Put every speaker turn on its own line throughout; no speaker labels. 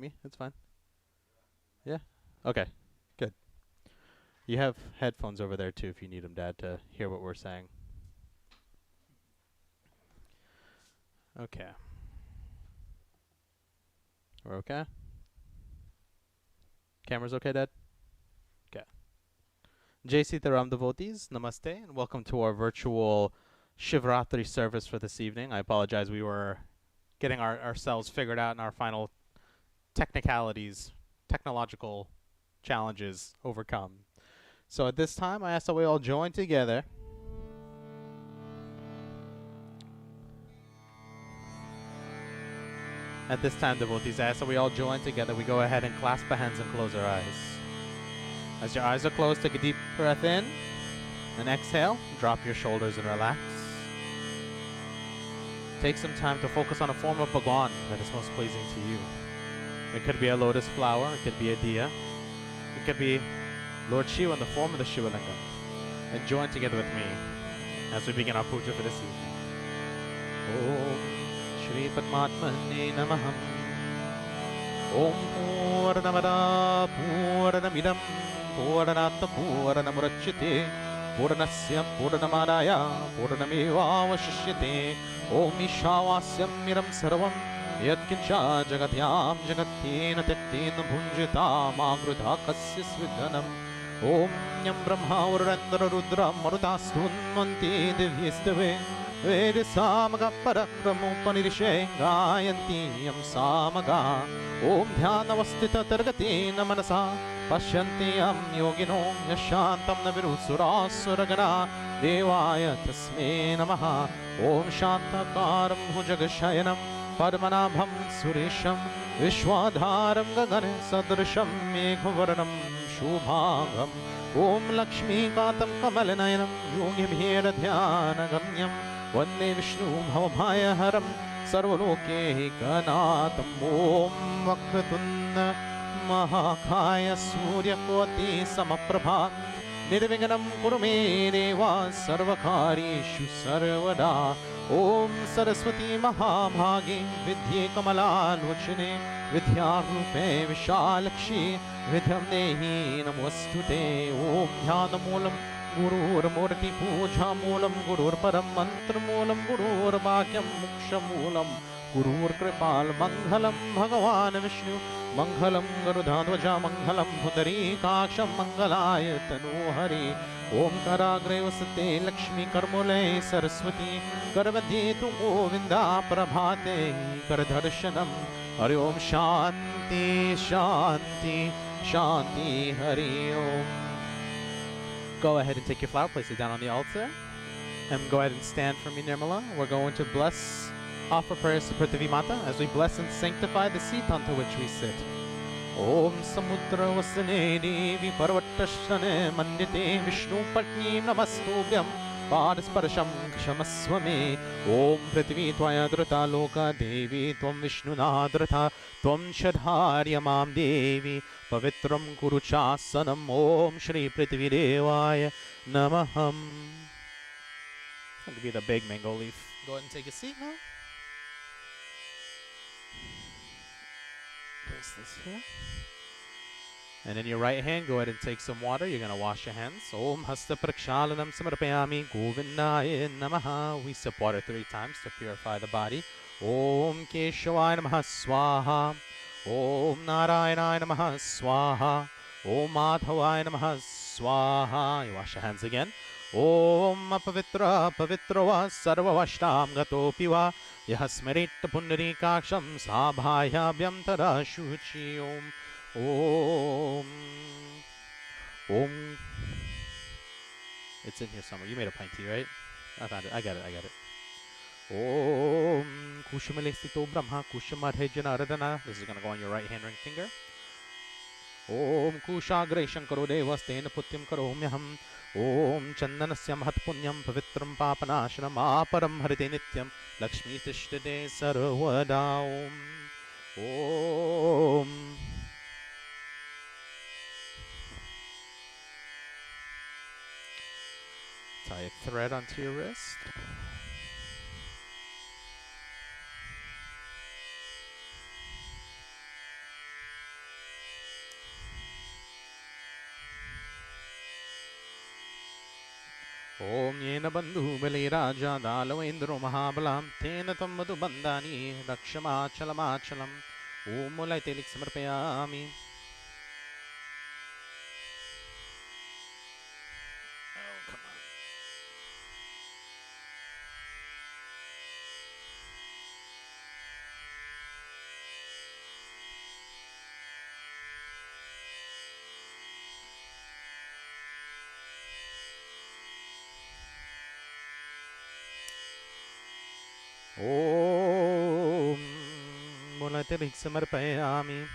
me. It's fine. Yeah? Okay. Good. You have headphones over there too if you need them, Dad, to hear what we're saying. Okay. We're okay? Camera's okay, Dad? Okay. Jai Sita Ram devotees, namaste, and welcome to our virtual Shivaratri service for this evening. I apologize, we were getting ourselves figured out in our final technological challenges overcome. So at this time, I ask that we all join together. At this time, devotees, I ask that we all join together. We go ahead and clasp our hands and close our eyes. As your eyes are closed, take a deep breath in and exhale. Drop your shoulders and relax. Take some time to focus on a form of Bhagwan that is most pleasing to you. It could be a lotus flower, it could be a diya, it could be Lord Shiva in the form of the Shiva Lingam. And join together with me as we begin our puja for this evening. Om Shri Padmatmane Namaham. Om Purnamada Purnamidam Purnata Purnamurachyate Purnasya Purnamadaya Purnamevavashishyate Om Ishavasyam Miram Sarvam Yatkincha Jagatyam Jagatyena Tektena Bhunjita Magrudha Kasya Svidhanam Om Nyam Brahma Urandra Rudra Marutastun Manti Divyistave Vedisamaga Parakramo Panirishe Gayanti Yam Samaga Om Dhyanavastita Targatina Manasa Pashyanti Yam Yogino Yashantam Navirusura Suragana Devaya Tasme Namaha Om Shantakaram Bhujagashayanam Padmanabham Suresham Vishwadharam Gagane Sadrasham Meghuvaranam Shubhagam Om Lakshmi Katam Kamalanayanam Yogi Bhira Dhyana Gamyam Vande Vishnu Bhavabhaya Haram Sarvaloke Kanatam Om Vakratunda Mahakaya Surya Koti Samaprabha Nirviganam Kurume Deva Sarvakarishu Sarvada Om Saraswati Mahabhagi Vidye Kamala Lochane Vidyarupe Vishalakshi Vidyam Dehi Namostute Om Dhyana Moolam Gurur Murti Puja Moolam Gurur Param Mantra Moolam Gurur Bhakyam Muksha Moolam Gurur Kripal Manghalam Bhagavan Vishnu Manghalam Garudhadvaja Manghalam Bhutari Kaksham Mangalaya Tanu Hari Om Karagre Vasate Lakshmi Karmule Saraswati Karvadhi Tu Govinda Prabhate Kardharshanam Hari Om Shanti Shanti Shanti Hari Om. Go ahead and take your flower, place it down on the altar, and go ahead and stand for me, Nirmala. We're going to offer prayers to Prithvi Mata as we bless and sanctify the seat onto which we sit. Om Samudra Vasane Devi Parvatashane Mandite Vishnu Patni Namastubhyam Padasparasham Kshamaswame Om Prithvi Tvaya Drata Loka Devi Tvam Vishnu Nadrata Tvam Shadharya Mam Devi Pavitram Kuruchasanam Om Shri Prithvi Devaya Namaham. That'll be the big mango leaf. Go ahead and take a seat now. Place this here. And in your right hand, go ahead and take some water. You're going to wash your hands. Om Hasta Prakshalanam Samarpayami Govindaya Namaha. We sip water 3 times to purify the body. Om Keshavaya Namaha Swaha. Om Narayana Namaha Swaha. Om Madhavaya Namaha Swaha. You wash your hands again. Om Apavitra Pavitrava Sarvavashtam Gatopiva Yahasmerit Pundarikaksham Sabhaya Vyamtara Shuchi Om Om Om. It's in here somewhere. You made a pint tea, right? I found it. I got it. Om Kushamalestito Brahma Kushamadhejana Radana. This is going to go on your right hand ring finger. Om Kushagre Shankaro Devastena Putyam Karomyaham. Om Chandanasya Mahatpunyam Pavitram Papanashanam Aparam Harite Nityam Lakshmi Tishtade Sarvada Om Om. Tie a thread onto your wrist. Om Yena Bandhu Bali Raja Dalavendro Mahabalam Tena Tamadu Bandani Rakshama Chalamachalam Om Mulai Telik Samarpayami. Oh, come on. Om Mulai Telik Samarpayami.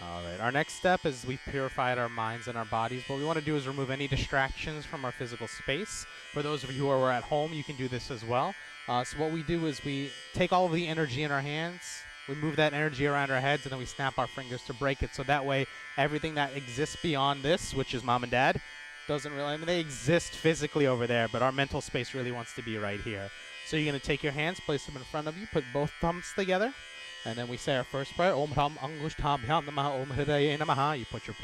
Alright, our next step is we've purified our minds and our bodies. What we want to do is remove any distractions from our physical space. For those of you who are at home, you can do this as well. So what we do is we take all of the energy in our hands, we move that energy around our heads, and then we snap our fingers to break it. So that way, everything that exists beyond this, which is mom and dad, doesn't really, I mean, they exist physically over there, but our mental space really wants to be right here. So you're going to take your hands, place them in front of you, put both thumbs together, and then we say our first prayer. Om Ram Angushtabhyam Namaha Om Hridaye Namaha. You put your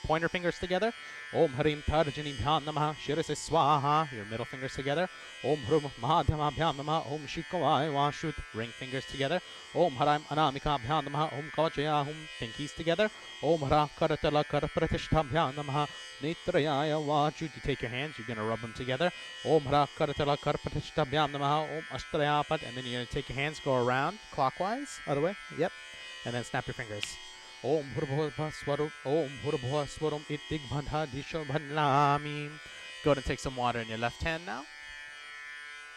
pointer fingers together. Om Harim Tarjanibhyam Namaha Shirase Swaha. Your middle fingers together. Om Hrum Mahadhamabhyam Namaha Om Shikawai Washut. Ring fingers together. Om Haram Anamikabhyam Namaha Om Kavachayahum. Pinkies together. Om Hara Karatala Karapratishtabhyam Namaha Nitrayaya Wachut. You take your hands, you're going to rub them together. Om Hara Karatala Karapratishtabhyam Namaha Om Ashtrayapat. And then you're going to take your hands, go around clockwise. Other way. Yep. And then snap your fingers. Om Bhurbhuva Swarum. Om Bhurbhuva Swarum Itig Bhandha Disho Bhandlami. Go ahead and take some water in your left hand now.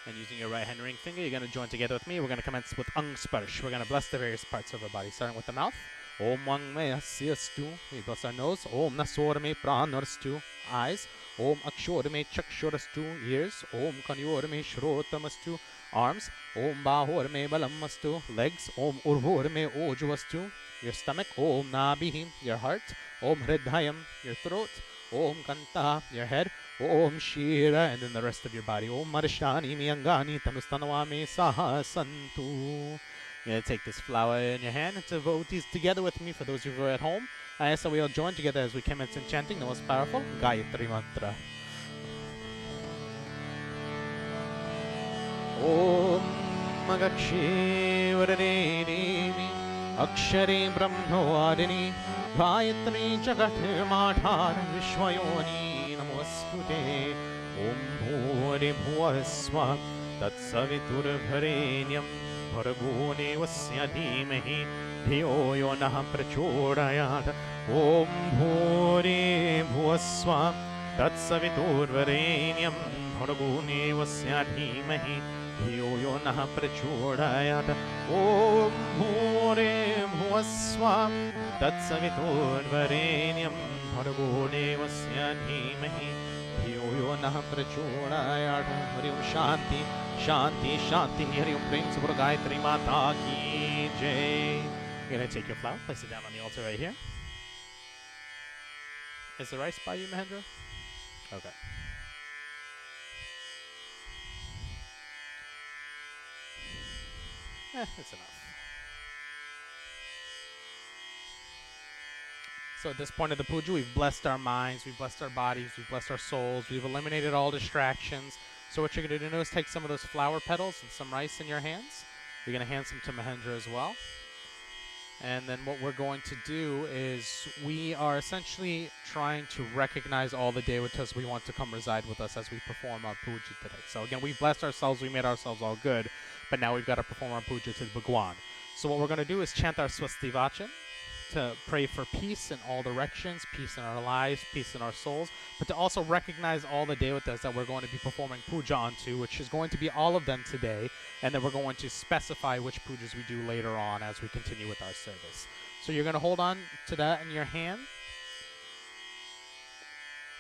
And using your right hand ring finger, you're going to join together with me. We're going to commence with Ang Sparsh. We're going to bless the various parts of our body, starting with the mouth. Om Wang Me Asyastu. We bless our nose. Om Nasor Me Pranorastu. Eyes. Om Akshor Me Chakshurastu. Ears. Om Kanyor Me Shrotamastu. Arms. Om Bahor Me Balamastu. Legs. Om Urvor Me Ojuvastu. Your stomach. Om Nabhi. Your heart. Om Hridayam. Your throat. Om Kanta. Your head. Om Shira. And then the rest of your body. Om Marishani Miyangani Tanustanawame Saha Santu. You're going to take this flower in your hand and devotees together with me. For those of you who are at home, I ask that we all join together as we commence in chanting the most powerful Gayatri Mantra. Om Magakshi Varadini Akshari Brahmavadini Gayatri Jagat Madhar Vishwayoni Namostute Om Bhuri Bhuvasva Tat Savitur Bharenyam Bhargo Devasya Dhimahi Dhiyo Yo Nah Prachodayat Om Bhuri Bhuvasva Tat Savitur Bharenyam Bhargo Devasya Dhimahi Dhiyo Yo Nah Prachodayat Om Bhuri Bhuvasva Tat Savitur Bharenyam Bhargo Devasya Dhimahi Dhiyo Yo Nah Prachodayat. Hari Om Shanti Shanti Shanti. Hari Om Prem Subhra Gayatri Mata Ki Jai. You're going to take your flower, place it down on the altar right here. Is the rice by you, Mahendra? Okay. It's enough. So at this point of the puja, we've blessed our minds, we've blessed our bodies, we've blessed our souls, we've eliminated all distractions. So what you're going to do is take some of those flower petals and some rice in your hands. You're going to hand some to Mahendra as well. And then what we're going to do is we are essentially trying to recognize all the devatas we want to come reside with us as we perform our puja today. So again, we've blessed ourselves, we made ourselves all good, but now we've got to perform our puja to Bhagwan. So what we're going to do is chant our Swasti Vachan to pray for peace in all directions, peace in our lives, peace in our souls, but to also recognize all the devatas that we're going to be performing puja onto, which is going to be all of them today, and then we're going to specify which pujas we do later on as we continue with our service. So you're going to hold on to that in your hand.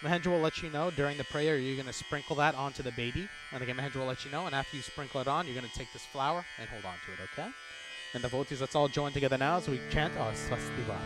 Mahendra will let you know during the prayer you're going to sprinkle that onto the Bedi, and again Mahendra will let you know, and after you sprinkle it on, you're going to take this flower and hold on to it, okay? And devotees, let's all join together now as we chant our Swasti Vach.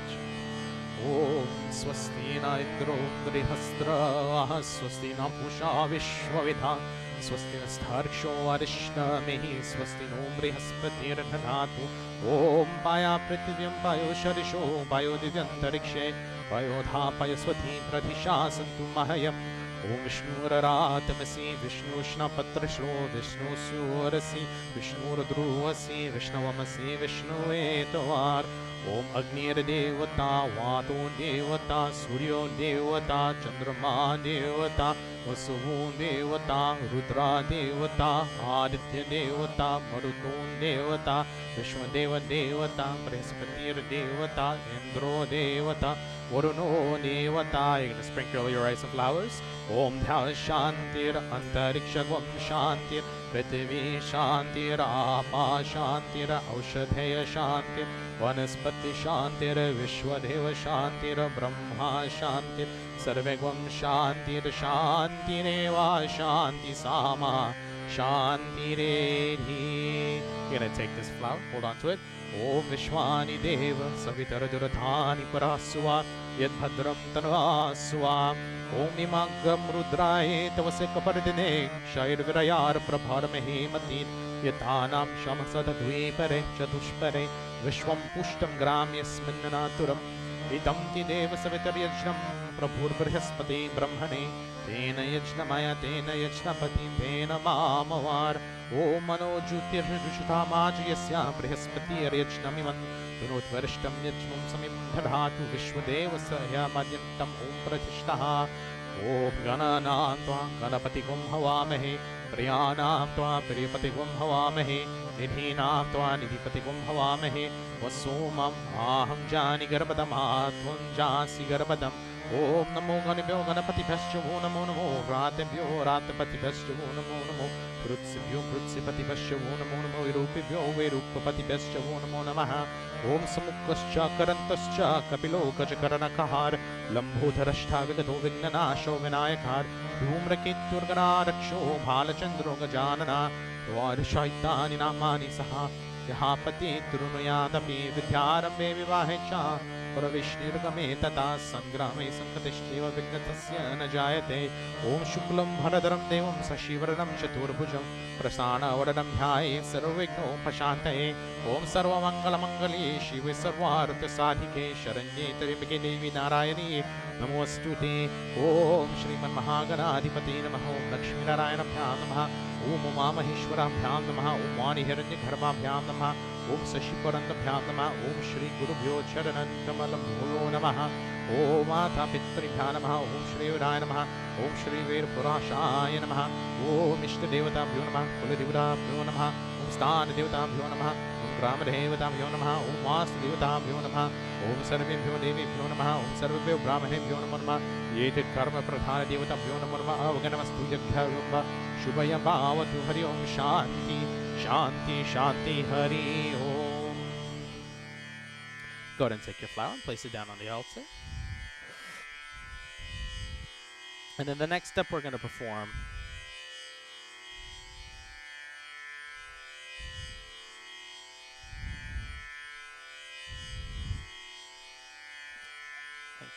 Om Swasti na Indro Drihastra Swasti na Pusha Vishwavidha Swasti na Stharksho Arishna Mehi Swasti no Brihaspati Rakhanatu Om Paya Prithvyam Payo Sharisho Payo Divyantarikshe पयोधापयस्वती Pradisha सन्तु मह्यम् ॐ विष्णुररातमसि विष्णुष्णपत्रश्रो विष्णुसूरसि विष्णुरुद्रुवसि विष्णवमसि विष्णुवेतवार ॐ अग्निर्देवता वातो देवता सूर्यो देवता चन्द्रमा देवता वसुः देवता रुद्रा देवता आदित्य देवता मरुतो देवता विश्वदेव देवता बृहस्पतिर्देवता इन्द्रो देवता वरुणो देवता. You're going to sprinkle your rice and flowers. Om Dhya Shantir Antarikshagvam Shantir Prithvi Shantir Apa Shantir Aushadheya Shantir Vanaspati Shantir Vishwadeva Shantir Brahma Shantir Sarvegvam Shantir Shantireva Shanti Sama Shantiredi. You're going to take this flower, hold on to it. Om Vishwani Deva Savitara Duradhani Paraswa Yadbhadram Tanvaswa Om Imagam Rudraye Tavaseka Pardine Shair Virayar Prabharamahe Matin Yatanam Shamasadadvipare Chatushpare Vishwam Pushtam Gram Yasminanaturam Idamti Deva Savitar Yajnam Prabhur Brihaspati Brahmane Tena Yajnamaya Tena Yajnapati Tena Mamavar Om Mano Jyotir Rishutamaj Yasya Brihaspati Yajnamiman Dunotvarishtam Yajmum Samim Dhatu Vishwadeva Sahya Madyantam Om Pratishtaha Om Gananam Tva Ganapati Gum Havamahe Priyanam Tva Priyapati Gum Havamahe Nidhinam Tva Nidhipati Gum Havamahe Vasumam Aham Jani Garbadam Atvam Jasi Garbadam Om Namo Ganibhyo Ganapati Bhashyavo Namo Namo Ratebhyo Ratapati Bhashyavo Namo Namo Krutsibhyo Krutsipati Bhashyavo Namo Namo Virupibhyo Virupapati Bhashyavo Namo Namaha Om Samukkascha Karantascha Kapilo Gajakaranakahar Lambodharashta Vigato Vignanasho Vinayakar Dhumraketurgana Raksho Bhalachandro Gajanana Dvarishaitani Namani Saha Yahapati Turunuyadapi Vidyarambe Vivahecha Pravishnirgame Tata Sangrame Sankatishtiva Vignatasya Najayate Om Shuklam Bharadaram Devam Sashivaranam Chaturbhujam Prasana Varadam Dhyaye Sarvigno Pashante Om Sarva Mangala Mangali Shiva Sarvartha Sadhike Sharanye Taripike Devi Narayani Namostute Om Shriman Mahaganadhipati Namaha Om Lakshmi Narayana Bhyam Namaha Om Uma Maheshwara Bhyam Namaha Om Vani Hiranya Dharma Bhyam Namaha Om Sashiparanda Bhyam Namaha Om Shri Guru Bhyo Charanantamalam Bholo Namaha Om Mata Pitri Bhyam Namaha Om Shri Vidaya Namaha Om Shri Vir Purashaya Namaha Om Ishta Devata Bhyo Namaha Kula Devata Bhyo Namaha Om Sthana Devata Bhyo Namaha Om Grama Devata Bhyo Namaha Om Vastu Devata Bhyo Namaha Om Sarvebhyo Devi Bhyo Namaha Om Sarvebhyo Brahmane Bhyo Namaha Yete Karma Pradhana Devata Bhyo Namaha Avganamastu Yagya Vyomba Shubhaya Bhavatu Hari Om Shanti Shanti Shanti Hari Om. Go ahead and take your flower and place it down on the altar. And then the next step we're going to perform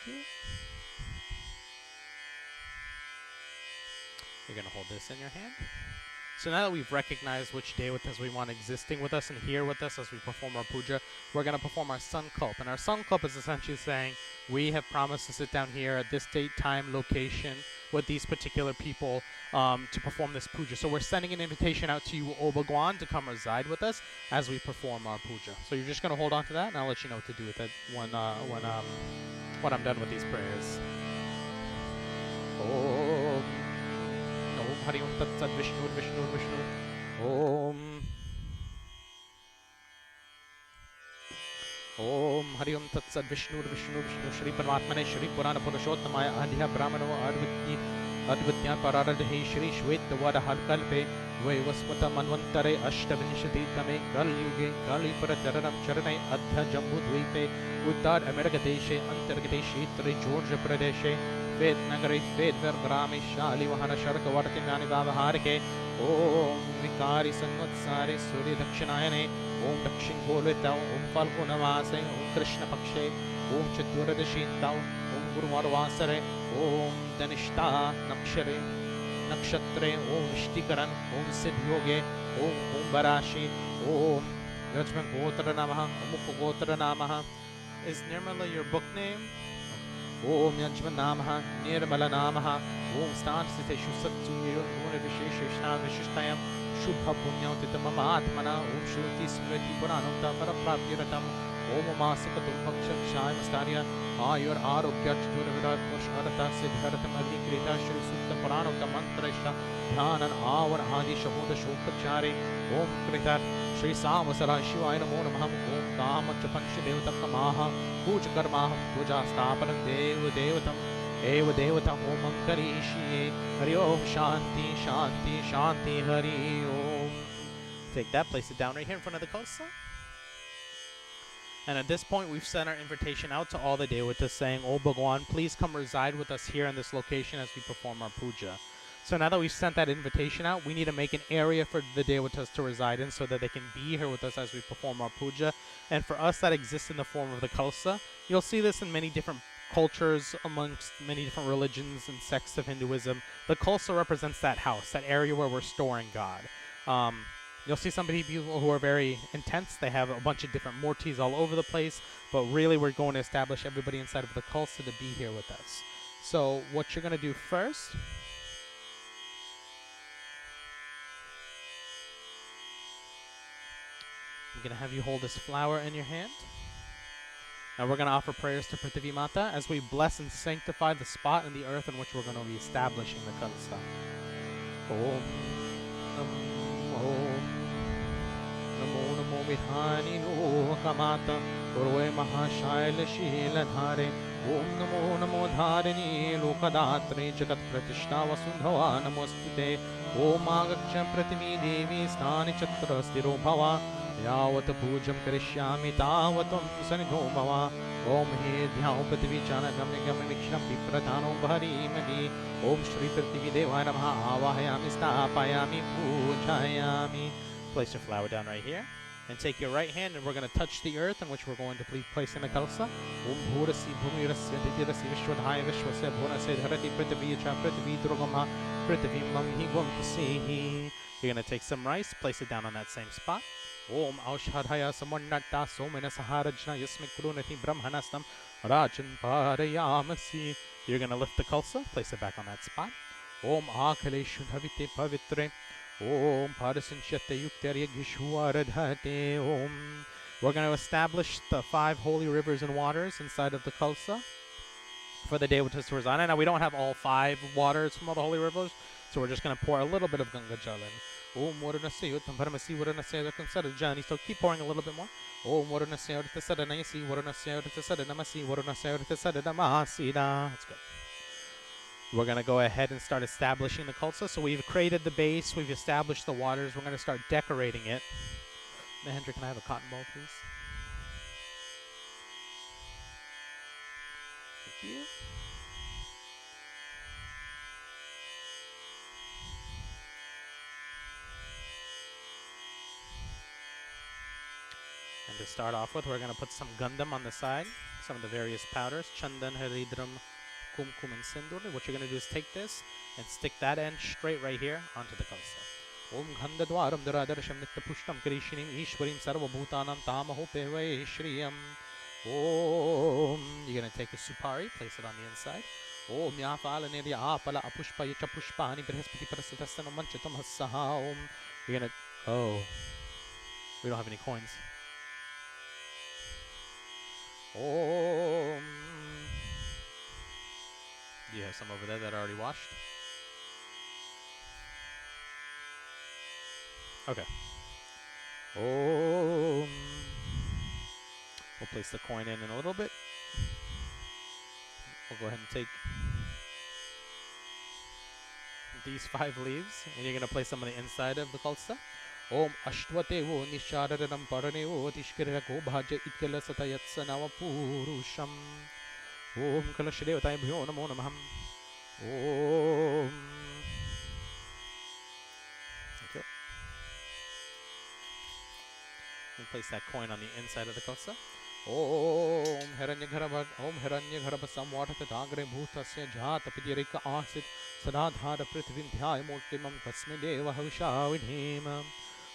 you. You're going to hold this in your hand. So now that we've recognized which devatas we want existing with us and here with us as we perform our puja, we're going to perform our sankalp. And our sankalp is essentially saying, we have promised to sit down here at this date, time, location with these particular people to perform this puja. So we're sending an invitation out to you, O Bhagwan, to come reside with us as we perform our puja. So you're just going to hold on to that, and I'll let you know what to do with it when I'm done with these prayers. Om Hari Om Tat Sat Vishnu Vishnu Vishnu Om Hari Om Tat Sat Vishnu Vishnu Vishnu Shri Paramatmane Shri Purana Purushottamaya Adhya Brahmano Advitya Pararadhe Shri Shvetavada Harkalpe Vaivaswata Manvantare Ashtavinshati Tame Kal Yuge Kali Parataranam Charane Adhya Jambu Dvipe Uttar America Deshe Antargadeshe Tri Georgia Pradeshe Ved Nagari Ved Vergrami Shali Vahana Sharka Vartinani Vavaharike Om Vikari Sanvatsare Suri Dakshinayane Om Dakshin Bolita Om Falgunavase Om Krishna Pakshe Om Chaturadashintao Om Guru Marvasare Om Danishta Nakshare Nakshatre Om Vishtikaran Om Siddhyoge Om Kumbharashi Om Rajman Gotra Namaha Om Gotra Namaha. Is Nirmala your book name? Om Yajvanamaha Nirmalanamaha Om Stansiteshu Satsuyo Munavisheshna Vishishtayam Shubha Punyautimamaatmana Om Shruti Smriti Puranam Paraprapiratam Om Masikatum Paksham Shaimastaria Ayur Arogyach Durvidat Pusharata Siddharatam Agnikrita Shri Sutta Puranam Mantrashta Dhyanan Avar Adi Shahuda Shokachari Om Kritat Shri Samasara Shivaya Namo Namah Om Kama Chapanshi Devatam Maha Puja Karma Puja Stapanam Deva Devatam Eva Devatam Omam Karishye Hari Om Shanti Shanti Shanti Hari Om. Take that, place it down right here in front of the Kalsa. And at this point, we've sent our invitation out to all the devatas saying, "O Bhagwan, please come reside with us here in this location as we perform our puja." So now that we've sent that invitation out, we need to make an area for the devatas to reside in so that they can be here with us as we perform our puja. And for us, that exists in the form of the Kalsa. You'll see this in many different cultures amongst many different religions and sects of Hinduism. The Kalsa represents that house, that area where we're storing God. You'll see some people who are very intense. They have a bunch of different murtis all over the place, but really we're going to establish everybody inside of the Kalsa to be here with us. So what you're going to do first, I'm going to have you hold this flower in your hand. Now we're going to offer prayers to Prithvi Mata as we bless and sanctify the spot in the earth in which we're going to be establishing the Kalsa. Om Namo Namo Namo Vidhani Lokamata Purve Mahashaila Shila Dhare Om Namo Namo Dharini Lokadatri Jagat Pratishta Vasundhava Namostute Om Agaksham Prithvi Devi Stani Chatra Stiro Bhava Yavat Pujam Karishyami Tavatam Sanidho Bhava Om He Dhyao Prithvi Chana Gamni Gamni Viksham Pipratano Bhari Mani Om Shri Prithvi Devaya Namaha Avahayami Stapayami Pujayami. Place your flower down right here. And take your right hand and we're going to touch the earth in which we're going to place in the Kalsa. Om Bhurasi Bhumirasya Ditirasi Vishwadhaya Vishwasya Bhunase Dharati Prithvi Cha Prithvi Drugama Prithvi Mamhi Gwamsihi. You're going to take some rice, place it down on that same spot. Om Aushadhaya Samannata Somena Saharajna Yasmik Kurunati Brahmanastam Rajan Parayamasi. You're going to lift the Kalsa, place it back on that spot. Om Akaleshu Dhavite Pavitre Om Parasanshate Yuktarya Gishwaradhate Om. We're going to establish the 5 holy rivers and waters inside of the Kalsa for the devatas to reside in. Now we don't have all 5 waters from all the holy rivers, so we're just going to pour a little bit of Ganga Jal in. Om Varanasya Uttam Paramasi Varanasya Dakam Sarajani. So keep pouring a little bit more. Om Varanasya Urittasadanayasi Varanasya Urittasadanamasi Varanasya Urittasadanamasida. That's good. We're going to go ahead and start establishing the Kalsa. So we've created the base, we've established the waters, we're going to start decorating it. Mahendra, can I have a cotton ball, please? Thank you. And to start off with, we're going to put some gandham on the side, some of the various powders, chandan, haridram, kumkum, and sindur. What you're going to do is take this and stick that end straight right here onto the Kalsa. Om Gandadwaram Duradarsham Nittapushtam Karishinim Ishwarim Sarvabhutanam Tamaho Pevai Shriyam. Om. You're going to take a supari, place it on the inside. Om Yafala Nirya Apala Apushpa Yacha Pushpani Brihaspati Parasatasana Manchatam Hasaha. Om. You're going to. Oh. We don't have any coins. Om. You have some over there that are already washed? Okay. Om. We'll place the coin in a little bit. We'll go ahead and take these 5 leaves, and you're going to place them on the inside of the Kalsa. Om Ashtvatevo Nishararam Paranevo Tishkirako Bhaja Ikala Satayatsanava Purusham. Om Kalashadevataye Bhyo Namo Namah. Om. Thank you. And place that coin on the inside of the Kalsa. Om Hiranyagharabha Om Hiranyagharabha Samvata Tagre Bhutasya Jata Pidirika Asit Sadadhara Prithvim Dhyaya Murtimam Kasmi Deva Havisha Vidhima.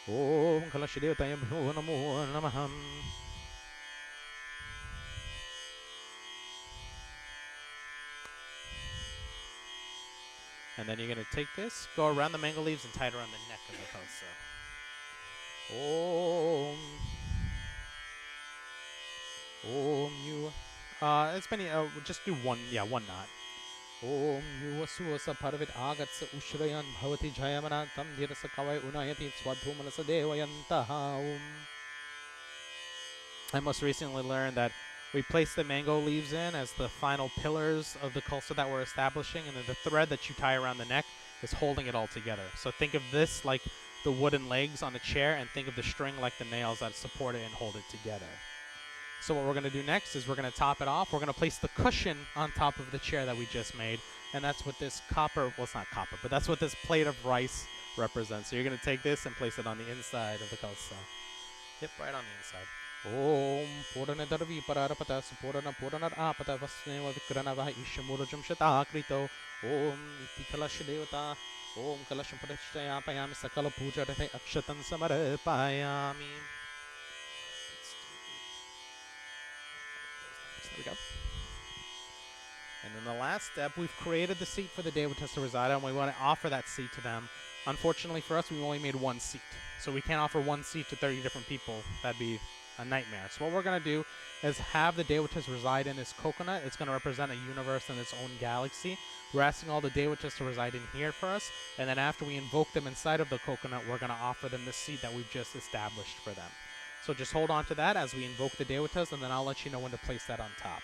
Om Kalashadevataye Bhyo Namo Namah. And then you're going to take this, go around the mango leaves, and tie it around the neck of the kalsa. Om. Om you. As many. Just do one. Yeah, one knot. Om you suasa parvit agatsa ushrayan bhavati jayamana tam dhirasa kavai unayati swadhumanasa devayantaha. Om. I most recently learned that we place the mango leaves in as the final pillars of the kulsa that we're establishing, and then the thread that you tie around the neck is holding it all together. So think of this like the wooden legs on a chair, and think of the string like the nails that support it and hold it together. So what we're going to do next is we're going to top it off. We're going to place the cushion on top of the chair that we just made, and that's what this copper, well, it's not copper, but that's what this plate of rice represents. So you're going to take this and place it on the inside of the kalsa. Yep, right on the inside. Om Purana Darvi Parapata Purana Purana Apata Vasneva Vikranava Ishamurajam Shatakrito Om Iti Kalash Devata Om Kalasham Pradeshtaya Payami Sakala Puja Rate Akshatan Samarapayami. There we go. And then the last step, we've created the seat for the devotees to reside on. We want to offer that seat to them. Unfortunately for us, we only made one seat. So we can't offer one seat to 30 different people. That'd be a nightmare. So what we're going to do is have the devotees reside in this coconut. It's going to represent a universe in its own galaxy. We're asking all the devotees to reside in here for us. And then after we invoke them inside of the coconut, we're going to offer them the seat that we've just established for them. So just hold on to that as we invoke the devotees, and then I'll let you know when to place that on top.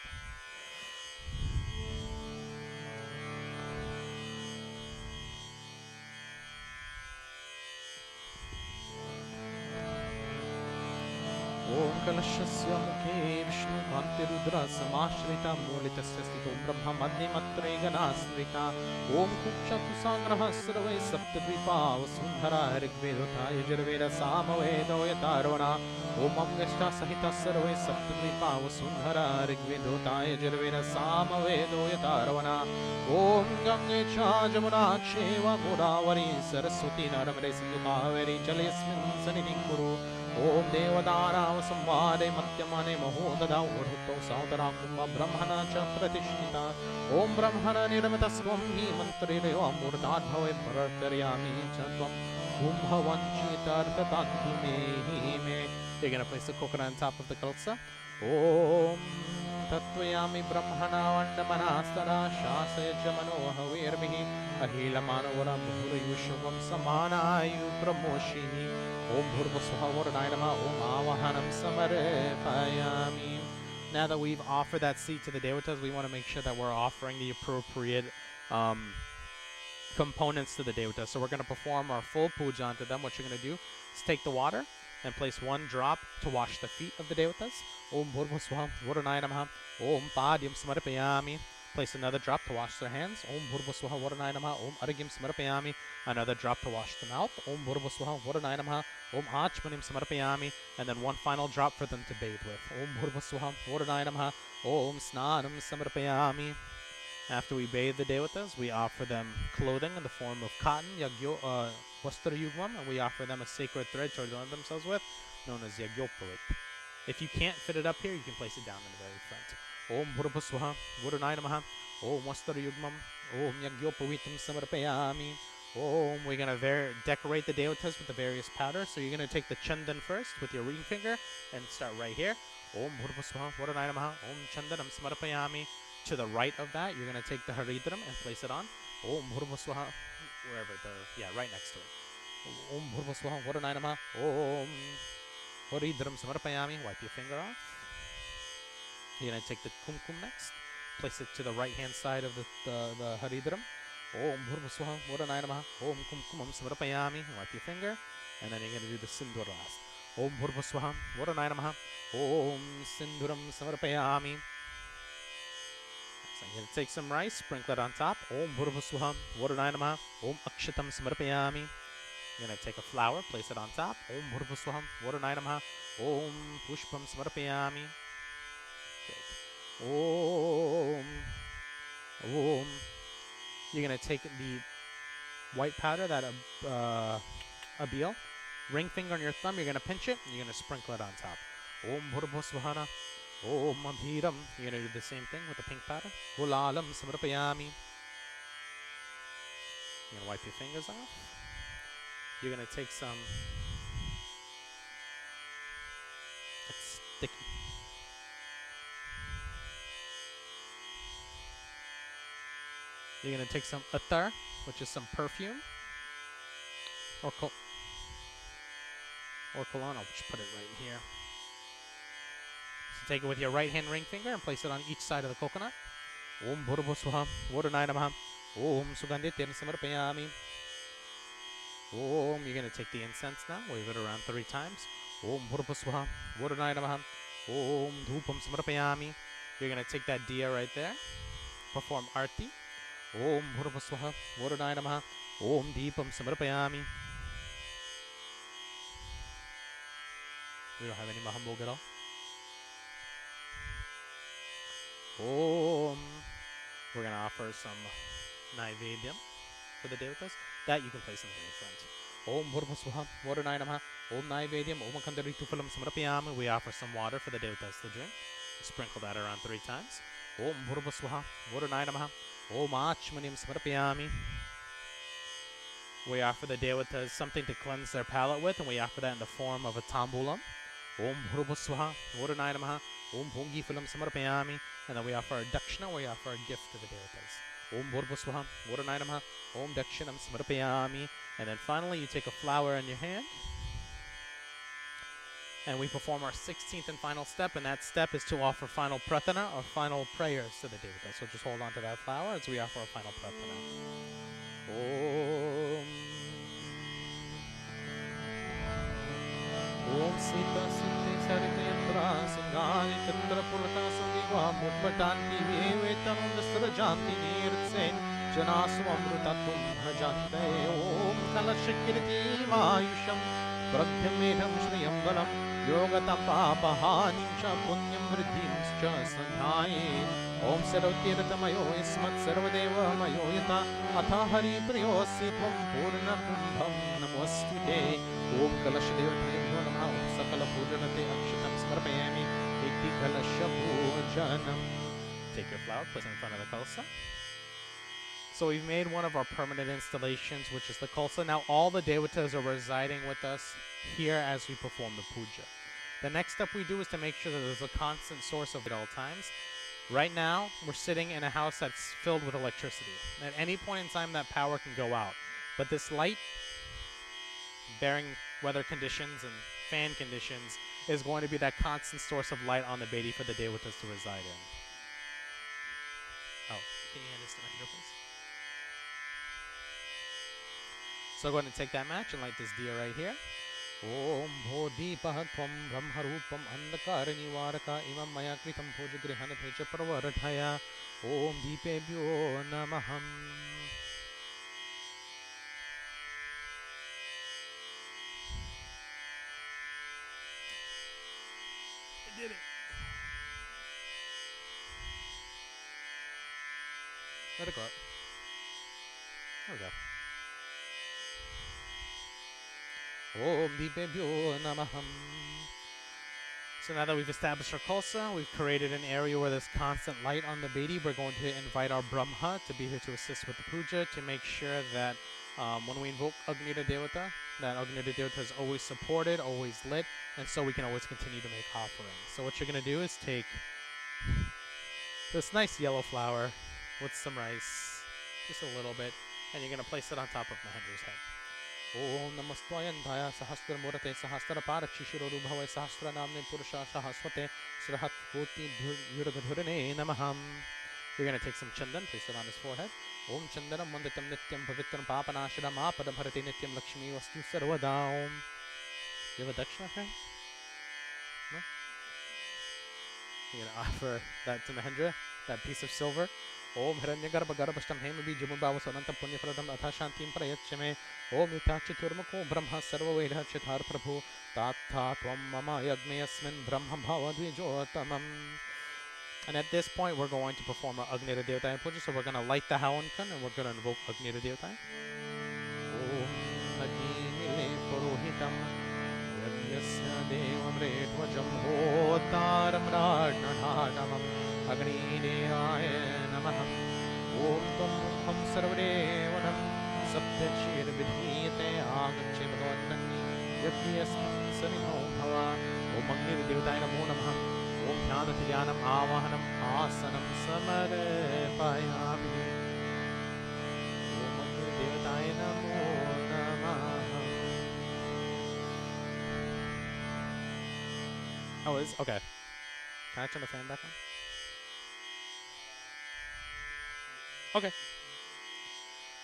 Om Kalashasya Mukhe Vishnu Bhanti Rudra Samashrita Mulitasya Stito Brahma Madhya Matre Ganasrita Om Kukshatu Sangraha Sarve Saptadvipa Vasundhara Rigvedota Yajurveda Samaveda Yatarvana Om Amgashta Sahita Sarve Saptadvipa Vasundhara Rigvedota Yajurveda Samaveda Yatarvana Om Gange Cha Jamuna Sheva Godavari Saraswati Naramare Sindhu Kaveri Jalasmin Sanidhi Kuru Om Devadara Samvade Matyamane Mahodada Urhuto Sautara Kumba Brahmana Cha Pratishnita Om Brahmana Niramita Swami Mantri Reva Murdad Bhave Parataryami Chandvam Kumbhavanchita Tatatume. You're going to place the coconut on top of the kalsa. Om Tatvayami Brahmana Vandamana Shasaya Jamano Havirbihi Ahila Manavara Bhurayushavam Samana Ayu Pramoshihi Om Bhurvasvaha Varanayama Om Avahanam Samarapayami. Now that we've offered that seat to the devotees, we want to make sure that we're offering the appropriate components to the devotees. So we're going to perform our full puja onto them. What you're going to do is take the water and place one drop to wash the feet of the devotees. Om Bhurvasvaha Varanayama Om Padyam Samarapayami. Place another drop to wash their hands. Om Bhurvasvaha Varanayama Om Aragyam Samarapayami. Another drop to wash the mouth. Om Bhurvasvaha Varanayama Om Achmanim Samarapayami. And then one final drop for them to bathe with. Om Bhurvasvaha Varanayama Om Snanam Samarapayami. After we bathe the devatas, we offer them clothing in the form of cotton, Vastra Yugvam, and we offer them a sacred thread to adorn themselves with, known as Yagyoparit. If you can't fit it up here, you can place it down in the very front. Om Bhurvasvaha Varanayama Om Vastra Yugmam Om Yagyopavitam Samarapayami. Om, we're going to decorate the devatas with the various powders. So you're going to take the chandan first with your ring finger and start right here. Om Bhurvasvaha Varanayama Om Chandanam Samarapayami. To the right of that, you're going to take the Haridram and place it on. Om Bhurvasvaha, wherever right next to it. Om Bhurvasvaha Varanayama Om Haridram Samarapayami. Wipe your finger off. You're going to take the kumkum next. Place it to the right hand side of the Haridram. Om Bhurvasvaha Varanayama Om Kumkumam Samarapayami. Wipe your finger. And then you're going to do the Sindur last. Om Bhurvasvaha Varanayama Om Sinduram Samarapayami. So I'm going to take some rice, sprinkle it on top. Om Bhurvasvaha Varanayama Om Akshatam Samarapayami. You're going to take a flower, place it on top. Om Bhurvasvaha Varanayama Om Pushpam Samarapayami. Om. You're going to take the white powder, that abil, ring finger on your thumb, you're going to pinch it, and you're going to sprinkle it on top. Om Bhurvasvahana Om Abhiram. You're going to do the same thing with the pink powder. Hulalam Samarapayami. You're gonna wipe your fingers off. You're gonna take some. It's sticky. You're gonna take some attar, which is some perfume, or cologne. I'll just put it right here. So take it with your right hand ring finger and place it on each side of the coconut. Om Bhurvaswaha Varunaya Namaha. Om Sugandhitir Samarpayami. Om, you're going to take the incense now, wave it around 3 times. Om Bhurvaswaha Varunaya Namaha. Om Dhupam Samarpayami. You're going to take that diya right there, perform arti. Om Bhurvaswaha Varunaya Namaha. Om Deepam Samarpayami. We don't have any Mahambog at all. Om. We're going to offer some Naivedyam for the devatas. That you can place in the very front. Om Bhurvaswaha Varunaya Namaha. Om Naivedyam Om Kandari Tufalam Samarapayami. We offer some water for the devatas to drink. Sprinkle that around 3 times. Om Bhurvaswaha Varunaya Namaha. Om Achmanim Samarapayami. We offer the devatas something to cleanse their palate with, and we offer that in the form of a tambulam. Om Bhurvaswaha Varunaya Namaha. Om Bhungi Phalam Samarapayami. And then we offer a dakshina, we offer a gift to the devatas. Om Bhurvaswaha Varunaya Namaha. Om Dakshinam Samarapayami. And then finally, you take a flower in your hand. And we perform our 16th and final step, and that step is to offer final pratana, or final prayers to the devatas. So just hold on to that flower as we offer our final pratana. Om. Om Sita Siddhi Sarita Yatra Singani Tatra Purata Sandiva Mutmatanti Vevetam Dastra Janti Nirtsen Janasu Amrutatum Bhajante Om Kalashakirti Mayusham Pradhyamedham Shriyam Balam Yogatam Papahanim Cha Punyam Vriddhim Cha Sandhaye Om Sarvatirtamayo Ismat Sarvadeva Mayo Yata Atha Hari Priyositvam Purna Kumbham Namostute Om Kalashadevatayo Namaha Om Sakala Pujanate Akshatam Smarpayami Iti Kalasha Pujanam. Take your flower, place it in front of the kalsa. So we've made one of our permanent installations, which is the kalsa. Now all the devatas are residing with us here as we perform the puja. The next step we do is to make sure that there's a constant source of it at all times. Right now, we're sitting in a house that's filled with electricity. At any point in time, that power can go out. But this light, bearing weather conditions and fan conditions, is going to be that constant source of light on the Bedi for the devatas to reside in. Oh, can you hand this to my please? So go ahead and take that match and light this diya right here. Om Bodhipaha Tvam Brahmarupam Andakara Nivaraka Imam Maya Kritam Bhojagrihana Pecha Parvaradhaya Om Deepebhyo Namaham. I did it. Let it go up. There we go. Om Deepebhyo Namaham. So now that we've established our kalsa, we've created an area where there's constant light on the Bedi. We're going to invite our Brahma to be here to assist with the puja, to make sure that when we invoke Agnira Devata, that Agnira Devata is always supported, always lit, and so we can always continue to make offerings. So what you're going to do is take this nice yellow flower with some rice, just a little bit, and you're going to place it on top of Mahendra's head. Om Namastwayantaya Sahastra Murate Sahastra Parakshishiro Bhava Sahasra Namne Purusha Sahaswate Srahat Koti Yuradhurane Namaham. You're going to take some chandan, place it on his forehead. Om Chandanam Manditam Nityam Pavitram Papanashadam Apadam Bharati Nityam Lakshmi Vastu Sarvada Om. You have a dakshina, friend? No? You're going to offer that to Mahendra, that piece of silver. Om Hiranyagarbha Garbhashtam Hemabi Jumubhava Sananta Punyapradam Atha Shantim Prayachame Om Itachiturmako Brahma Sarva Vedha Chitar Prabhu Tatha Tvam Mama Yagmayasmin Brahma Bhava Dvijotamam. And at this point, we're going to perform our Agnira Devata puja. So we're going to light the Hawankan and we're going to invoke Agnira Devata. Om Agimile Purohitam Yagyasya Devam Retvajam Hotaram Rajnadhanamam Agni Devaya Namaham Om Tum Ham Sarvadevanam यस्मिन् सविनो भव ॐ अग्निर्देवताय नमो नमः ॐ ध्यानधियानम् आवाहनम् आसनं समर्पयामि ॐ अग्निर्देवताय नमो नमः. Oh, okay. Can I turn the fan back on? Okay.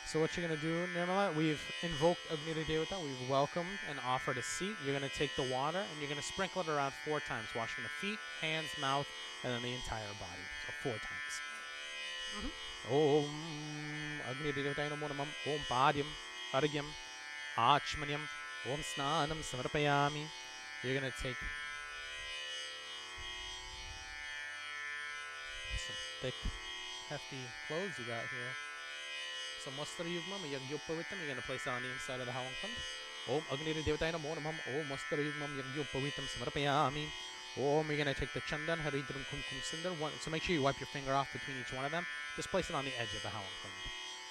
So what you're going to do, Nirmala, we've invoked Agnira Devata, we've welcomed and offered a seat. You're going to take the water and you're going to sprinkle it around 4 times, washing the feet, hands, mouth, and then the entire body. So 4 times. Om Agnira Devata Namo Namah Om Padyam Argyam Achmanyam Om Snanam Samarpayami. You're going to take some thick, hefty clothes you got here. Some Mastra Yugmam, Yagyopavitam, you're going to place it on the inside of the Hawangkund. Om Agnira Devata Namo Namah Om Mastra Yugmam Yagyopavitam Samarpayami. Om, you're going to take the Chandan, Haridram Kumkum Sindar. So make sure you wipe your finger off between each one of them. Just place it on the edge of the Hawangkund.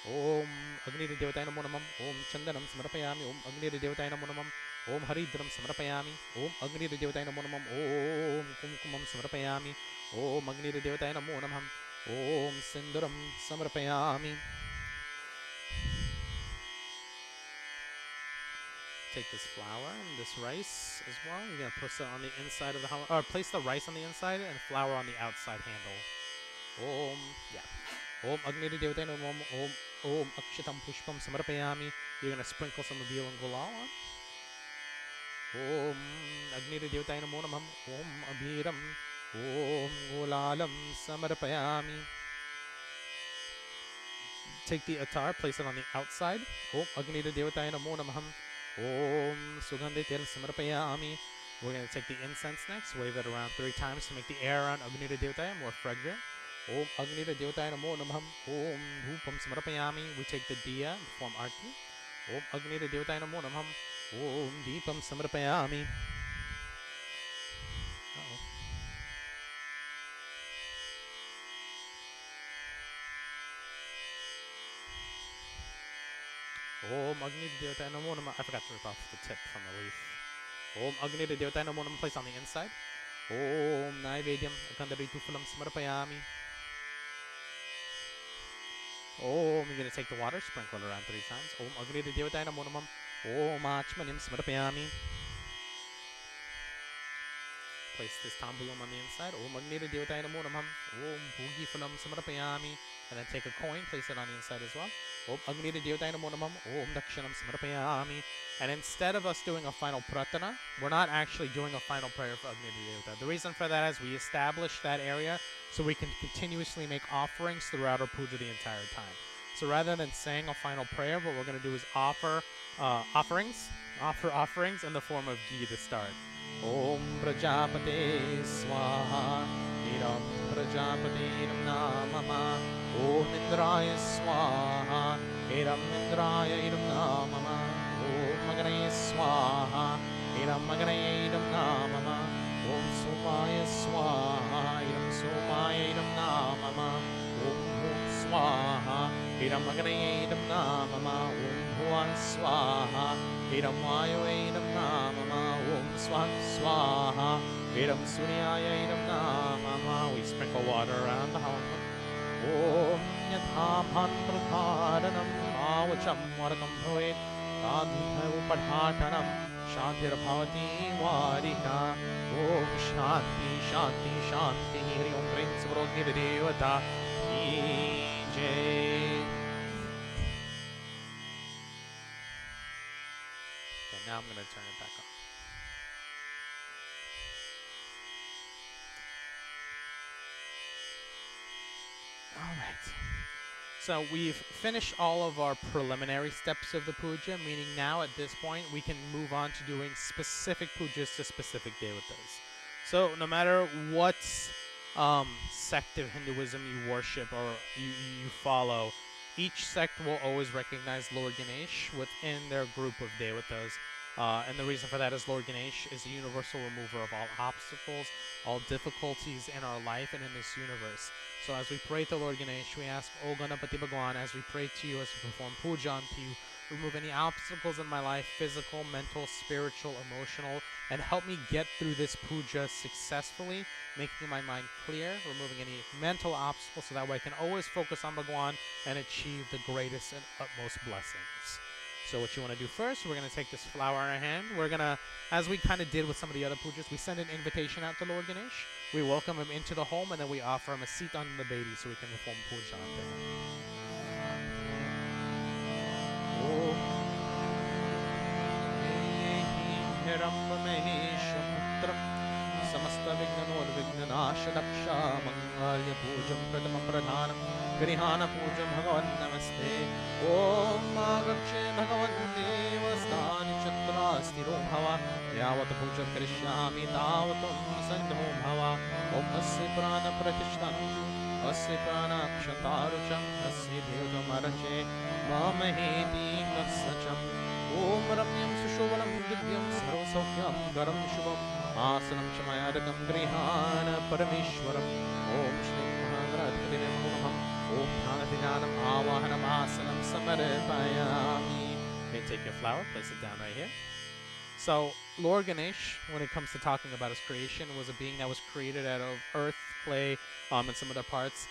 Om Agnira Devata Namo Namah Om Chandanam Samarpayami. Om Agnira Devata Namo Namah Om Haridram Samarpayami. Om Agnira Devata Namo Namah Om Kumkumam Samarpayami. Om Agnira Devata Namo Namah Om Sindaram Samarpayami. Take this flour and this rice as well. You're going to put it on the inside of the house, or place the rice on the inside and flour on the outside handle. Om, yeah. Om Agnira Devata Namo Om Akshatam Pushpam Samarpayami. You're going to sprinkle some of and gulal on. Om Agnira Devata Namo Namah Om Abhiram Om Gulalam Samarpayami. Take the attar, place it on the outside. Om Agnira Devata Namo Namah Om Sugandhitir Samarpayami. We're going to take the incense next, wave it around 3 times to make the air around Agnira Devata more fragrant. Om Agnira Devata Namo Namah Om Dhupam Samarpayami. We take the diya and perform arti. Om Agnira Devata Namo Namah Om Deepam Samarpayami. Om Agnira Devata Namo Namah. I forgot to rip off the tip from the leaf. Om Agnira Devata Namo Namah. Place on the inside. Om Naivedyam Akandaritu-phalam Samarpayami. Om, you're going to take the water, sprinkle it around 3 times. Om Agnira Devata Namo Namah Om Achmanyam Samarpayami. Place this tambulam on the inside. Om Agnira Devata Namo Namah Om Bhugi-phalam Samarpayami. And then take a coin, place it on the inside as well. Om Agnira Devata Namo Namah Om Dakshanam Samarpayami. And instead of us doing a final pratana, we're not actually doing a final prayer for Agnira Devata. The reason for that is we established that area so we can continuously make offerings throughout our puja the entire time. So rather than saying a final prayer, what we're going to do is offer offerings in the form of ghee to start. Om Prajapate Swaha Iram Prajapate Iram Namama Om Indraya Swaha Iram Indraya Iram Namama Om Maganaya Swaha Iram Maganaya Iram Namama Om Somaya Swaha Iram Somaya Iram Namama Om Bhum Swaha Iram Maganaya Iram Namama Om Bhuvan Swaha Iram Vayu Iram Namama Om Swat Swaha Iram Suryaya Iram Namama. We sprinkle water around the house. Om Yathabhan Pradharanam Avacham Varakam Bhavet Tadhika Upadhatanam Shantir Bhavati Varika. Om Shanti Shanti Shanti Hari Om Principal Agnira Devata Ki Jai. Okay, now I'm going to turn it back on. Alright, so we've finished all of our preliminary steps of the puja, meaning now at this point we can move on to doing specific pujas to specific devatas. So no matter what sect of Hinduism you worship or you follow, each sect will always recognize Lord Ganesh within their group of devatas. And the reason for that is Lord Ganesh is the universal remover of all obstacles, all difficulties in our life and in this universe. So as we pray to Lord Ganesh, we ask, O Ganapati Bhagwan, as we pray to you, as we perform puja unto you,
remove any obstacles in my life, physical, mental, spiritual, emotional, and help me get through this puja successfully, making my mind clear, removing any mental obstacles so that way I can always focus on Bhagwan and achieve the greatest and utmost blessings. So what you want to do first, we're going to take this flower in our hand. We're going to, as we kind of did with some of the other pujas, we send an invitation out to Lord Ganesh. We welcome him into the home, and then we offer him a seat on the baby so we can perform puja out there. समस्त विघ्नोर्विघ्ननाशदक्षा मंगल्य पूजं प्रथम प्रधानम गृहान पूजं भगवन् नमस्ते ओम आगच्छे भगवन् देवस्थानि चत्रा स्थिरो भव यावत् पूजं करिष्यामि तावत् सन्धो भव ओम अस्य प्राण प्रतिष्ठं अस्य प्राणाक्षतारुचं अस्य देवतमरचे मामहेति कस्सचम् ओम रम्यं सुशोभनं दिव्यं सर्वसौख्यं करं शुभम् आसनं च मयादकं गृहाण परमेश्वरम् ओम श्री महागणाधिपतिने नमः ओम ध्यानम् आवाहनम् आसनं समर्पयामि. Okay, take your flower, place it down right here. So Lord Ganesh, when it comes to talking about his creation, was a being that was created out of earth, clay, and some other parts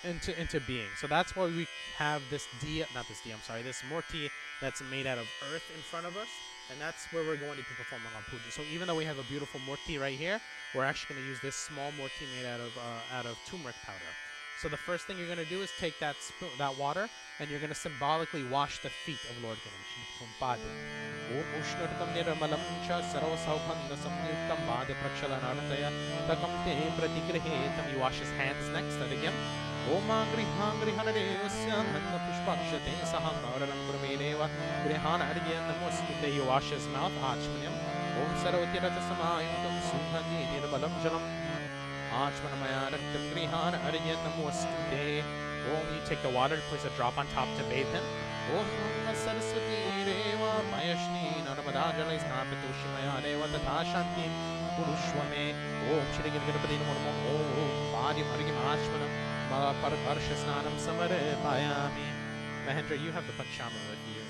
into being. So that's why we have this this murti that's made out of earth in front of us, and that's where we're going to be performing our puja. So even though we have a beautiful murti right here, we're actually going to use this small murti made out of turmeric powder. So the first thing you're going to do is take that water, and you're going to symbolically wash the feet of Lord Ganesh. You wash his hands next, and again. You wash his mouth. You take the water, place a drop on top to bathe him. Mahendra, you have the Panchama with you.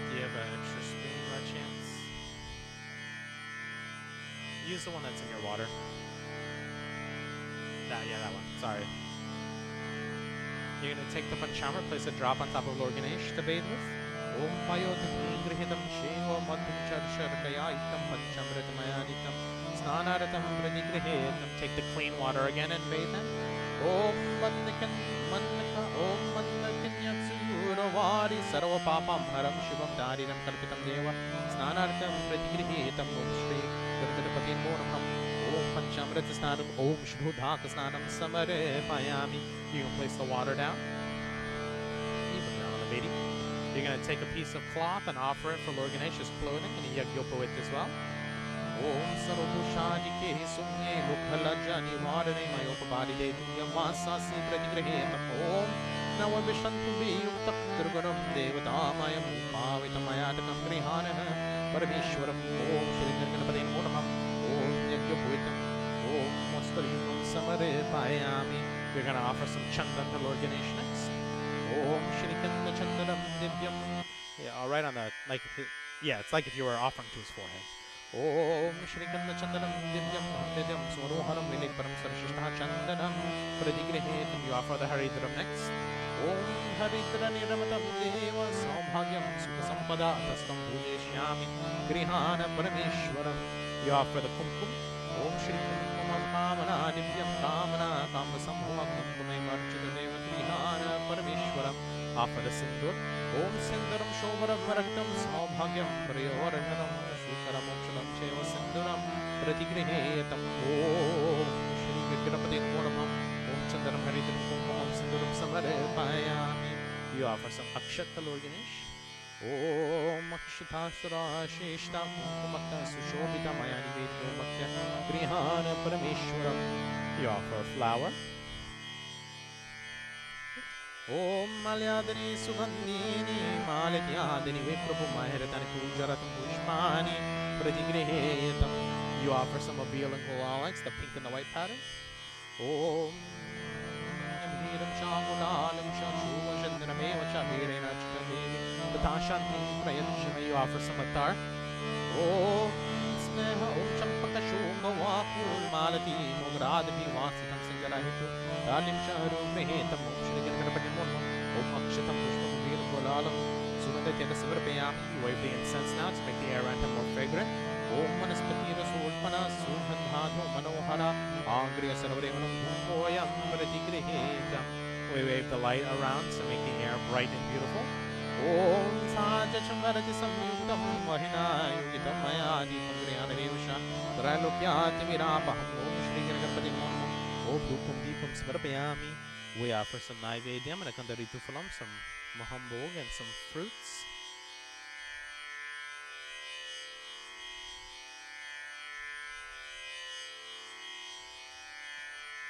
Do you have an extra spoon by chance? Use the one that's in your water. Yeah, that one. Sorry. You're going to take the Panchamra, place a drop on top of Lord Ganesh to bathe with. Take the clean water again and bathe him. Sarva papam haram shivam dariram kalpitam deva snanartham pratigrihetam om shri Gurudhapatin Monam Om Panchamrita Snanam Om Shubhodhaka Snanam Samarepayami. You can place the water down. You put it down on the baby. You're going to take a piece of cloth and offer it for Lord Ganesha's clothing and a Yagyopavit as well. Om Sarvabhushadike Sumye Lukhalajani Varane Mayopavadide Yammasasi Pratigrehetam Om Navavishantu Viyuktak Durgunam Devatamayam Upavitamayadakam Grihanaha Parameshwaram Om Shri Gurudhapatin Monam Om Yagyopuitam Om Mastariyam Samarepayami. We're going to offer some chandan to Lord Ganesh next. Om Shri Kanda Chandanam Divyam. Yeah, right on the, it's like if you were offering to his forehead. Om Shri Kanda Chandanam Divyam Divyam Swaroharam Vilikparam Sarshishta Chandanam Pradigrehetam. You offer the Haridram next. Om Haridra Niramatam Deva Saubhagyam Sukha Sampada Tastam Pujeshyami Grihana Parameshwaram. You offer the Kumkum. Om Shri Kumkumam Kamana Divyam Kamana Kama Samhava Kumkume Marchita Deva Grihana Parameshwaram. Offer the Sindur. Om Sindaram Shobharam Varaktam Saubhagyam Priyorahanam Shukara Mokshalam Cheva Sinduram Pratigrehetam. Om Shri Gurudhapatin Monam Om Chandaram Haridram Kumkumam Sinduram Samarepayami. You offer some Akshat to Lord Ganesh. Om Akshatasura Shishta Kumkumakta Sushobhita Mayani Vedyo Bhaktya Grihana Parameshwaram. You offer a flower. Om Malyadani Sugandhini Malatyadani Viprabhu Mahiratani Pujaratam Pushpani Pratigrihetam. You offer some abil and gulalics, the pink and the white pattern. Om Yamhiram Shangulalam Shashuva Shandanameva Chavirena Chitadevi. Tatashanti Prayajima. You offer some attar. Om Sneha Om Champakashunga Wakul Malati Mogradvi Vasitam Singalahitu. Talim Sharum Mehetam Om Shriganapati Murma. Om Akshatam Pushpam Vir Gulalam. Sugandha Savarpayam. You wave the incense now to make the air enter more fragrant. Om Manaspati Rasulpana Suhandhanu Manohara Agriya Sarvaremanam Bhukoyam Pratigrihetam. We wave the light around to make the air bright and beautiful. Om Saja Changarati Samyuktam Mahina Yugitam Mayadi Pangriana Devasha Tralukyati Virapaham Om Shri Ganapati Monam Om Dupam Deepam Svarpayami. We offer some Naivedyam and a Kandaritu Phalam, some Mahambog and some fruits.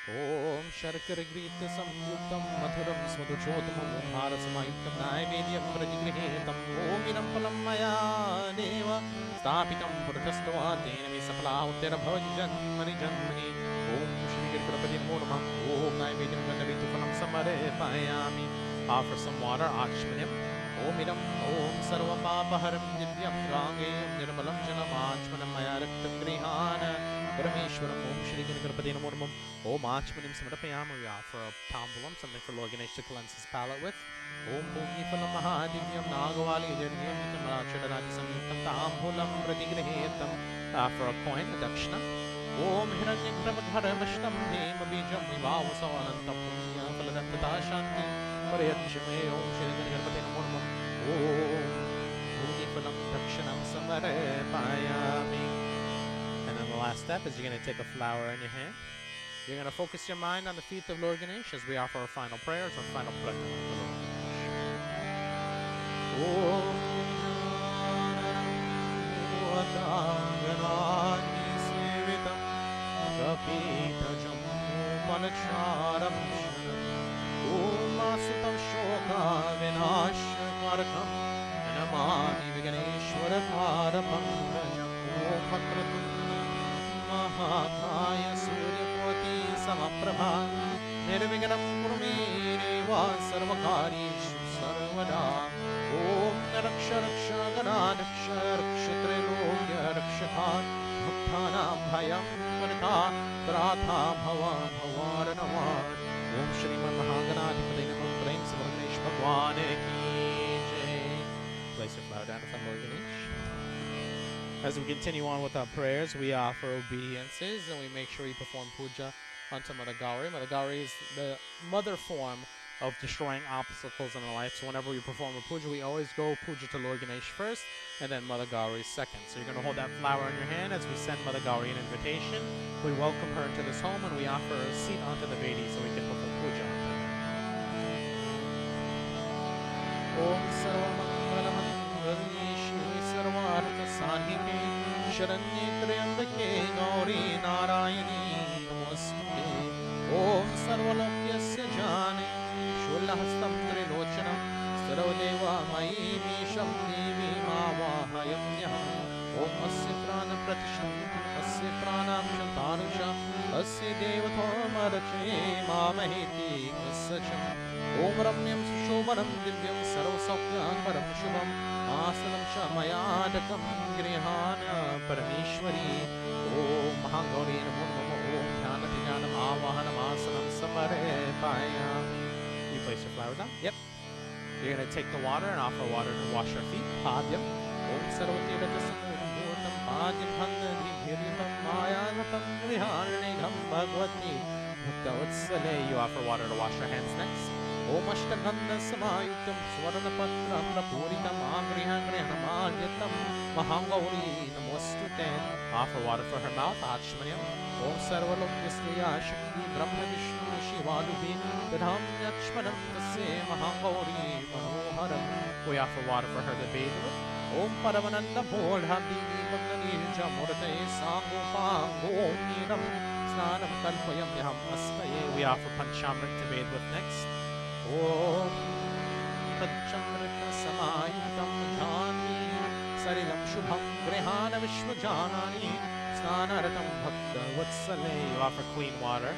Om Sharkara Grita Samyuktam Madhuram Smadhuchotamam Om Harasamayuktam Naivedyam Pratigrihetam Om Idam Palam Maya Deva Stapitam Puratastawa Denami Sapala Uttara Bhajanmani Janmani Om Shri Giripati Murmam Om Naivedyam Gandaritu Phalam Samare Payami. Offer some water, Achmanim. Om Idam Om Sarva Papaharam Divyam Gangayam Nirmalam Janam Achmanam Maya Raktam Grihana Parameshwaram Om Shri Ganapati Murmam Om Achmanim Samarapayama. We offer a tambulam, something for Lord Ganesh to cleanse his palate with. Om Bhugi Phalam Mahadivyam Nagavali Janyam Vitamarachadarati Samyuktam Tambulam Pratigrihetam. Offer a coin, a dakshina. Om Hiranyakravadhara Vashtam Hema Bijam Vivavasavanantam Punya Phaladantata Shanti Parayatshime Om Shri Ganapati Murmam Om Bhugi Phalam Dakshinam Samarapayami. And then the last step is you're going to take a flower in your hand. You're going to focus your mind on the feet of Lord Ganesh as we offer our final prayers, our final pratana to Lord Mahakaya Suryakoti Samaprabha Nirviganam Kurumeva Sarvakarishu Sarvada Om Raksha Raksha Ganadaksha Rakshatre Logya Rakshakha Bhaktanam Bhayam Karta Pratha Bhava Bhavaranavan Om Shriman Mahaganadipati Namam Prem Shivaratri Bhagwan Ki Jai. Place your flower down in front of Lord Ganesh. As we continue on with our prayers, we offer obeisances and we make sure we perform puja unto Mother Gauri. Mother Gauri is the mother form of destroying obstacles in our life. So whenever we perform a puja, we always go puja to Lord Ganesh first and then Mother Gauri second. So you're going to hold that flower in your hand as we send Mother Gauri an invitation. We welcome her into this home and we offer a seat onto the Vedi so we can perform puja onto her. Om Sarvamangalamangale Shive Sarvartha Sadhike Sharanye Triambake Gauri Narayani Namaste. Om Sarvalokyasya Jane Shulahastam Trilochanam Sarvadeva Mayi Misham Devi Mavahayamyaham. Om Asya Prana Pratisham Asya Prana Shantanusha Asya Devathamarache Mamahiti Kasacham. Om Ramyam Sushovanam Divyam Sarvasaukyam Param Shubham Asanam Shamayadakam Grihana Parameshwari. Om Mahagauri Namo Namo Om Dhanati Dhanam Avahanam Asanam Samarapayami. You place your flowers down? Yep. You're going to take the water and offer water to wash your feet. Padyam. Om Sarvati Ratasamurtam Padyam Handadhi Bhiritam Mayanatam Grihanigam Bhagavati Bhaktavatsale. You offer water to wash your hands next. Om Ashtagandha Samayutam Swaranapatram Rapuritam Agrihangrihanamadyatam Mahangauri Namostute. Offer water for her mouth. Achmanyam. Om Sarvalokyastriya Shakti Brahma Vishnu Shivalubi Dadham Yachmanam Tasye Mahangauri Manoharam. We offer water for her to bathe with. Om Paramananda Bodha Devi Bhaganirja Murte Sangopango Niram Snanam Kalpayam Yaham Asmaye. We offer Panchamrit to bathe with next. Om Pachamrita Samayutam Jhanvi सलिलं शुभं गृहाण विश्वजानानि स्नानार्थं भक्तवत्सले. You offer clean water.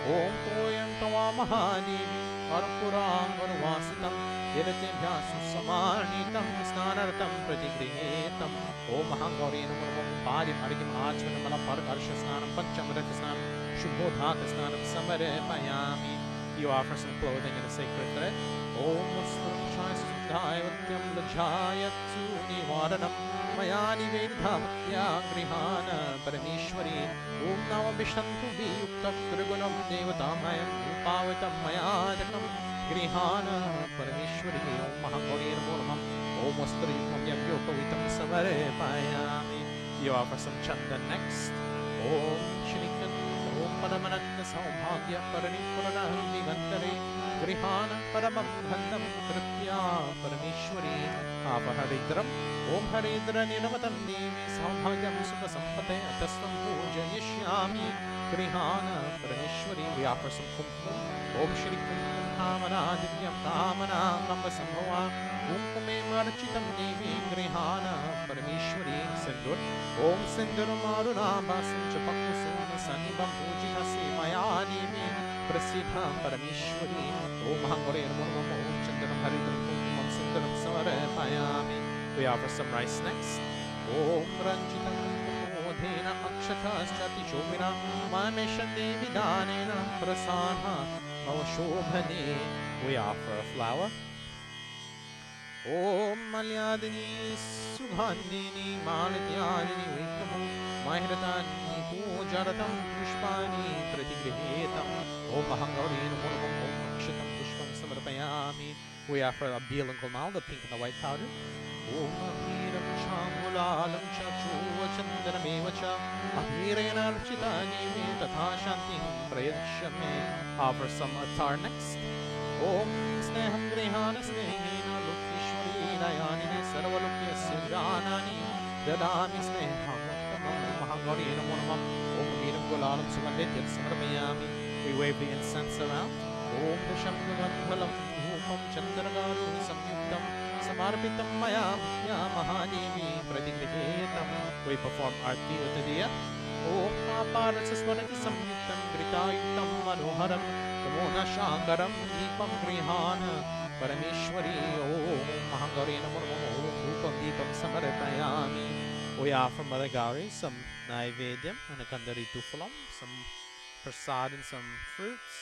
ॐ तोयं तवा महादेवी कर्पूराङ्गुरवासितं तीर्थेभ्यः सुसमानीतं स्नानार्थं प्रतिगृहीतं. ॐ महागौरी नमो पारिमर्घ्यम् आचमनमलपर्कर्षस्नानं पञ्चमृतस्नानं शुभोधाकस्नानं समर्पयामि. You offer some clothing and a sacred thread. Om Vasvaramshaya Sudhaya Vatyam Lajayatsu Nivaranam Maya Nivedhavatya Grihana Parameshwari. Om Nama Vishantu Viyukta Trigunam Devatamayam Upavitam Mayadakam Grihana Parameshwari. Om Mahagauri Namo. Om Vastrayukam Yamyopavitam Samarepayami. You offer some chandan next. Om Shrikan Om Paramananda Saubhagya Paranipurana Digantare Grihana Paramam Gandam Kripya Parameshwari. Ava Haridram Om Haridra Niramatam Devi Saubhagyam Sukha Sampate Atastam Puja Yishyami Grihana Parameshwari. We offer some kumkum. Om Shri Kumkum Kamana Divyam Kamana Namba Sambhava Kumkume Marchitam Devi Grihana Parameshwari. Sindur Om Sinduram Arunabasam Chapakusum Sanibam Pujitasi Maya Devi Prasiddham Parameshwari. Om Mahangore Namo Om Chandaram Haridram Kumkumam Sinduram Samarapayami. We offer some rice next. Om Ranjitam Kumodhena Akshatasjati Shobhina Mameshande Vidanena Prasana Mavashobhane. We offer a flower. Om Malyadini Sugandhini Malatyadini Vikamo Mahratani Pujaratam Pushpani Pratigrihetam. Om Mahangauri Namo Om Akshatam Pushpam Samarpayami. We offer a Beal and Gulmal, the pink and the white powder. Om Ahiram Chamulalam Chachuva Chandanamevacha Ahirena Architani Tatha Shanti Prayachame. Offer some attar next. Om Sneham Grihana Snehina Lukishwari Dayanini Sarvalukya Janani Dadami Sneham Mahangari Namonam Om Hiram Gulalam Sumandit Samarmayami. We wave the incense around. Om Shamgalam Hupam Chandragaru Samyuktam Samarpitam Maya Ya Mahadevi Pratigrihetam. We perform arti with the diya. Om Aparasaswarati Samyuktam Gritayuktam Manoharam Mona Shankaram Deepam Grihana Parameshwari. Om Mahangari Namo Rupam Deepam Samarapayami. We offer Mother Gauri some Naivedyam and a Kandari Tufalam, some prasad and some fruits.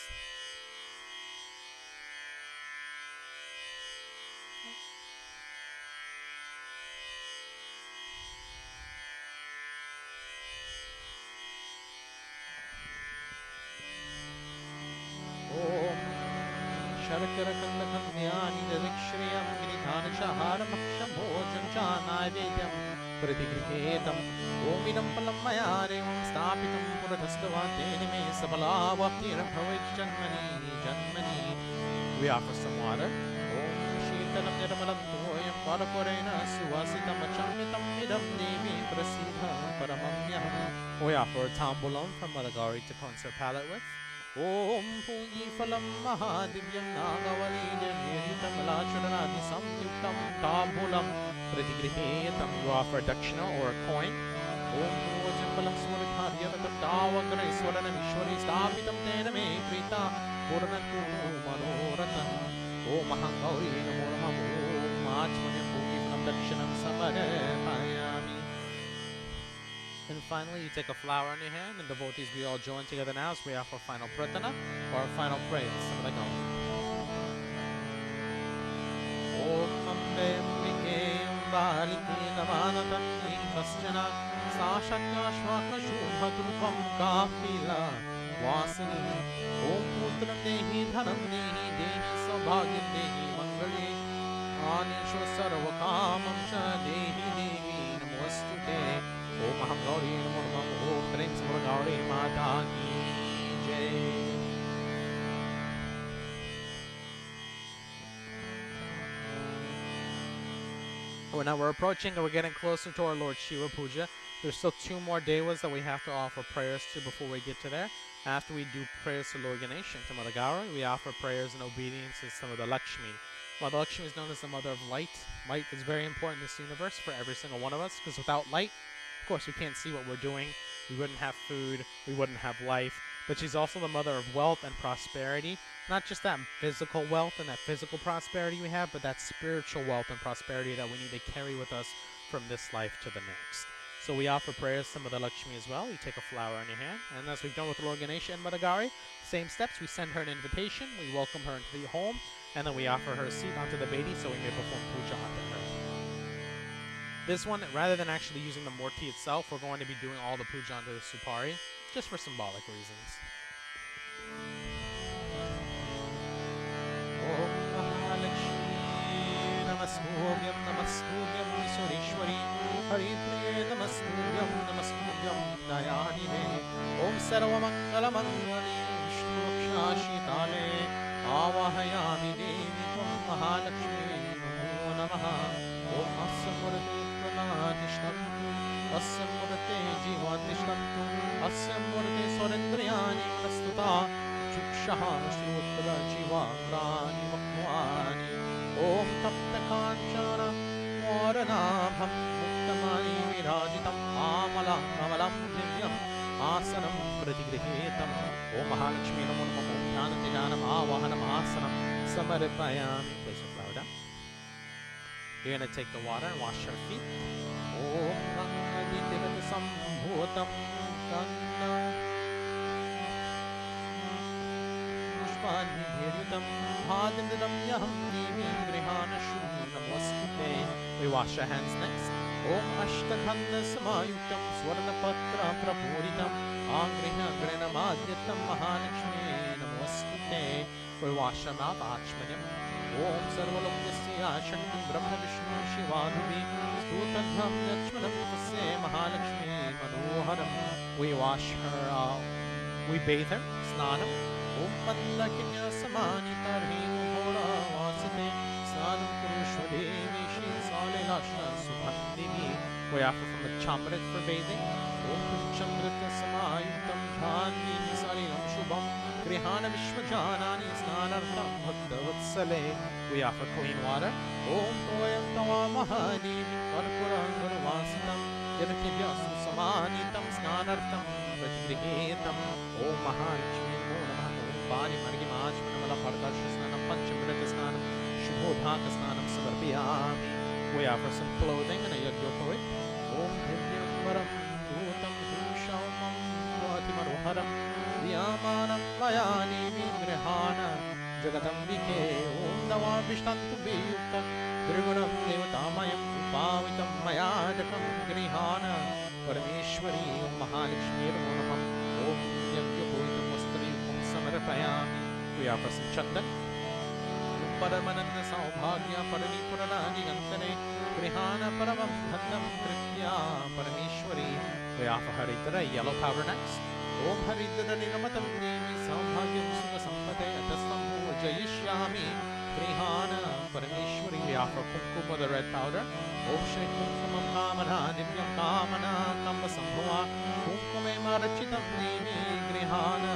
Sharakarakandakamyani Dadikshriam Giridhana Shaharamaksham Bhojam Chanaivedyam Pratigrihetam Ominam Palamayare Om Stapitam Puratastavate Me Sabalavaptiram Bhavich Janmani. We offer some water. Om Shitalam Nirmalam Toyam Parapurena Suvasitam Achamitam Idam Devi Prasiddham Paramamyam. We offer a tambulam from Mother Gauri to cleanse her palate with. Om Pungi Phalam Mahadivyam Nagavali Niryitam Lacharani Samyuktam Tambulam Pratigrihetam. You offer dakshina or a coin. Om Pujam Phalam Swaradharyatam Tavagara Swaranam Ishwari Stapitam Tena Me Krita Puranatu Manoratan. Om Mahangauri Namo Namo Om Achmanyam Pungi Phalam Dakshinam Samarapayami. And finally, you take a flower in your hand, and devotees, we all join together now as we offer final pratana or final praise. Some of the Om Ambe Ambike Ambalike Namanatani Kaschana Sashaka Shvaka Shubhatrupam Kapila Vasini. Om Putram Dehi Dhanam Dehi Dehi Sabhagyam Dehi Mangali Anishu Sarvakamam Cha Dehi Devi Namostute. Om Mahagauri Namo Om Prem Gauri Mata Ki Jai. Well, now we're approaching and we're getting closer to our Lord Shiva Puja. There's still 2 more devas that we have to offer prayers to before we get to there. After we do prayers to Lord Ganesh and to Mother Gauri, we offer prayers and obedience to some of the Lakshmi Mother Lakshmi is known as the mother of light. Light is very important in this universe for every single one of us, because without light, of course, we can't see what we're doing. We wouldn't have food. We wouldn't have life. But she's also the mother of wealth and prosperity. Not just that physical wealth and that physical prosperity we have, but that spiritual wealth and prosperity that we need to carry with us from this life to the next. So we offer prayers to Mother Lakshmi as well. You take a flower in your hand, and as we've done with Lord Ganesha and Mother Gauri, same steps. We send her an invitation. We welcome her into the home, and then we offer her a seat onto the Bedi so we may perform puja onto her. This one, rather than actually using the Murti itself, we're going to be doing all the puja onto the Supari, just for symbolic reasons. Om Mahalakshmi Namastuvyam Namastuvyam Sureshwari Haripriye Namastuvyam Namastuvyam Dayanine Om Sarvamangala Mangale Vishnu Shitale Avahayami Devi Tvam Mahalakshmi Namo Namaha Om Asamurti Pranadishtam Asamurti Jivatishtam Asamurti Sorendriyani Prastuta Chukshaha Shrutra Jivagrani Makvani Om Tapta Kanchana Moranabham Muktamani Virajitam Amala Kamalam Divyam Asanam Pratigrihetam Om Mahalakshmi Namo Namo Dhyanatijanam Avahanam Asanam Samaripayami. Place your flower down. You're going to take the water and wash your feet. Om Gangaditira Sambhutam Ganga We wash our hands next. Om Ashtakhanda Samayuktam Swarnapatra Prapuritam Angriha Granamadyatam Mahalakshmi Namostute. We wash our mouth. Achmanyam. Om Sarvalokasya Shantam Brahma Vishnu Shivadubi Stutadham Yachmanam Tase Mahalakshmi Manoharam. We wash her, we bathe her. Snanam. Om Pallakinya Samanita Himura Vasate Sanam Kurushvadevi Shri Salilashna Subhandini. We offer from the Chamrit for bathing. Om Punchamrita Samayutam Dhani Salilam Shubham Grihana Vishwajanani Snanartam Bhaktavatsale. We offer clean water. Om Toyam Tawa Mahani Karpuram Gurvasitam Yanakibyasu Samanitam Snanartam Pratigrihetam. Om Mahalakshmi Bani Margi Majmanamala Parkashasnanam Panchamrita Shubhodhaka Snanam Samarpiyami. We offer some clothing and a yajnapoit. Om Divyambaram Bhutam Dushamam Vatimaroharam Vyamanam Mayani Vigrihana Jagatambike Om Davabhishtantu Viyukta Trigunam Devatamayam Upavitam Mayadakam Grihana Parameshwari Om Mahalakshmi Ramonamam Om Yajnapoitam We offer some chandan. Paramananda Saubhagya Parani Purana Gantane Grihana Paramam Dhandam Kritya Parameshwari. We offer Haridra yellow powder next. Om Haridra Niramatam Devi Saubhagyam Sukha Sampate Atastambu Jayishyami Grihana Parameshwari. We offer Kumkuma the red powder. Om Shri Kumkumam Kamana Divyam Kamana Kamba Sambhava Kumkume Marachitam Devi Grihana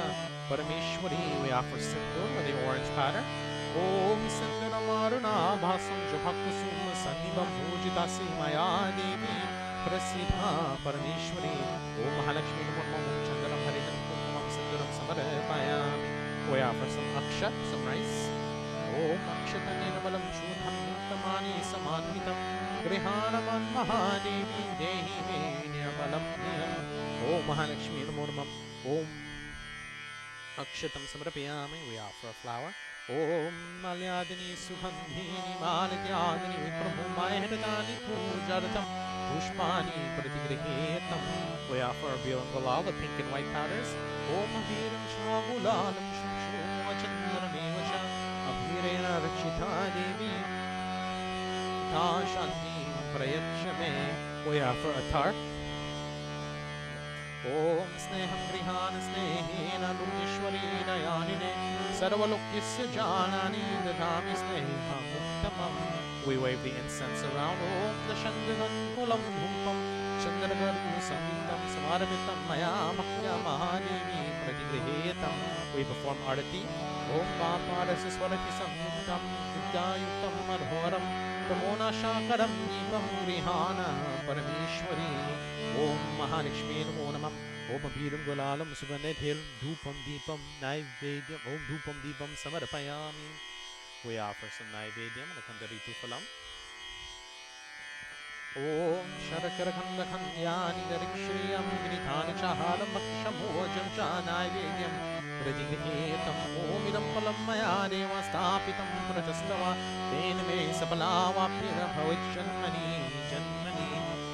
Parameshwari. We offer Sindur with the orange pattern. Om Sindaramaruna Bhasam Jabhakusum Sannibam Bhujitasi Maya Devi Prasiddha Parameshwari. Om Mahalakshmi Namo Chandaram Haridam Kumkumam Sindaram Samarapayami. We offer some akshat, some rice. Om Akshata Nirmalam Shudham Muktamani Samadhitam Grihanaman Mahadevi Dehi Me Nirmalam Niyam. Om Mahalakshmi Namo Om Akshatam Samarapayami. We offer a flower. Om Malyadini Sugandhini Maladyadini Viprabhumayadani Pujartam Pushpani Pratigrihetam. We offer a Bil and Gulal, the pink and white powders. Om Ahiram Shravulalam Shushu Chandrameva Abhirena Rachita Devi Tashanti Prayachame. We offer a tart. Om Sneham Grihana Snehena Lukishwari Dayanine Sarvalokisya Janani Dadami Sneham Muktamam. We wave the incense around. Om Dashandaran Kulam Humpam Chandragaru Samhitam Samaravitam Maya Mahya Mahadevi प्रतिगृहीतं. We perform arati. Om Papadasa Swarati Samyuktam Vidyayuktam Madhoram Pramona Deepam Grihana Parameshwari. Om Mahalakshmi Namo Namah. Om Abhiram Gulalam Subhanedhir Dhupam Deepam Naivedyam. Om Dhupam Deepam Samarpayami. We offer some Naivedyam and a Kandaritu Phalam. Om Sharakarakhanda Khandyani Garikshriam Vinithani Chahalam Bhakshamojam Cha Naivedyam Pratigrihetam Om Idam Palam Maya Deva Stapitam Prajastava Tenme Sapalavapira Bhavichanmani Janmani.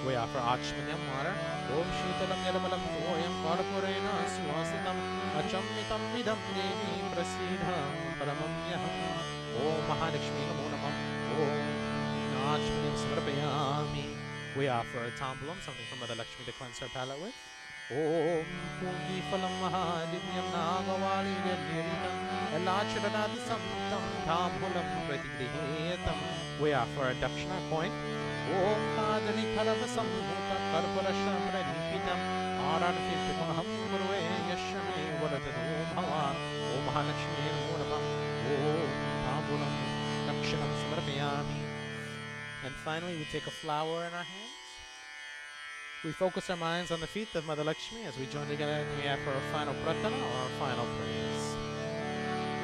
We offer Achmanyam water. Om Shitalam Yadabalam Toyam Parapurena Swasitam Achamitam Vidam Devi Prasidha Paramamyaham. Om Mahalakshmi Namo Namah. Om Achmanyam Samarpayami. We offer a tambulam, something from Mother Lakshmi to cleanse her palate with. Om Pugi Phalam Mahadivyam Nagavali Nirnitam Elachadadi Samtam Tambulam Pratigrihetam. We offer a Dakshina coin. Om Kadali Karavasam Muta Karparasham Ranipitam Aranfipimaham Gurue Yashame Varatadu Bhava. Om Mahalakshmi Namo Namah. Om Tambulam Dakshinam Samarpayami. And finally, we take a flower in our hands. We focus our minds on the feet of Mother Lakshmi as we join together and we offer our final pratana or our final praise.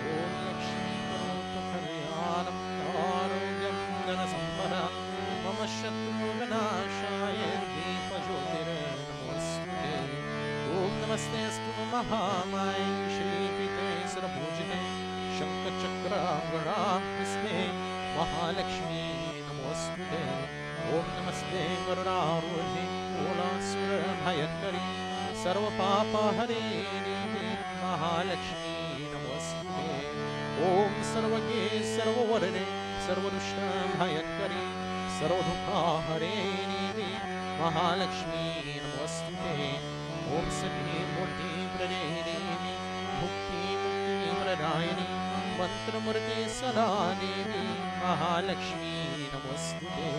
Om Lakshmi Karota Kalyanam Arogyam Dhanasampada Mama Shatru Vinashaya Deepa Jyotire Namostute. Om Namaste Astu Mahamai Shri Pite Sarabhujite Shankha Chakra Gana Kriste Mahalakshmi Namostute. Om Namaste Garudharudhi Olasura Bhayankari Sarva Papa Hare Devi Mahalakshmi Namostute. Om Sarvage Sarva Varade Sarva Dushta Bhayankari Sarva Dukha Hare Devi Mahalakshmi Namostute. Om Sati Murti Prade Devi Mukti Mukti Pradayani Mantra Murti Sada Devi Mahalakshmi Namostute.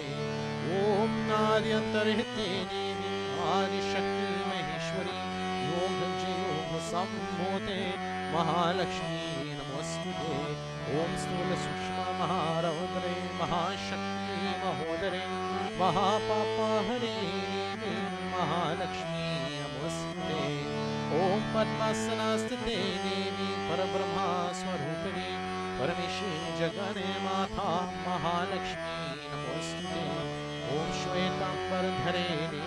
Om Nadyantarhite Devi Adi Shakti Maheshwari Yoga Yoga Sambhote Mahalakshmi Namostute. Om Stula Sushma Maharavadre Mahashakti Mahodare Mahapapa Hare Devi Mahalakshmi Namostute. Om Padmasanasthite Devi Parabrahma Swarupini Parameshi Jagane Matha Mahalakshmi Namostute. Om Shvetambar Dhare Devi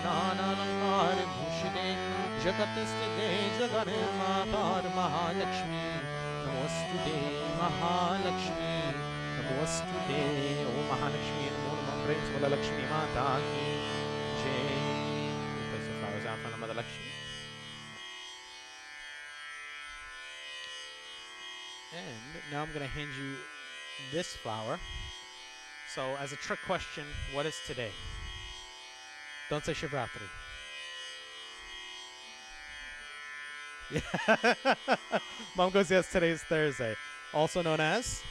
Nanalambar Bhushite Jagatastite Jagane Matar Mahalakshmi Namostute. Mahalakshmi Namostute. Om Mahalakshmi Namo Namah. Prem Mother Lakshmi Mata Ki Jai. We place the flowers out in front of Mother Lakshmi. And now I'm going to hand you this flower. So, as a trick question, what is today? Don't say Shivaratri. Yeah. Mom goes, yes, today is Thursday. Also known as,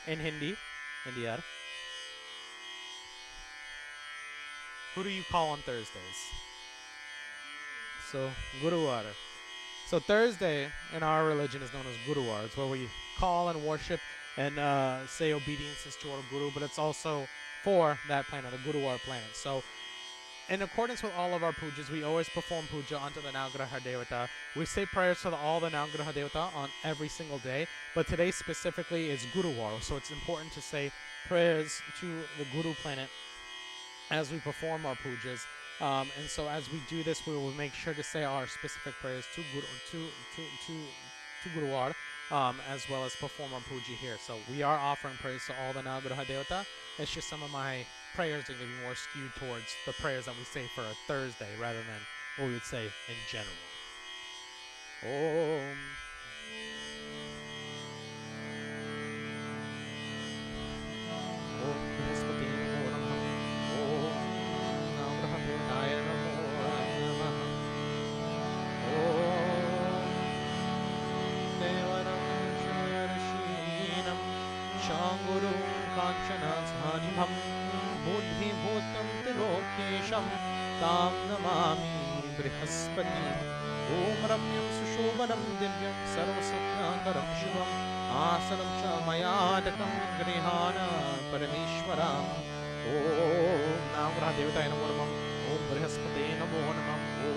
in Hindi, Indiyar. Who do you call on Thursdays? So, Guruvar. So Thursday in our religion is known as Guruvar. It's where we call and worship and say obediences to our Guru, but it's also for that planet, the Guruvar planet. So in accordance with all of our pujas, we always perform puja onto the Navgraha Devata. We say prayers to all the Navgraha Devata on every single day, but today specifically is Guruvar, so it's important to say prayers to the Guru planet as we perform our pujas. And so as we do this, we will make sure to say our specific prayers to Guruvar, as well as perform our puja here. So we are offering prayers to all the Navgraha Devata. It's just some of my prayers are going to be more skewed towards the prayers that we say for a Thursday rather than what we would say in general. Om. Buddhi Bhutam Tilokesham Tam Namami Brihaspati ॐ रम्यं सुशोभनं दिव्यं सर्वसुखाकरं शुभम् आसनं च मयादकं गृहाण परमेश्वरा ॐ नामग्रहदेवताय नमो नमः ॐ बृहस्पते नमो नमः ॐ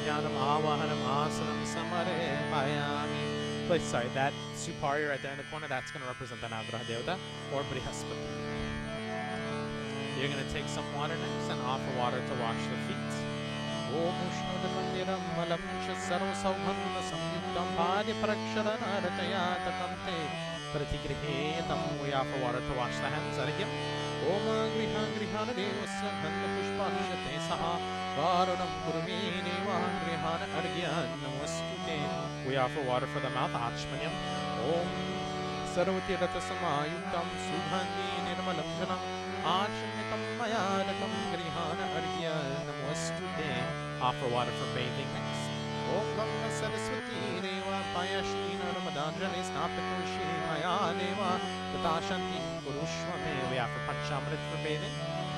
ध्यानम् आवाहनम् आसनं समर्पयामि. But sorry, that supari right there in the corner, that's going to represent the Navgraha Devata or Brihaspati. You're going to take some water next and offer water to wash the feet. Om Ushnudamandiram Malam Sarva Saubhanda Samyuktam Bhadi Praksharana Rajayatakam Te Pratigrihetam. We offer water to wash the hands. Again. Om Griha Grihana Devasya Gandha Pushpakshate Saha Varunam Kurumini Vagrihana Argyan Namastute. We offer water for the mouth. Achmanyam. Om Sarvati Ratasamayuktam Subhandi Nirmalam Janam Achmyatam Mayadakam Grihana Argyan Namastute. Offer water for bathing next. Om Ganga Saraswati Deva Payashtina Ramadanjali Snapatushi Maya Deva Tatashanti Kurushvame. We offer Panchamrit for bathing.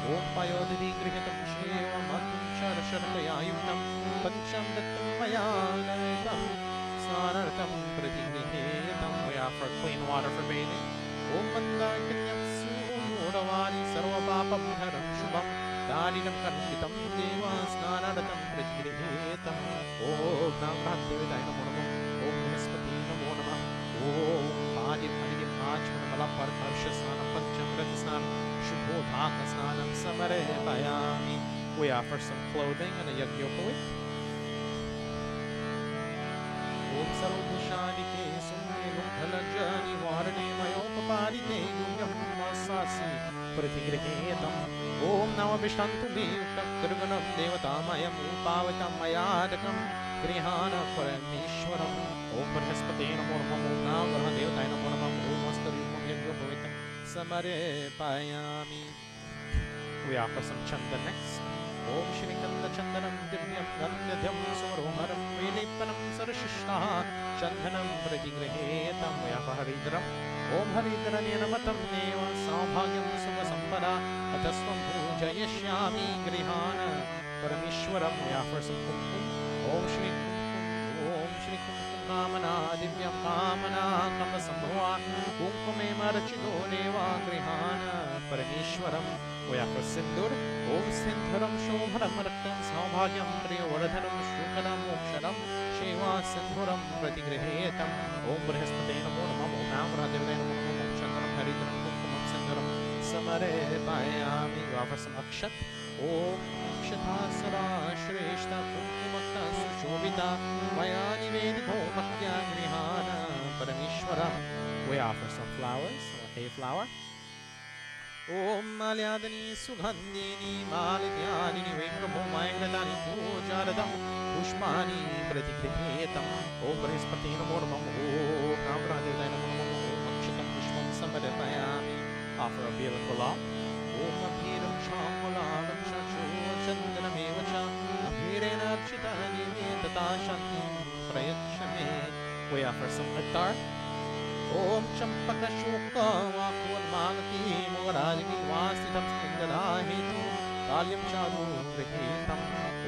Om Payodhi Grihitam Shiva Matum Sharasharaya Yuktam Panchamritam Maya Deva Sanatana Pratigrihetam. We offer clean water for bathing. Om Mandakanyam Sudavari Sarva Papa Bharam Shubham Darinam Karpitam Deva Snanadatam Pratigrihetam. Om Navratri Namo Namah Om Brihaspati Namo Namah Om Adi Adi Achmanamala Parkarsha Snanam Panchamrita Snanam Shubhodhaka Snanam Samarepayami. We offer some clothing and a Yajñopalit. Om Sarvabhushadike Sumne Lukhalajani Varane Mayopaparite Yum Masasi Pratigrihetam. Om Navabhishtantu Meyuktam Durganam Devatamayam Upavatam Mayadakam Grihana Parameshwaram. Om Brihaspate Namo Namah Om Navgraha Devataye Namo Namah Om Astarupam Yajñopavitam Samarepayami. We offer some chanda next. Om Shrikhanda Chandanam Divyam Gandhyam Sumaroharam Vilepanam Sarashishtaha Chandhanam Pratigrihetam. We offer Haridram. Om Haridranyanamatam Neva Saubhagyam Sukha Sampada Atasvam Pujayashyami Grihana Parameshwaram. We offer some Kumkum. Om Shri Kumkum. Om Shri Kumkum Kamana Divyam Kamana Kama Sambhava Kumkume Marachido Neva Grihana Parameshwaram. We offer Sindur. Om Sindhuram Shobharam Raktam Saubhagyam Priyavardhanam Shukadam Moksharam Shiva Sindhuram Pratigrihetam. Om Brihaspate Namo Namah Om Navgraha Devataye Namo Namah Om Chandanam Haridram Kumkumam Sindhuram Samarepayami. We offer some Akshat. Om Akshatasara Shreshta Kumkumakta Sushobhita Maya Nivedito Bhaktya Grihana Parameshwaram. We offer some flowers, a flower. Om Malyadani Sugandhini Malityadini Vekramo Mayangadani Pujaradam Pushpani Pratigrihetam. Om Brihaspati Namo Namah Om Navgraha Devataye Namo Namah Om Akshatam Pushpam Samarepayami. Offer a Bilakula. Om Abhiram Shambularam Shachu Chandanam Evacha Abhirena Architani Tata Shanti Prayachame. We offer some attar. Om Champaka Shuka Vakun Magati Morajini Vasitam Skindalahitu Kalyam Charu Grihitam.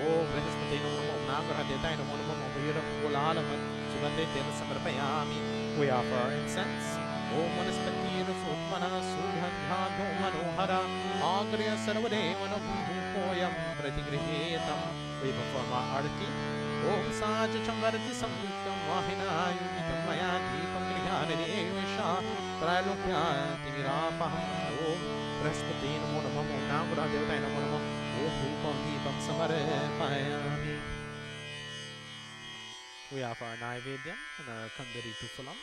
Om Brihaspate Namo Namah Om Navgraha Devataye Namo Namah Om Abhiram Gulalaman Sugandhe Samarpayami. We offer our incense. Om Vanaspati Sutmana Sudhadhadho Manohara Agriya Sarvadevanam Bhukoyam Pratigrihetam. We perform our arati. Om Saja Chamvarati Samyuktam Vahina Yugitam Maya Deepam Grihana Devasha Tralokya Timirapaham. Om Brihaspati Namo Namah Om Navgraha Devataye Namo Namah Om Bhupam Deepam Samarepayami. We offer our Naivedyam and our Kandari Tufalam.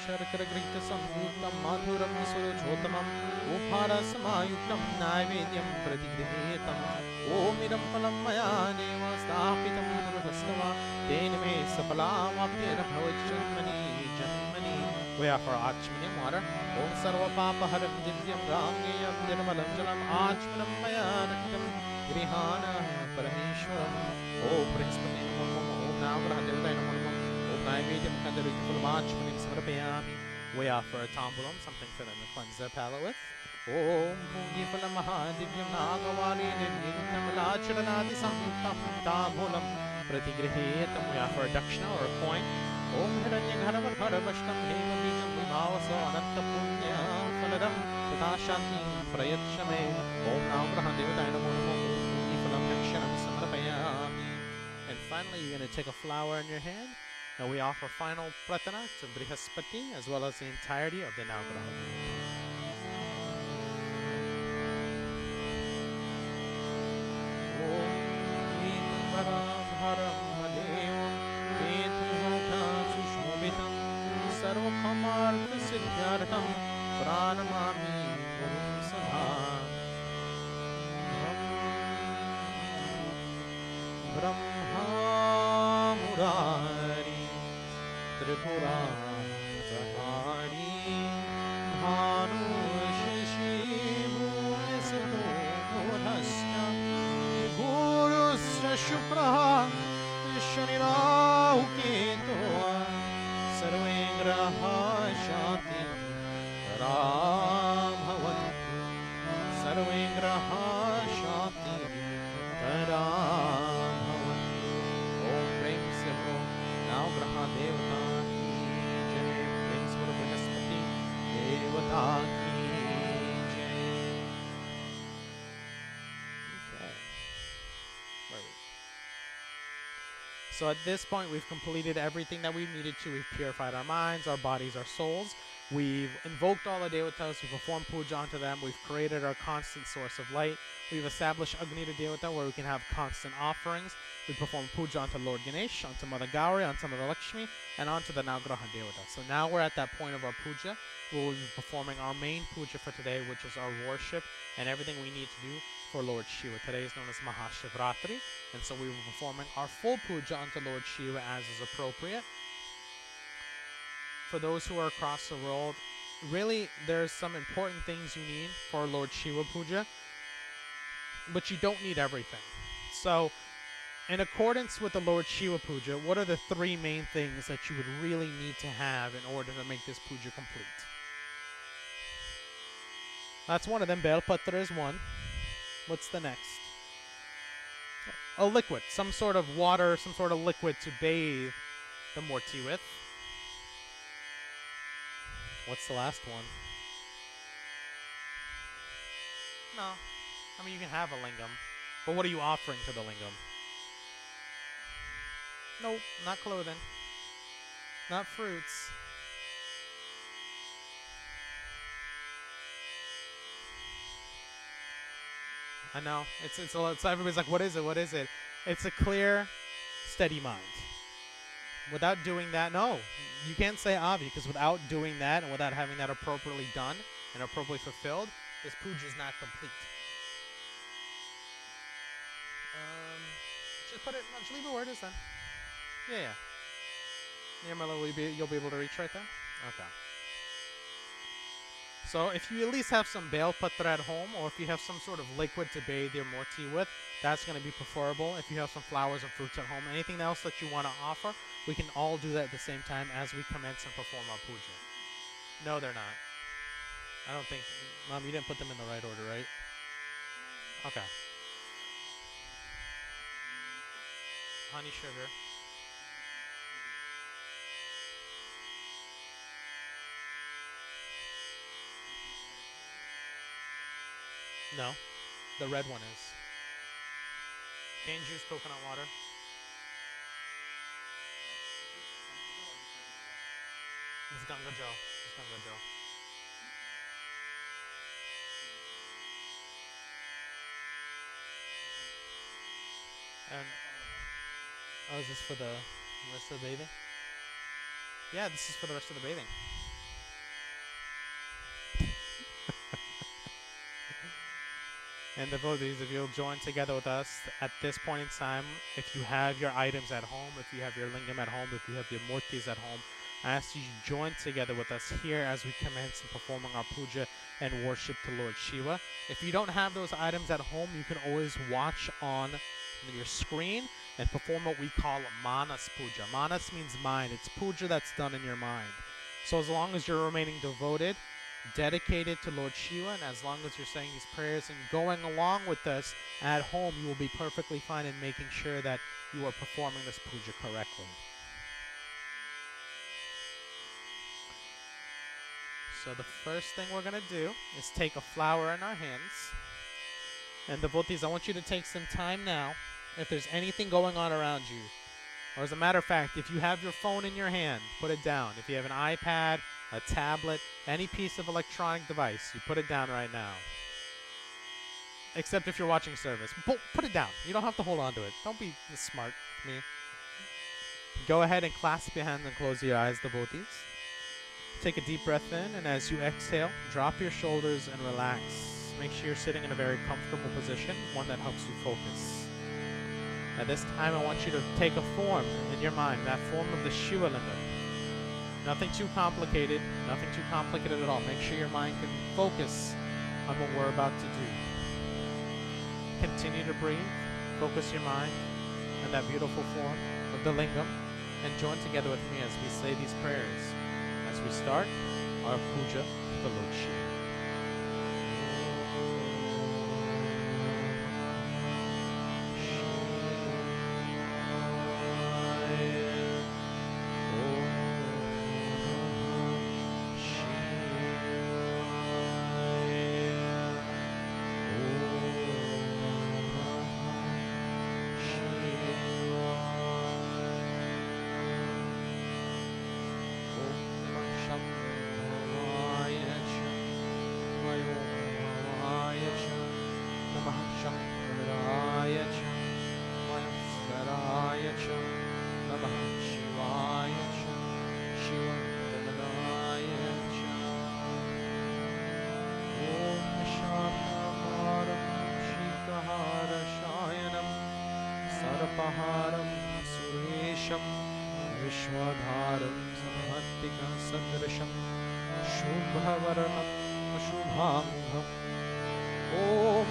Sharakara Grita Samyuktam Madhuram Surajhotamam Uphara Samayuktam Naivedyam Pratigrihetam. Om Idam Palam Maya Deva Stapitam Nurvastava Tenime Sapalam Abhyara Bhavachanmani Janmani. We offer Achmanyam water. Om Sarva Papa Haram Divyam Ramyam Nirmalam Jalam Achmanam Maya Raktam Grihana Parameshwaram. Grahadevataya Namo Namah. Om Naivedyam Kandarita Fulamachmanim Samarapayami. We offer a tambulam, something for them to cleanse their palate with. Om Pungi Phala Mahadivyam Nagavali Niryitam Lacharanadi Samtam Tambulam Pratigrihetam. We offer a dakshina or a coin. Om Hiranyagharava Haravashtam Hema Bijam Vimavaso Ananta Punya Phaladam Tata Shanti Prayatshame. Om Navgrahadevataya Namo Namah. Om Pungi Phalam Dakshanam Samarapayami. And finally, you're going to take a flower in your hand. Now we offer final pratana to Brihaspati as well as the entirety of the Navgraha. Brahma Murari Tripura Zahari Bhanu Shishi Bhunesuto Murhasya Gurusya Shupra Shanirahu Keto Sarve Graha Shanti Ramhavantu Sarve Graha Shanti Taram Prem Sivo Now Graha Devata Ki Jai Prem Sivo Brihaspati Devata Ki Jai. Okay. Where are we? So at this point we've completed everything that we needed to. We've purified our minds, our bodies, our souls. We've invoked all the devatas, we've performed puja onto them, we've created our constant source of light, we've established Agnita Devata where we can have constant offerings, we perform puja onto Lord Ganesh, onto Mother Gauri, onto Mother Lakshmi, and onto the Navgraha Devata. So now we're at that point of our puja, where we'll be performing our main puja for today, which is our worship and everything we need to do for Lord Shiva. Today is known as Maha Shivaratri, and so we will be performing our full puja onto Lord Shiva as is appropriate. For those who are across the world, really there's some important things you need for Lord Shiva puja, but you don't need everything. So in accordance with the Lord Shiva puja, what are the three main things that you would really need to have in order to make this puja complete? That's one of them. Belpatra is one. What's the next? A liquid, some sort of water, some sort of liquid to bathe the Murti with. What's the last one? No. I mean, you can have a lingam, but what are you offering to the lingam? Nope, not clothing. Not fruits. I know. It's everybody's like, what is it? What is it? It's a clear, steady mind. Without doing that, no. You can't say Avi, because without doing that and without having that appropriately done and appropriately fulfilled, this puja is not complete. Just put it, just leave it where it is then. Yeah. Nirmala, you'll be able to reach right there? Okay. So if you at least have some Bel Patra at home, or if you have some sort of liquid to bathe your Murti with, that's going to be preferable. If you have some flowers and fruits at home, anything else that you want to offer, we can all do that at the same time as we commence and perform our puja. No, they're not. I don't think... Mom, you didn't put them in the right order, right? Okay. Honey, sugar. No. The red one is. Cane juice, coconut water. It's Ganga Jal. It's Ganga Jal. And oh, is this for the rest of the bathing? Yeah, this is for the rest of the bathing. And devotees, if you'll join together with us at this point in time, if you have your items at home, if you have your lingam at home, if you have your murtis at home, I ask you to join together with us here as we commence in performing our puja and worship to Lord Shiva. If you don't have those items at home, you can always watch on your screen and perform what we call manas puja. Manas means mind. It's puja that's done in your mind. So as long as you're remaining devoted, dedicated to Lord Shiva, and as long as you're saying these prayers and going along with us at home, you will be perfectly fine in making sure that you are performing this puja correctly. So the first thing we're going to do is take a flower in our hands. And devotees, I want you to take some time now. If there's anything going on around you, or as a matter of fact, if you have your phone in your hand, put it down. If you have an iPad, a tablet, any piece of electronic device, you put it down right now. Except if you're watching service. Put it down. You don't have to hold on to it. Don't be smart with me. Go ahead and clasp your hands and close your eyes, devotees. Take a deep breath in, and as you exhale, drop your shoulders and relax. Make sure you're sitting in a very comfortable position, one that helps you focus. At this time, I want you to take a form in your mind, that form of the Shiva Linga. Nothing too complicated at all. Make sure your mind can focus on what we're about to do. Continue to breathe, focus your mind on that beautiful form of the lingam, and join together with me as we say these prayers. As we start our puja to Lord Shiva.
Paharam Suresham Vishwadharam Samantika Sadrisham Shubhavaranam Shubhangham Om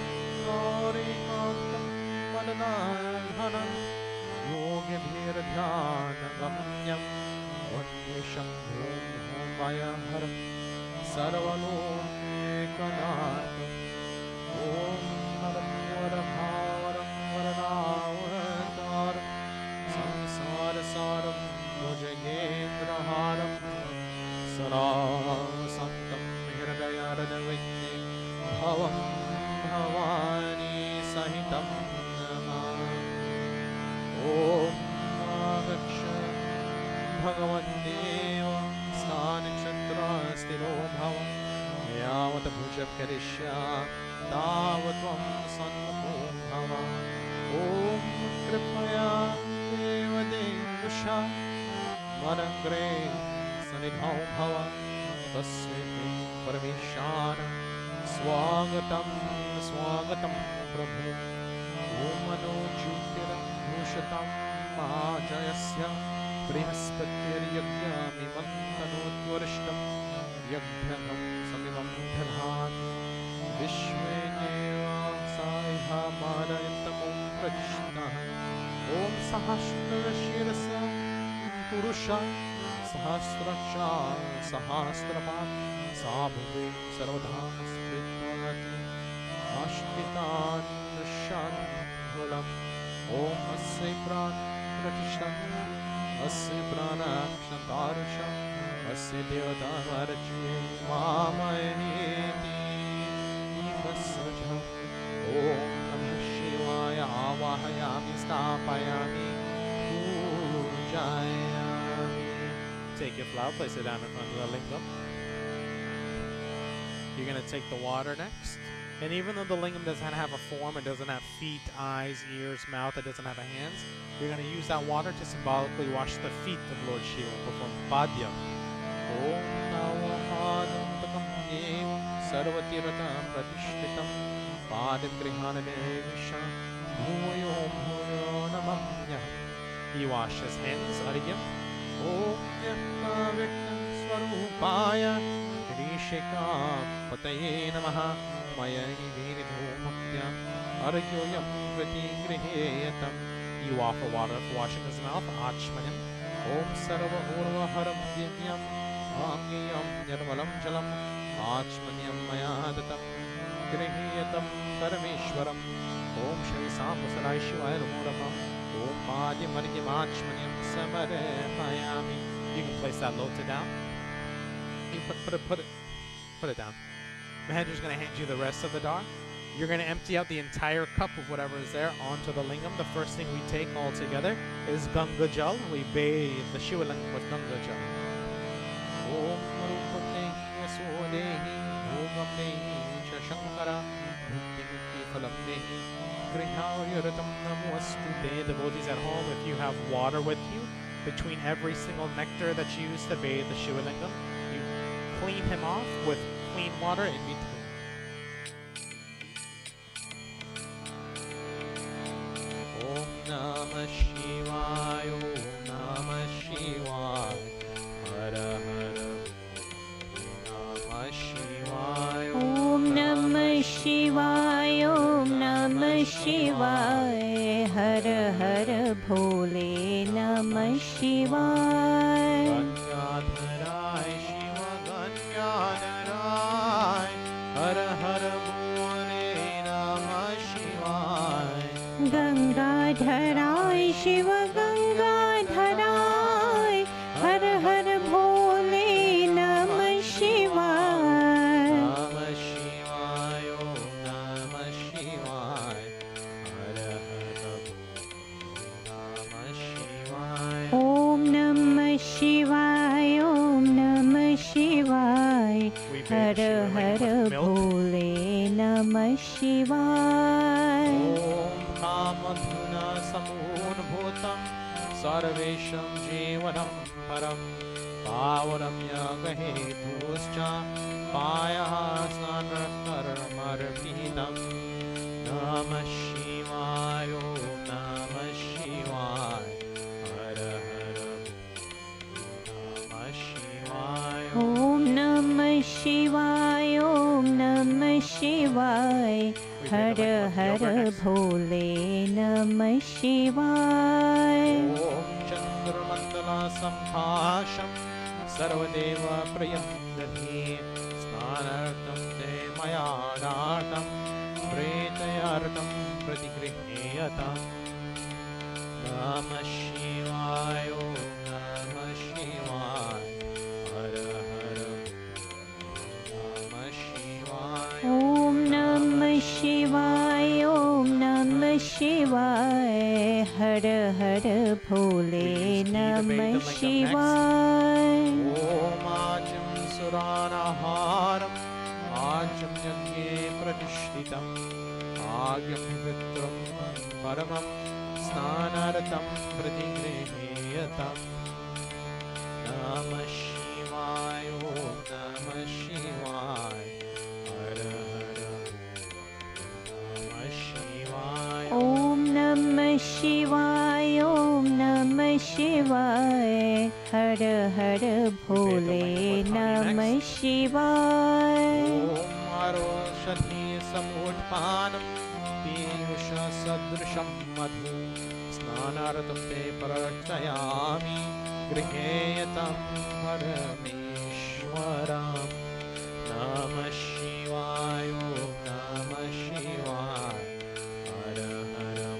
Narikantam Madanadhanam Yogibhirdhyanagамyam Vandesham Om Vayaharam Sarvalokekanatham Om Haram Varanavaram Samsarasaram Bhujagendraharam Sarasantam Hirdayaradavidne Bhavam Bhavani Sahitam Namah Om Agaksha Bhagavandeva Snanichatra Stiro Bhavam Yavat Bhujam Karishya Tavatvam Sannamo Bhava Om Kripaya Deva Devasha Madagre Sanidhau Bhava Tasvete Parameshana Swagatam Swagatam Prabhu Om Mano Jyotira Bhushatam Mahajayasya Brihaspatir Yagyami Mantanotvarishtam Yagyagam Samivam Dharhat Vishwe Deva Saiha Marayantam Om Pratishta Om Sahastra Shirasa Purusha Sahasracha Sahasrapat Sabhuve Sarvadha Spritvati Ashtitan Shantulam Om Asya Pran Pratishtam Asya Pranakshantarusha Asya Devata Varachye Mamayeti Nivasaja Om Namah Shivaya Avahayami Stapayami Pujayami. Take your flower, place it down in front of the lingam. You're going to take the water next. And even though the lingam doesn't have a form, it doesn't have feet, eyes, ears, mouth, it doesn't have hands, you're going to use that water to symbolically wash the feet of Lord Shiva, perform Padya. Om Namo Padam Sarvatiratam Pratishtitam Padam Grihanadevisham Bhuyo Bhuyo Namamya. He washes his hands, Arya. Om Yamma Viktam Swarupaya Rishika Pataye Namaha Maya Nivedho Bhaktya Aryoyam Vrati Griheyatam
You offer water for washing his mouth. Achmanyam. Om Sarva Urva Haram Divyam. Angiyam Nirmalam Jalam. Achmanyam Mayadatam. Grihiyatam Parameshwaram. Om Shri Samvasarai Shivaya Namo. Om Madhya Margyam Achmanyam Samarayami. You can place that lota down. You put it down. Mahendra's going to hand you the rest of the dar. You're going to empty out the entire cup of whatever is there onto the lingam. The first thing we take all together is Ganga Jal. We bathe the Shiva Lingam with Ganga Jal. Om Rupam Nehi Yaso Dehi Ogam Nehi Shashankara Bhukti Mukti Phalam Nehi Griharyaratam Namostute. Devotees at home, if you have water with you, between every single nectar that you use to bathe the Shiva Lingam, you clean him off with clean water in between. Om Namah Shivaya, Om Namah Shivaya, Hara Hara Namah Shivaya,
Om Namah Shivaya, Om Namah Shivaya, Hara Hara Bhole Namah Shivaya.
Ganyadharai Shiva Ganyadharai, Hara Hara Bhole Namah Shivaya.
Gangadharai Shiva Gangadharai, Har Har Bhole Namah Shivaya.
Namah Shivaya, Om Namah Shivaya, Hara Hara Namah Shivaya.
Om Namah Shivaya, Om Namah Shivaya,
We bathe
Har
the Shiva
Har
Lingam with milk.
Bhole Namah Shivaya.
Om Kamadhuna Samudbhutam Sarvesham Jivanam Param Pavanam Yagahetuscha Payasnanakarmarpitam. Namah Shivaya, Om Namah Shivaya, Hara Hara Namah Shivaya.
Om Namah Shivaya, Om Namah Shivaya, Har Har Bhole Namah Shivaya.
Om Chandramandala Samphasham Sarvadeva Prayam Dati Snanartam De Mayadhartam Pretayartam Pratigriheyatam. Namah Shivaya, Om Namah Shivaya, Hara Hara Namah Shivaya.
Om Namah Shivaya, Om Namah Shivaya, Har Har Bhole Namah Shivaya.
Om Ajam Suranaharam Ajam Yagye Pratishtitam Agyam Vitram Paramam Snanaratam Pratigriheyatam. Namah Shivaya, Om Namah Shivaya, Hara Hara Namah Shivaya.
Om Namah Shivaya, Om Namah Shivaya, Har Har Bhole Namah Shivaya.
Om Aroshati Samutpanam Piyusha Sadrisham Madhu Snanaratam Te Parachayami Griheyatam Parameshwaram. Namah Shivaya, Om Namah Shivaya, Hara Hara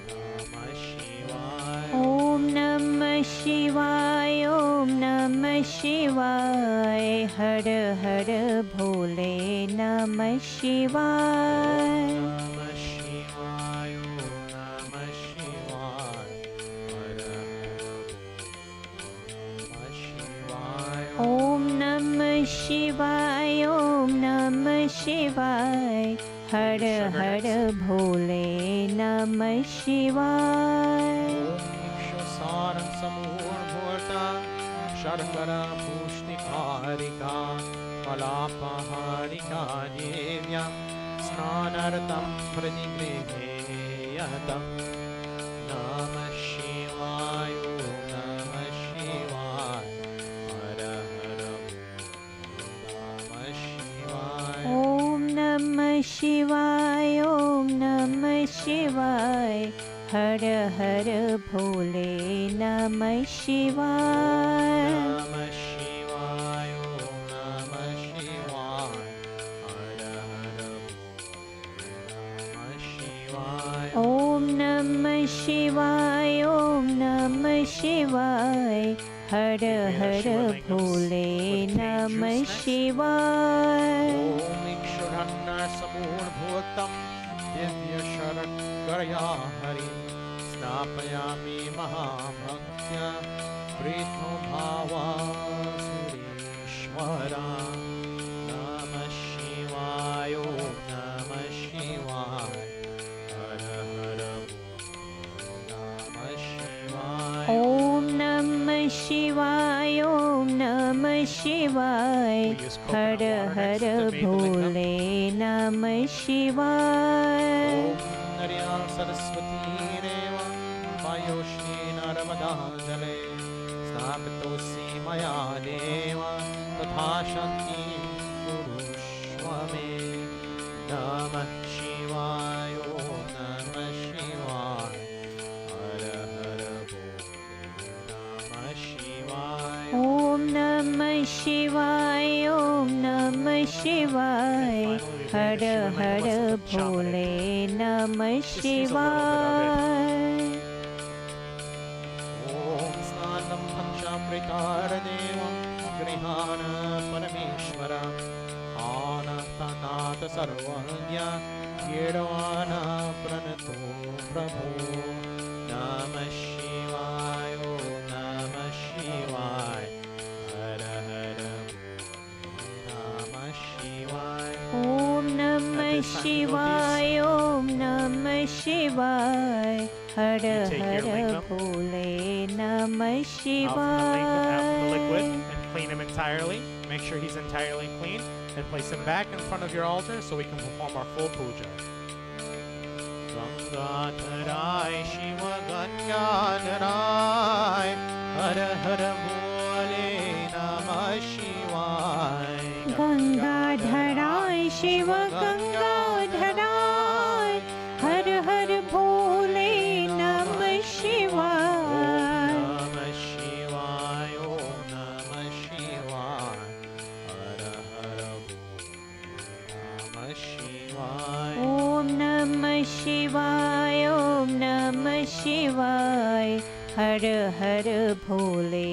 Namah Shivaya.
Om Namah Shivaya, Om Namah Shivaya, Har Har Bhole Namah Shivaya.
Namah Shivaya, Om Namah Shivaya, Hara Hara Namah Shivaya.
Om Namah Shivaya, Om Namah Shivaya, Har Har Bhole Namah Shivaya.
Om Ikshasarang Samurmurta Sharkara Pushtikarika Malapaharika Devya Snanartam Pratigriheyatam. Namah Shivaya, Om Namah Shivaya, Hara Hara Namah Shivaya.
Om Namah Shivaya, Om Namah Shivaya, Har हर भोले नमः शिवाय
Namah Shivaya, Om Namah Shivaya, Hara Hara Namah Shivaya.
Om Namah Shivaya Om Namah Shivaya Har Har Bhole Namah Shivaya
Om Ikshurana Samur Bhutam Divya Sharakaya Hari Snapayami Mahabhaktya Pritho Bhava Surishwara Namah Shivaya Om Namah Shivaya Hara Hara Namah Shivaya
Om Namah Shivaya Om Namah Shivaya Har Har Bhole Namah Shivaya
Om Nariyam Saraswati Deva Vayoshni Narmada Jale Snapitosi Maya Deva Tatha Shakti Purushvame Namah Shivaya Om Namah Shivaya Hara Hara Bol Namah Shivaya
Om Namah Shivaya Om Namah Shivaya Har Har Bhole Namah Shivaya
Om Snanam Panchamritara Deva Grihana Parameshwara Anatanata Sarvagya Yedavana Pranato Prabhu Namah Shivaya Om Namah Shivaya Hara Hara Namah Shivaya
Om Namah Shivaya Om Namah Shivaya Har
take your
Har
lingam
Bhole Namah
out from the liquid
Shivaya
and clean him entirely. Make sure he's entirely clean and place him back in front of your altar so we can perform our full puja. Gangadharai Shiva Gangadharai Hara Hara Bole Namah Shivaya
Gangadharai Shiva Gangadharai Har Har Bhole Namah Shivaya
Namah Shivaya Om Namah Shivaya Hara Hara Namah Shivaya
Om Namah Shivaya Om Namah Shivaya Har Har Bhole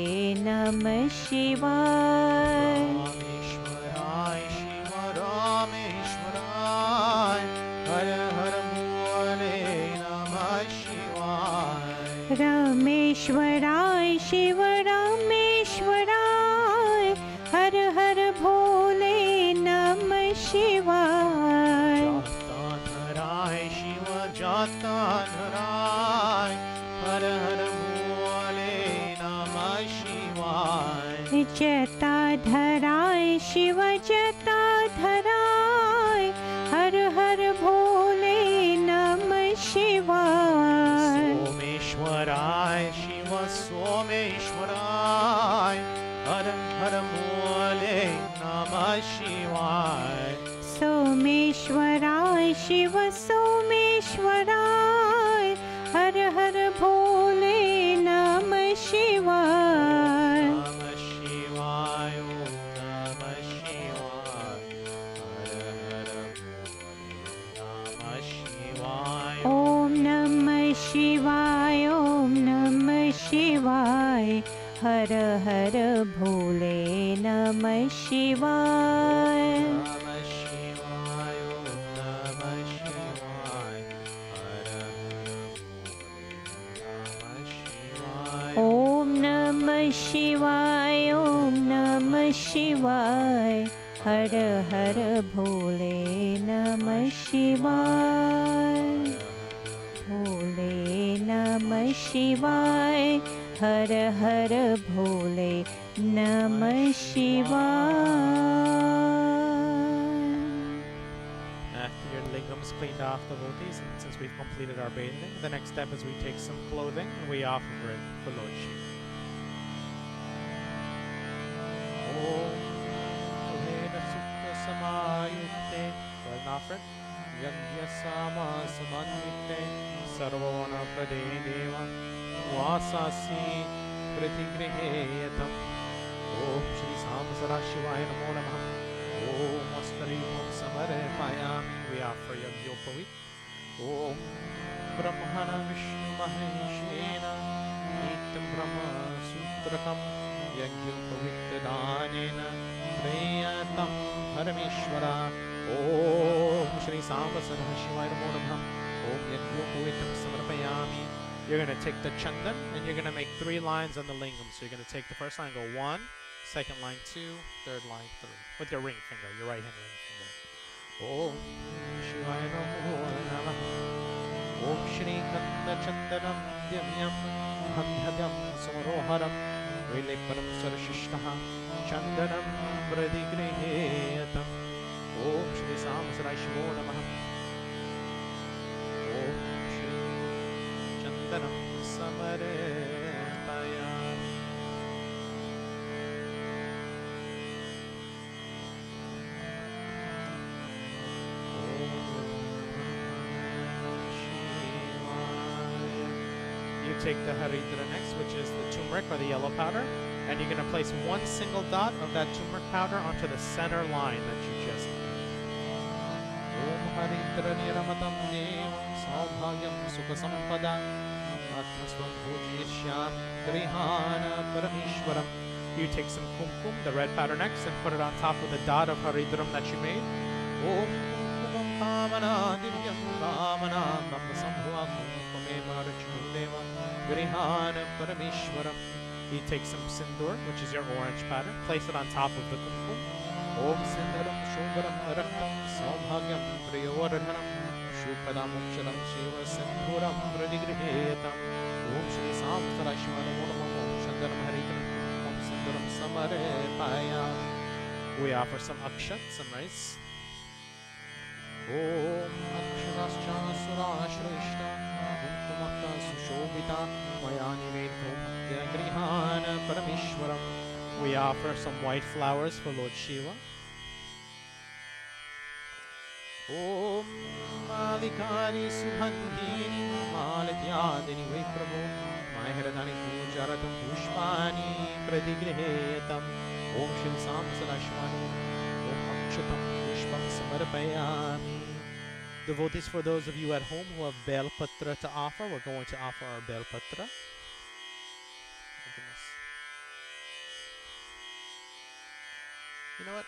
Namah Shivaya
Rameshwarai Shiva Rameshwarai Hara Hara Bole Namah Shivaya
Rameshwarai Shiva Rameshwarai Har Har Bhole Namah Shivaya
Jatadharai Shiva Jatadharai Hara Hara Bole Namah Shivaya
Jatadharai Shiva Jatadharai Har Har Bhole Namah Shivaya
Someshwarai Shiva Someshwarai Hara Hara Bole Namah Shivaya
Someshwarai Shiva Someshwarai Har Har Bhole Namah Shivaya
Namah Shivaya Om Namah Shivaya Hara Hara Namah Shivaya
Om Namah Shivaya Om Namah Shivaya Har Har Bhole Namah Shivaya
Namah Shivaya Om Namah Shivaya Hara Hara Namah Shivaya
Om Namah Shivaya Om Namah Shivaya Har Har Bhole Namah Shivaya Bhole Namah Shivaya Har Har Bhole Namah Shivaya
After your lingam is cleaned off, devotees, and since we've completed our bathing, the next step is we take some clothing and we offer it for Lord Shiva. Om Veda Sukha Samayukte. Go ahead and offer it. यज्ञसामासमन्विते सर्वोणप्रदे देव वासासि प्रतिगृहे यतम् ॐ श्री साम्बसदाशिवाय नमो नमः ॐ अस्तरीपं समर्पयामि we offer यज्ञोपवीत ॐ ब्रह्मण विष्णुमहेशेन नित्यं ब्रह्मसूत्रकं यज्ञोपवीतदानेन प्रेयतं परमेश्वर ॐ श्री साम्बसदाशिवाय नमो नमः ॐ यज्ञोपवीतं समर्पयामि. You're going to take the chandan and you're going to make 3 lines on the lingam. So you're going to take the first line, go 1, second line 2, third line 3 with your ring finger, your right hand ring finger. Om Shivaya Namo Namah. Om Shri Kanda Chandanam Dyamyam Handhadam Samaroharam Vileparam Sarashishtaha Chandanam Pradigriheyatam. Om Shri Samasara Shivo Namah. Om Shri Chandanam Samarayam. You take the haridra next, which is the turmeric or the yellow powder, and you're going to place 1 single dot of that turmeric powder onto the center line that you just made. Om haridra niramatam devam saubhagyam sukha sampada atmasvam pujishyam grihana parameshwaram. You take some kumkum, the red powder next, and put it on top of the dot of haridram that you made. Om kumkumam kamana divyam kamana kampasambhuva kumkumema rachudeva grihana parameshwaram. You take some sindur, which is your orange powder, place it on top of the kumkum. Om sindaram shubharam raktam saubhagyam priyoradhanam shubhadam uksharam shiva sindhuram pradigrihetam. Om Shri Samasara Shiva Namo Namah. Om Chandanam Haridram Om Sindaram Samarepayam. We offer some akshat, some rice. Om Aksharascha Surashrishta Kumkumata Sushobhita Mayani Vedho Grihana Parameshwaram. We offer some white flowers for Lord Shiva. Om Malikari Subhandini Malatyadini Veprabhu Mahiradani Pujaratam Pushpani Pradigrihetam. Om Shri Samsadashvanu Om Akshatam Pushpam Samarpayami. Devotees, for those of you at home who have Bel Patra to offer, we're going to offer our Bel Patra. You know what?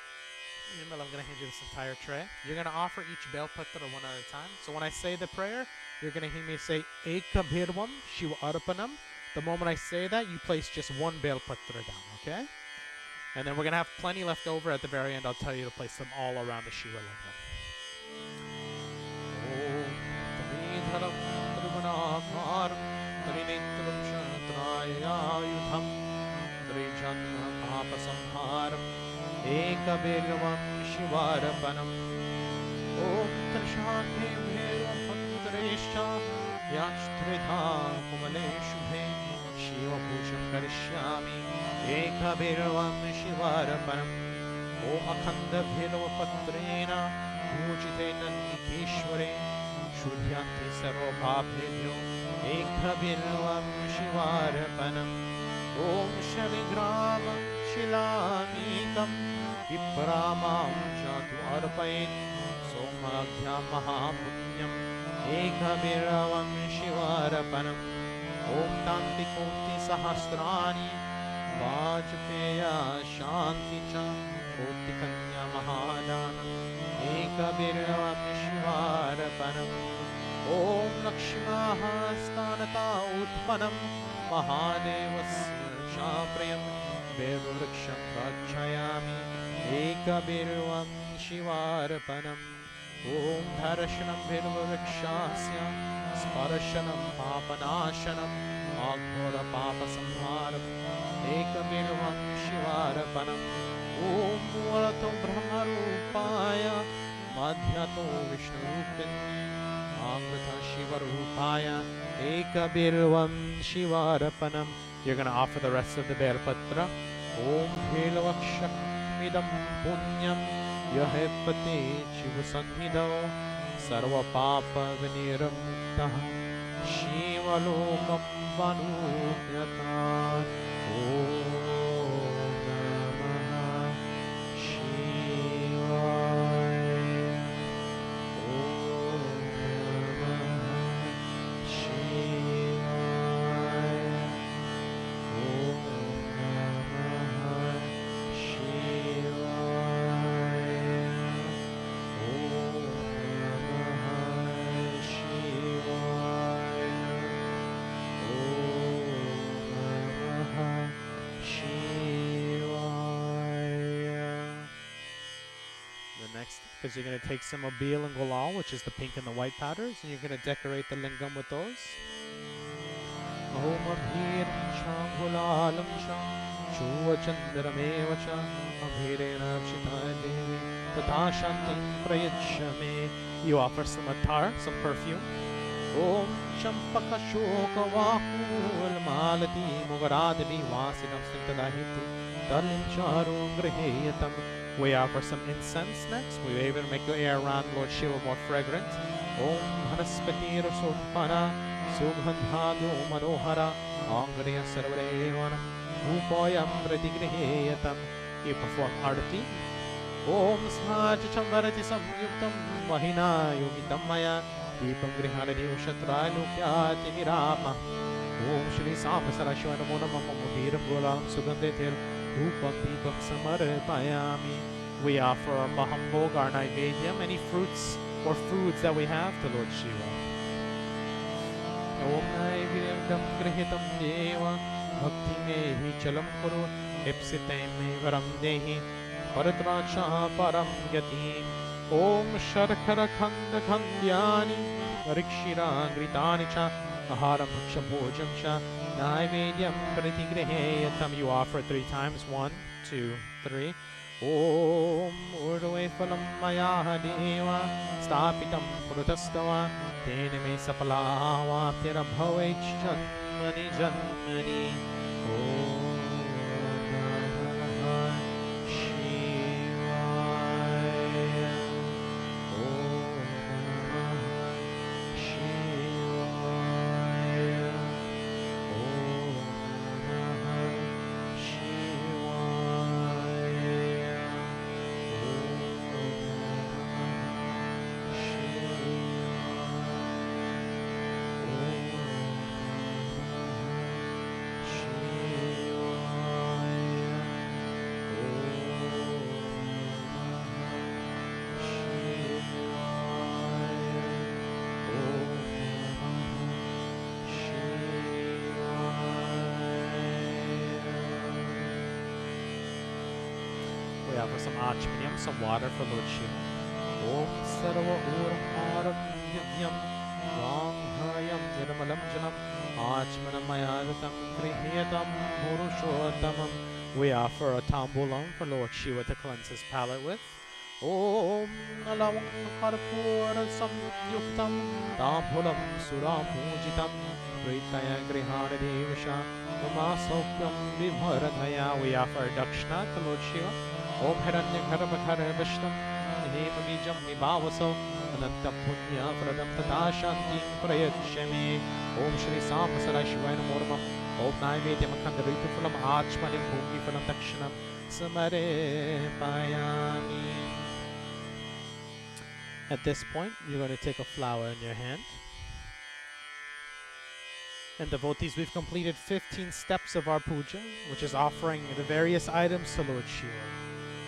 I'm going to hand you this entire tray. You're going to offer each Bel Patra one at a time. So when I say the prayer, you're going to hear me say Eka Bhirvam Shiva Arpanam. The moment I say that, you place just 1 Bel Patra down, okay? And then we're going to have plenty left over at the very end. I'll tell you to place them all around the Shiva Lingam. Om Tridharam Trivanaakaram Trinetram Shatrayayudham Trijanna Papasamharam Eka Bhirvam Shivarpanam. Om Trishante Bhirvam Bhaktaresha Yashtritha Kumale Shubhe Shiva Pusham Karishyami Eka Bhirvam Shivarpanam. Om Akhanda Bhirva Patrena Pujitena Nikeshware Shudhyanti Sarvabhabhebhyo Eka Bhirvam Shivarpanam. Om Shaligrama Shilamikam Vipramam Jatu Arpayet Somaghyam Mahapunyam Eka Bhirvam Shivarpanam. Om Tanti Koti Sahasrani Vajpeya Shanti Cha Koti Kanya Mahadana Eka Bhirvam Shivarpanam. Om Lakshmaha Stanata Utpanam Mahadevasya Shapriyam Viruriksham Prachayami Eka Bhirvam Shivarpanam. Om Dharashanam Virurikshasya Sparashanam Papanashanam Aghora Papa Samharam Eka Bhirvam Shivarpanam. Om Murato Brahma Rupaya Madhyato Vishnu Rupini Amrita Shiva Rupaya Eka Bhirvam Shivarpanam. You're going to offer the rest of the Bel Patra. Om Bhilvakshak Midam Punyam Yahepati Shiva Sannidho सर्वपापविनिर्मुक्तः शिवलोकं वनुह्यतात् ॐ नमः शिवाय ॐ नमः शिवाय ॐ नमः शिवाय ॐ नमः शिवाय The next step is you're going to take some abil and gulal, which is the pink and the white powders, and you're going to decorate the lingam with those. Om abhiram cha gulalam cha shuva chandrameva cha abhirena akshitaya devi tatha shantim prayachame. You offer some attar, some perfume. Om Champaka Shoka Vakul Malati Mugaradavi Vasinam Sintadahitu Dalim Charum Griheyatam. We offer some incense next. We even make the air around Lord Shiva more fragrant. Om Hanaspati Rasopana Subhandhadu Manohara Angriya Sarvarevanam Upayam Pratigriheyatam. You perform arati. Om Snaja Chambarati Samyuktam Mahina Yogitam Maya Deepam Grihanadi Ushatralukya Timirama Om Shri Samasara Shiva Namo Namah Viram Golam Sugandetir Upam Deepam Samarpayami. We offer our Mahambog, our Naivedyam, any fruits or foods that we have to Lord Shiva. Om Naivedyam Grihitam Deva Bhakti Mehi Chalam Kuru Ipsite Me Varam Dehi Paratracha Param Yatim Om Sharkara Khanda Khandyani Rikshira Gritani Cha Aharam Bhakshapojam Cha Naivedyam Pratigreheyatam. You offer 3 times. 1, 2, 3. Om Urdve Phalam Maya Deva Stapitam Prutastava Tene Me Sapalava Tirabhavech Janmani Janmani Om We offer some achmaniam, some water for Lord Shiva. Om Sarva Urharam Divyam Ranghayam Nirmalam Janam Achmanam Mayadatam Griheyatam Purushottamam. We offer a tambulam for Lord Shiva to cleanse his palate with. Om Alam Karpura Samyuktam Tambulam Suram Pujitam Pritaya Grihana Devasha Umasokyam Vibharadhaya. We offer dakshina to Lord Shiva. Om Hiranyagarbhakara Vishtam Hemabijam Vibhavaso Ananta Punya Pradam Tata Shanti Prayachame. Om Shri Samasara Shivaya Namo Namah. Om Naivedyam Akhandarita Phalam Achmanim Bhumi Phalam Dakshinam Samarepayami. At this point, you're going to take a flower in your hand. And devotees, we've completed 15 steps of our puja, which is offering the various items to Lord Shiva.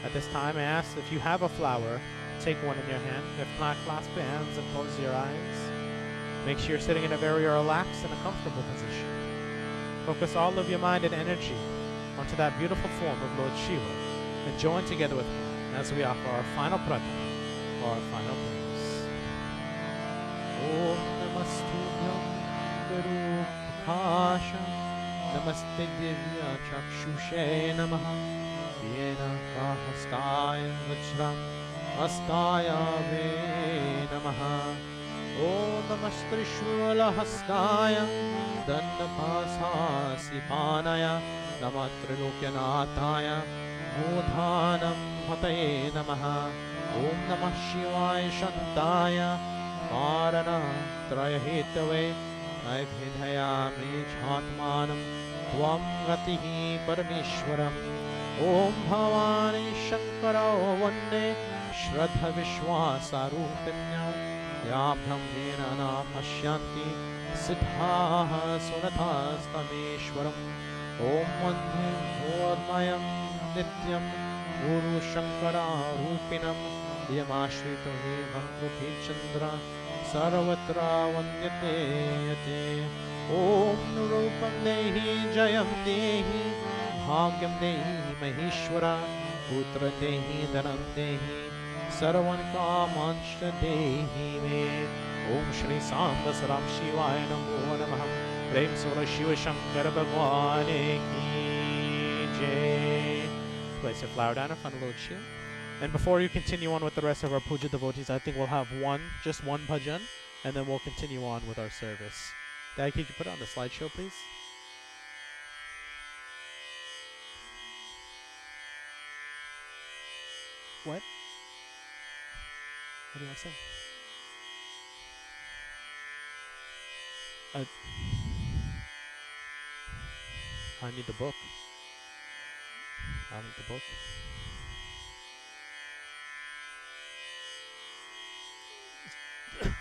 At this time, I ask if you have a flower, take one in your hand. If not, clasp your hands and close your eyes. Make sure you're sitting in a very relaxed and a comfortable position. Focus all of your mind and energy onto that beautiful form of Lord Shiva and join together with him as we offer our final pradhan, or our final praise. Om Namastubhyam Virupakasha Namaste Divya Chakshushe Namaha Vyena Kahastaya Vajram Astaya Ve Namaha Om Namastrishwala Hastaya Dandapasa Sipanaya Namatrilokyanataya Bodhanam Hataye Namaha Om Namah Shivaya Shantaya
कारणत्रयहेतवे नैवेदयामि चात्मानं त्वं गतिः परमेश्वरम् ॐ भवानी शङ्करो वन्दे श्रद्धविश्वासारूपिण्या या ब्रह्मेण न पश्यन्ति सिद्धाः सुरथास्तमेश्वरम् ॐ वन्दे भूर्मयं नित्यं गुरुशङ्करारूपिणं यमाश्रितो हे भक्तिचन्द्र सर्वत्र वन्द्यते यते ॐ रूपं देहि जयं देहि भाग्यं देहि महेश्वर पुत्रं देहि धनं देहि सर्वं कामांश्च देहि मे ॐ श्री सांब सदाशिव शिवाय नमो नमः प्रेम सुर शिव शंकर भगवान की जय. Place a flower down in front of Lord Shiv. And before you continue on with the rest of our puja devotees, I think we'll have just one bhajan, and then we'll continue on with our service. Dad, could you put it on the slideshow, please? What? What do you want to say? I need the book. I need the book. Thank you.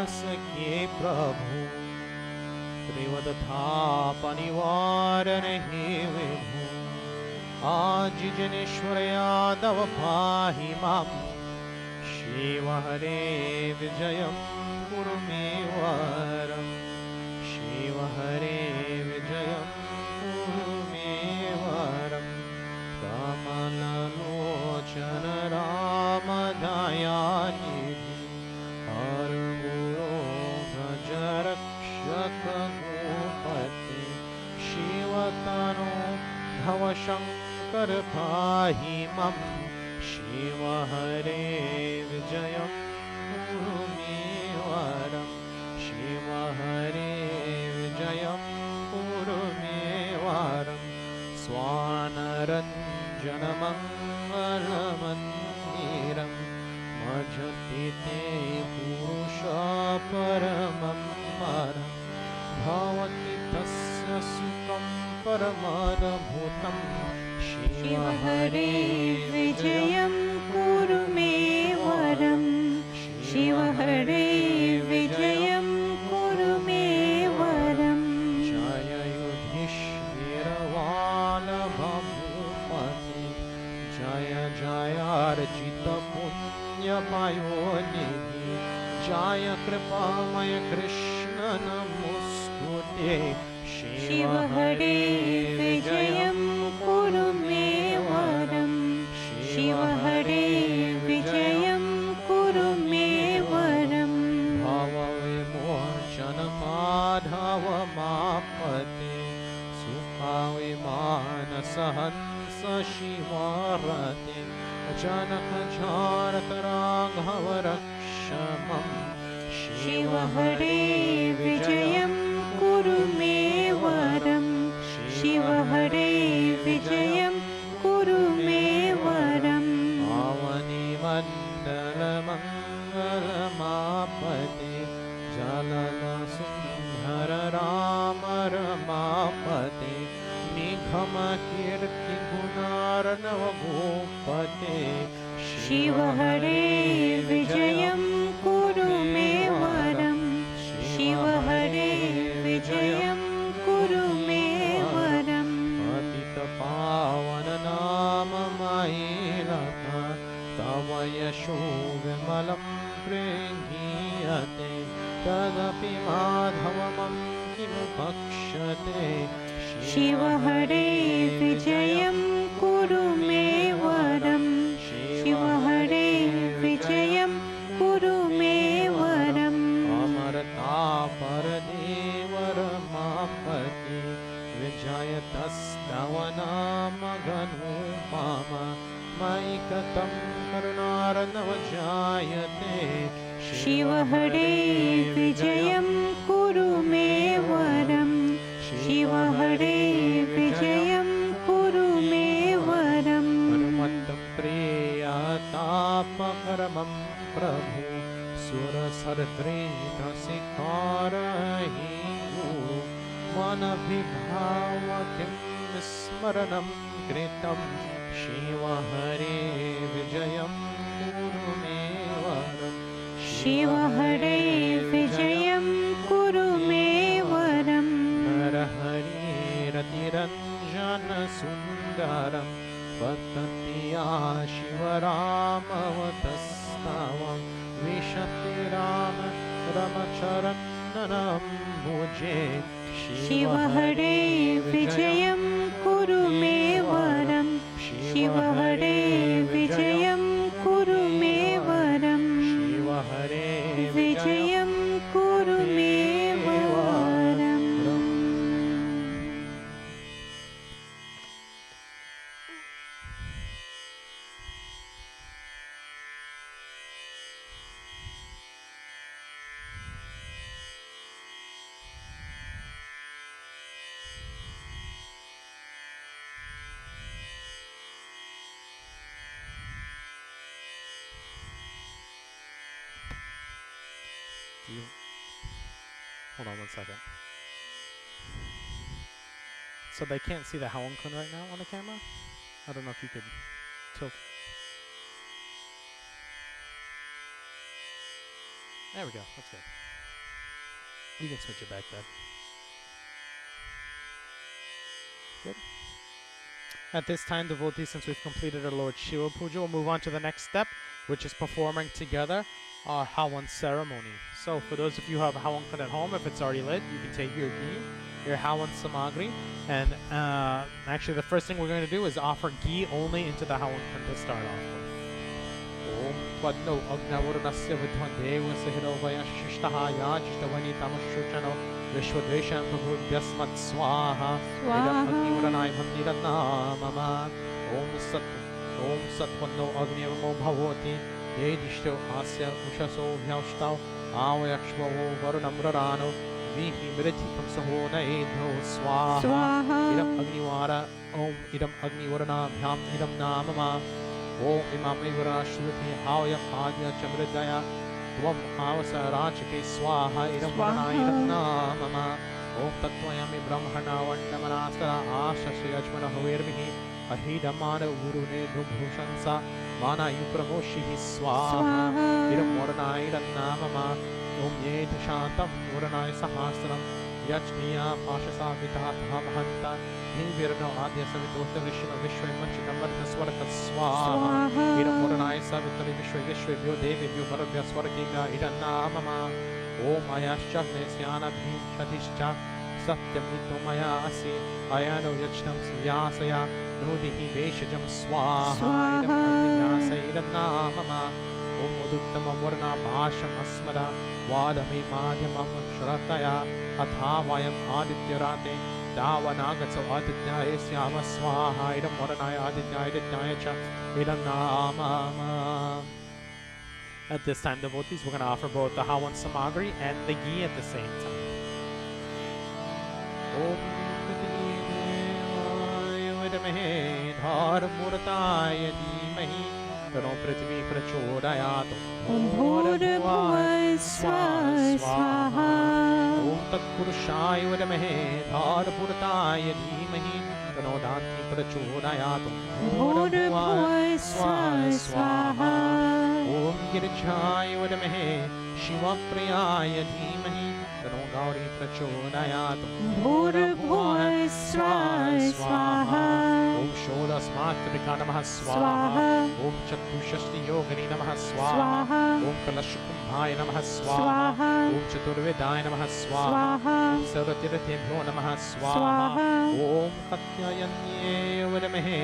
सखे प्रभु त्रिवदथापनिवारण हे विभु आज जनेश्वर यादव पाहि मां शिव हरे विजयं कुरु मे वरं शिव हरे विजयं कुरु मे वरं कमललोचन राम दयानिधि हर रक्षकगोपते शिवतनो भव शंकर पाहि मम शिव हरे विजयं कुरु मे वरं शिव हरे विजयं कुरु मे वरं स्वानरञ्जनमङ्गलमन्दिरं भजति ते पुरुषा परमं परं भवति तस्य सुखं परमाद्भुतं शिव हरे
विजयं कुरु मे वरं शिव हरे विजयं कुरु मे वरं
जय युधिष्ठिरवालभूपते जय जयार्जित पुण्यपयोनिधि जय कृपामय कृष्ण नमोस्तुते
शिव हरे विजयं कुरु मे वरं शिव हरे विजयं कुरु मे वरं
भवविमोचन माधव मापते सुखाविमानसहंस शिवारते जनक झारत राघव रक्षमं
शिव हरे विजयं कुरु मे वरं शिव हरे विजयं कुरु मे वरं
पावनिमण्डलमङ्गलमापते जलदसुन्दर राम रमापते निगमकीर्तिगुणार्णवगोपते
शिव हरे विजयं कुरु मे वरं शिव हरे विजयं कुरु मे वरं
पतितपावन नाम मयिलता तव यशो विमलं प्रेगीयते तदपि माधव मम किमु भक्षते
शिव हरे विजयं कुरु मे वरं शिव हरे विजयं
जायतस्तवनामगनु मम मयि कथं करुणार्णवजायते
शिव हरे विजयं कुरु मे वरं शिव हरे विजयं कुरु मे वरम्
हनुमन्तं प्रेयतापकरमं प्रभु सुरसर्द्रेतसिकारहि मनभिभावकिं स्मरणं कृतं शिव हरे विजयं कुरु मे वरम्
शिव हरे विजयं कुरु मे वरम्
नरहरिरतिरञ्जनसुन्दरं पतन्त्या शिवरामवतस्तवं विशति राम रमचरणं भुजे
शिव हरे विजयं कुरु मे वरं शिव हरे विजयं कुरु मे वरम्
शिव हरे
विजयं कुरु मे वरम्
Hold on one second. So they can't see the Howlin' Kun right now on the camera? I don't know if you could tilt. There we go. That's good. You can switch it back then. Good. At this time, devotees, since we've completed our Lord Shiva Puja, we'll move on to the next step, which is performing together our Hawan ceremony. So for those of you who have Hawan Kun at home, if it's already lit, you can take your ghee, your Hawan samagri, and actually the first thing we're going to do is offer ghee only into the Hawan Kun to start off with. Om Twadno Agnavurnasya Vidhan Deva Sahirovaya Shishtaha Yajistavani Tamashuchano Vishwadeshan Prabhuvyasmat Swaha Idam Agnivaranai Bhandiranna Mama Om Satwano Agniramo Bhavoti Yedishto Asya Ushaso Vyaushtav Avayakshvo Varunamrarano Vihi Mritikam Sahona Edho Swaha Idam Agnivara Om Idam Agnivarana Bhyam Idam Namama Om Imam Ivara Shruti Avayam Adya Chamridaya Dvam Avasa Rachike Swaha Idam Varana Idam Namama Om Tattvayami Brahmana Vandamanasara Asha Shriyajmana Havirvihi Ahidamana Gurune Dubhushansa Mana Yupramoshihi Swaha Idam Varana Idam Namama Om Yed Shantam Varana Sahasram Yajniya Pashasa Vitatha Mahanta Nivirno Adya Savitota Vishnu Vishwa Manchikam Varta Swaraka Swaha Idam Varana Savitari Vishwa Vishwa Vyo Devi Vyo Varavya Swarakinga Idam Namama Om Ayashchakne Syana Bhim Shadishcha Satyam Nitomaya Asi Ayano Yachnam Syasaya Nudihi Veshajam Swaha Idam Agninyasa Idam Namama Om Uduttamam Varna Bhasham Asmada Vadami Madhyamam Shrataya Athavayam Adityarate Davanagatsa Adityaya Syama Swaha Idam Varanaya Adityaya Adityaya Cha Idam Namama. At this time, devotees, we're going to offer both the Hawan Samagri and the ghee at the same time. Om Vidamahe Dharmurtaya Dhimahi Tano Prithvi Prachodayat
Om Bhurabhuva Swaha
Om Tat Purushaya Vidamahe Dharmurtaya Dhimahi Tano Danti Prachodayat
Bhurabhuva Swaha
Om Girjaya Vidamahe Shiva Priyaya Dhimahi Tano Gauri Prachodayat
Bhurabhuva Swaha
Om Shodas Matrika Namaha Swaha Om Chatushashti Yogani Namaha Swaha Om Kalashukumbhaya Namaha Swaha Om Chaturvedaya Namaha Swaha Om Saratiratebhyo Namaha Swaha Om Katyayanye Vidamahe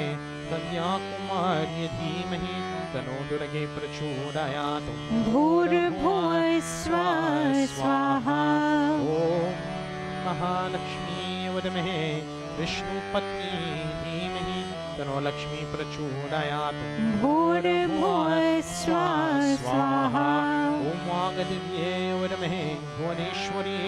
Kanyakumari Dhimahi Tano Durage Prachodayat
Bhurabhuva Swaha
Om Mahalakshmi Vidamahe विष्णुपत्नी धीमहि तन्नो लक्ष्मी प्रचोदयात्
भूर्भुवः स्वः स्वाहा
ॐ वागदिव्ये वरमहे भुवनेश्वरी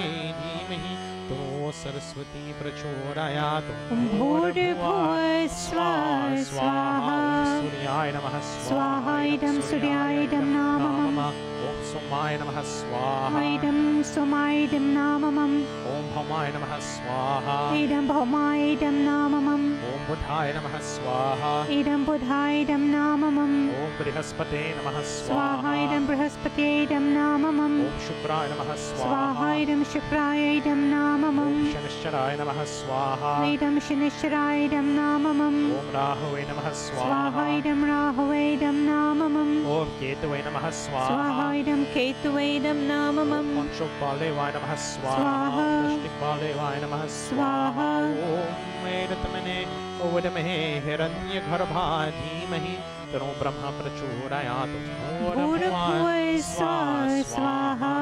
धीमहि तन्नो सरस्वती प्रचोदयात्
भूर्भुवः स्वः स्वाहा
सूर्याय नमः
स्वाहा इदं सूर्याय इदं नाममम्
ॐ सोमाय नमः स्वाहा
इदं सोमाय इदं नाममम्
ॐ भौमाय नमः स्वाहा
इदं भौमाय इदं नाममम्
ॐ बुधाय नमः स्वाहा
इदं बुधाय इदं नाममम्
ॐ बृहस्पते नमः
स्वाहा
स्वाहा
इदं बृहस्पते इदं नाममम्
ॐ शुक्राय नमः
स्वाहा
स्वाहा
इदं शुक्राय इदं नाममम्
ॐ शनिश्चराय नमः स्वाहा
इदं शनिश्चराय इदं नाममम्
ॐ राहवे नमः
स्वाहा
स्वाहा
इदं राहवे इदं नाममम्
ॐ केतवे नमः स्वाहा
स्वाहा इदं केतवे इदं नाममम्
ॐ शुक्बालेवाय नमः स्वाहा
स्वाहा
वृष्टिकबालेवाय नमः
स्वाहा
ॐ एतमने ओवदमहे हिरण्यगर्भा धीमहि तन्नो ब्रह्म प्रचोदयात्
भूर्भुवः स्वः स्वाहा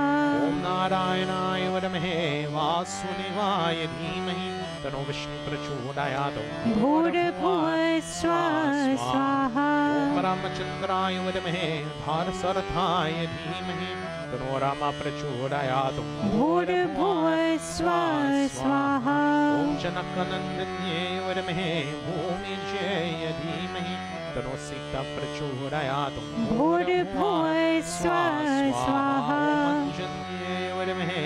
ॐ नारायणाय वदमहे वासुदेवाय धीमहि तन्नो विष्णु प्रचोदयात्
भूर्भुवः स्वः स्वाहा
ॐ रामचन्द्राय वदमहे भारसरथाय धीमहि तन्नो राम प्रचोदयात्
भूर्भुवः स्वः स्वाहा
ॐ जनकनन्दन्ये वदमहे भूमिजय धीमहि तन्नो सीता प्रचोदयात्
भूर्भुवः स्वः स्वाहा
जन्ये वदमहे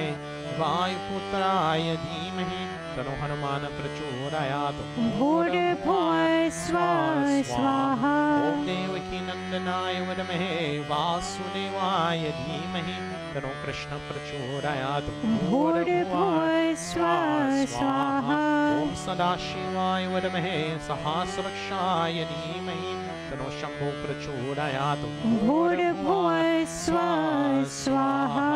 वायुपुत्राय धीमहि तन्नो हनुमान प्रचोदयात्
भूर्भुवः स्वः स्वाहा
ॐ देवकी नन्दनाय वदमहे वासुदेवाय धीमहि तन्नो कृष्ण प्रचोदयात्
भूर्भुवः स्वः स्वाहा
ॐ सदाशिवाय वदमहे सहस्रक्षाय धीमहि तन्नो शम्भो प्रचोदयात्
भूर्भुवः स्वः स्वाहा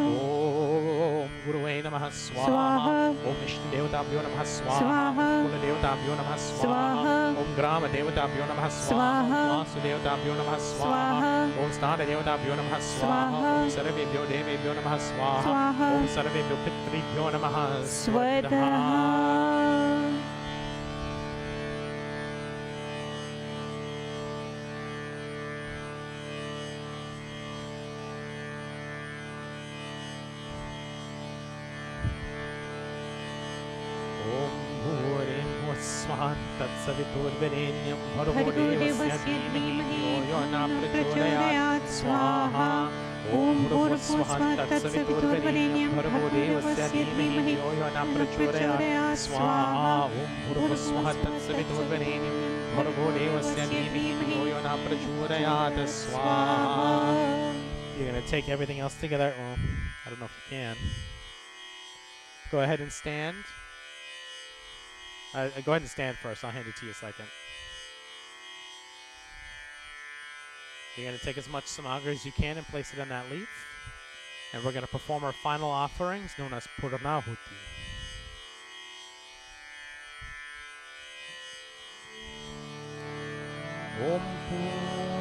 ॐ गुरुवे नमः स्वाहा
स्वाहा
ॐ विष्णुदेवताभ्यो नमः स्वाहा
स्वाहा
कुलदेवताभ्यो नमः स्वाहा
स्वाहा
ॐ ग्रामदेवताभ्यो नमः स्वाहा
स्वाहा
वासुदेवताभ्यो नमः स्वाहा
स्वाहा
ॐ स्थानदेवताभ्यो नमः स्वाहा
स्वाहा
ॐ सर्वेभ्यो देवेभ्यो नमः स्वाहा
स्वाहा
ॐ सर्वेभ्यो पितृभ्यो नमः
स्वतः
ॐ भूरिं स्वः तत्सवितुर्वरेण्यं भर्गो
भर्गो
देवस्य
देवस्य
धीमहि
धीमहि
यो न प्रचोदयात्
प्रचोदयात्
स्वाहा ॐ भूर्भुवस्वः तत्सवितुर्वरेण्यं भर्गो देवस्य धीमहि यो न प्रचोदयात् स्वाहा ॐ भूर्भुवस्वः तत्सवितुर्वरेण्यं भर्गो देवस्य धीमहि यो न प्रचोदयात् स्वाहा You're going to take everything else together. Well, I don't know if you can. Go ahead and stand. Go ahead and stand first. I'll hand it to you a second. You're going to take as much samagri as you can and place it in that leaf. And we're going to perform our final offerings known as Puranahuti. Om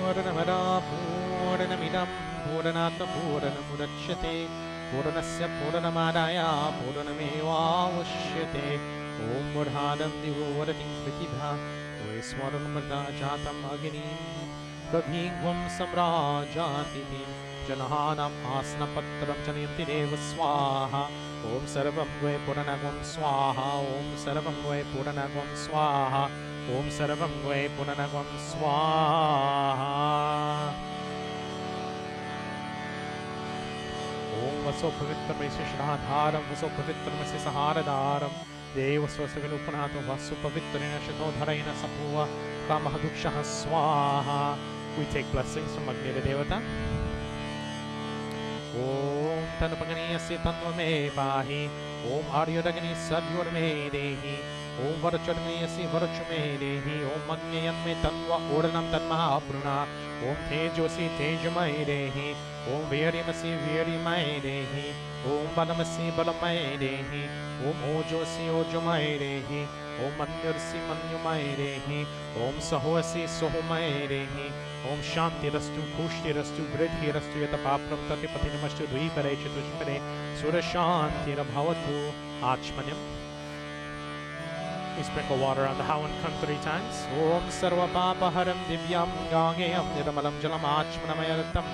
Purnamada Purnamidam Purnata Purnamudachyate Purnasya Purnamadaya Purnamevavashyate Om Murhadam Divoratim Pritibha Vaiswaranamrta Chatam Agnim Prabhigvam Samrajatiti Janahanam Asnapatram Janyanti Deva Swaha Om Sarvam Gve Puranagvam Swaha Om Sarvam Gve Puranagvam Swaha Om Sarvam Gve Puranagvam Swaha Om Vaso Pavitramasi Shradharam Vaso Pavitramasi Saharadaram Deva Swasavillupanato Vasu Pavitrina Shatodharena Sapuva Kamahadukshaha Swaha. We take blessings from Agnira Devata. Om Tanapaganiyasya Tanvame Pahi Om Aryodagani Sadyorme Dehi Om Varachadniyasi Varachume Dehi Om Agniyanme Tanva Odanam Tanmaha Pruna Om Tejosi Tejamai Dehi Om Virimasi Virimai Dehi Om Balamasi Balamai Dehi Om Ojosi Ojamai Dehi Om Manyursi Manyumai Dehi Om Sahoasi Sohumai Dehi Om Shanti Rastu Pushti Rastu Bridhi Rastu Yatapapram Tatipati Namastu Dvipare Chatushpare Surashanti Rabhavatu Achmanyam We sprinkle water on the Hawan Kung 3 times.
Om Sarva Papa Haram Divyam Gangeyam Nirmalam Jalamachmanamayatam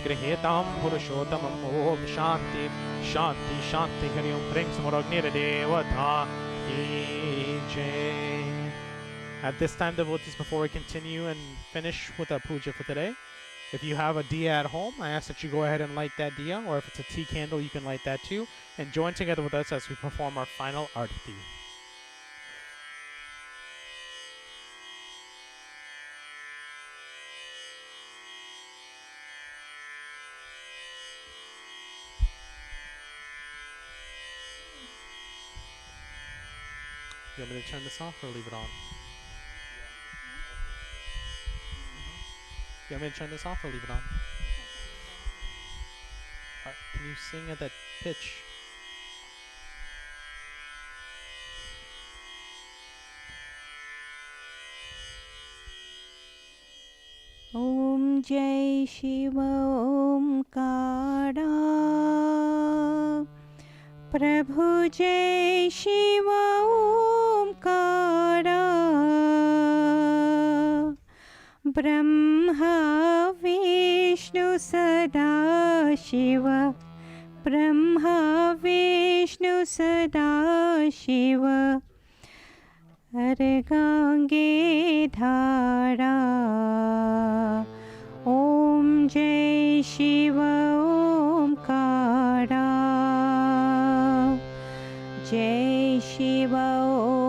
Grihetam Purushottamam Om Shanti Shanti Shanti Hari Om Prem Samaragnira Devata Ki Jai.
At this time, devotees, before we continue and finish with our puja for today, if you have a diya at home, I ask that you go ahead and light that diya, or if it's a tea candle, you can light that too, and join together with us as we perform our final arati. You want me to turn this off or leave it on? You want me to turn this off or leave it on? Alright, can you sing at that pitch?
Om Jai Shiva Omkara Prabhu Jai Shiva Omkara Brahma Vishnu Sada Shiva Brahma Vishnu Sada Shiva Gange Dhara Om Jai Shiva Omkara Jai Shiva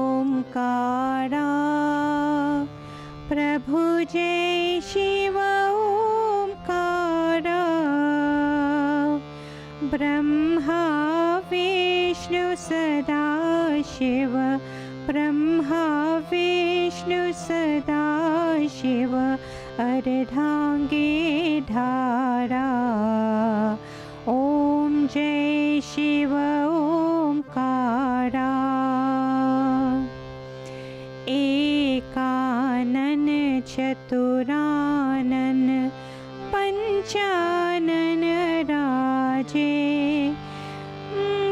Omkara Prabhu Jai Shiva Omkara Brahma Vishnu Sada Shiva Brahma Vishnu Sada Shiva Ardhange Dhara Om Jai Shiva Omkara Ekanan Chaturanan Panchanan Raje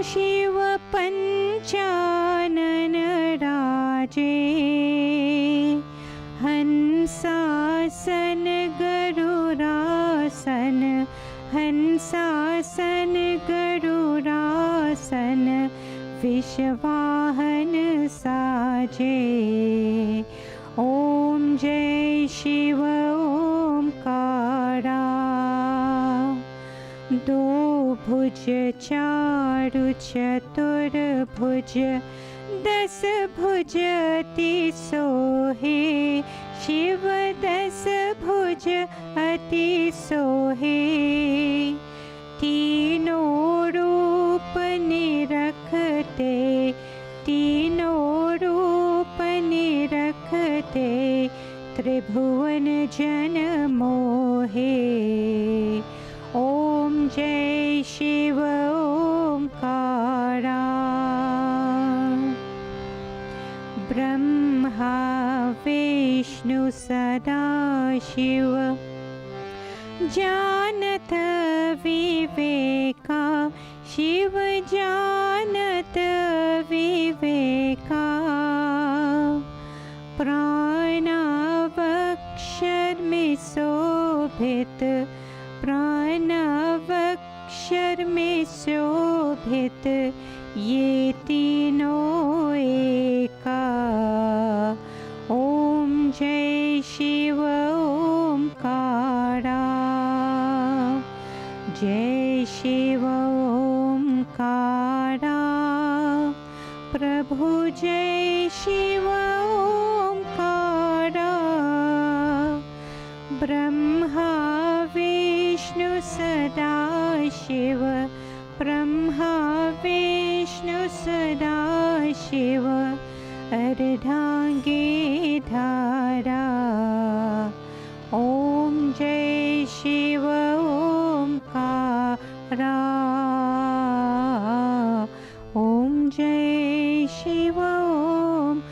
Shiva Panchanan Raje Hansasan Garurasan Hansasan Garurasan Vishvahan Saje Om Jai Shiva Omkara Do Bhuj Charu Chatur Bhuj Das Bhujati Sohe Shiva Das Bhuj Ati Sohe Tino Roop Nirakhte Tino Roop Nirakhte Tribhuvan Jan Mohe Om Jai Shiva Omkara Brahma Vishnu Sada Shiva Janat Viveka Shiva Janat Viveka Pranavakshar में शोभित प्राणवक्षर में शोभित ये तीनों एका ओम जय शिव ओमकारा जय शिव ओमकारा प्रभु जय शिव ओमकारा ब्रह्मा विष्णु सदा शिव ब्रह्मा विष्णु सदा शिव अर्धांगे धारा ओम जय शिव ओमकारा ओम जय Shiv Omkara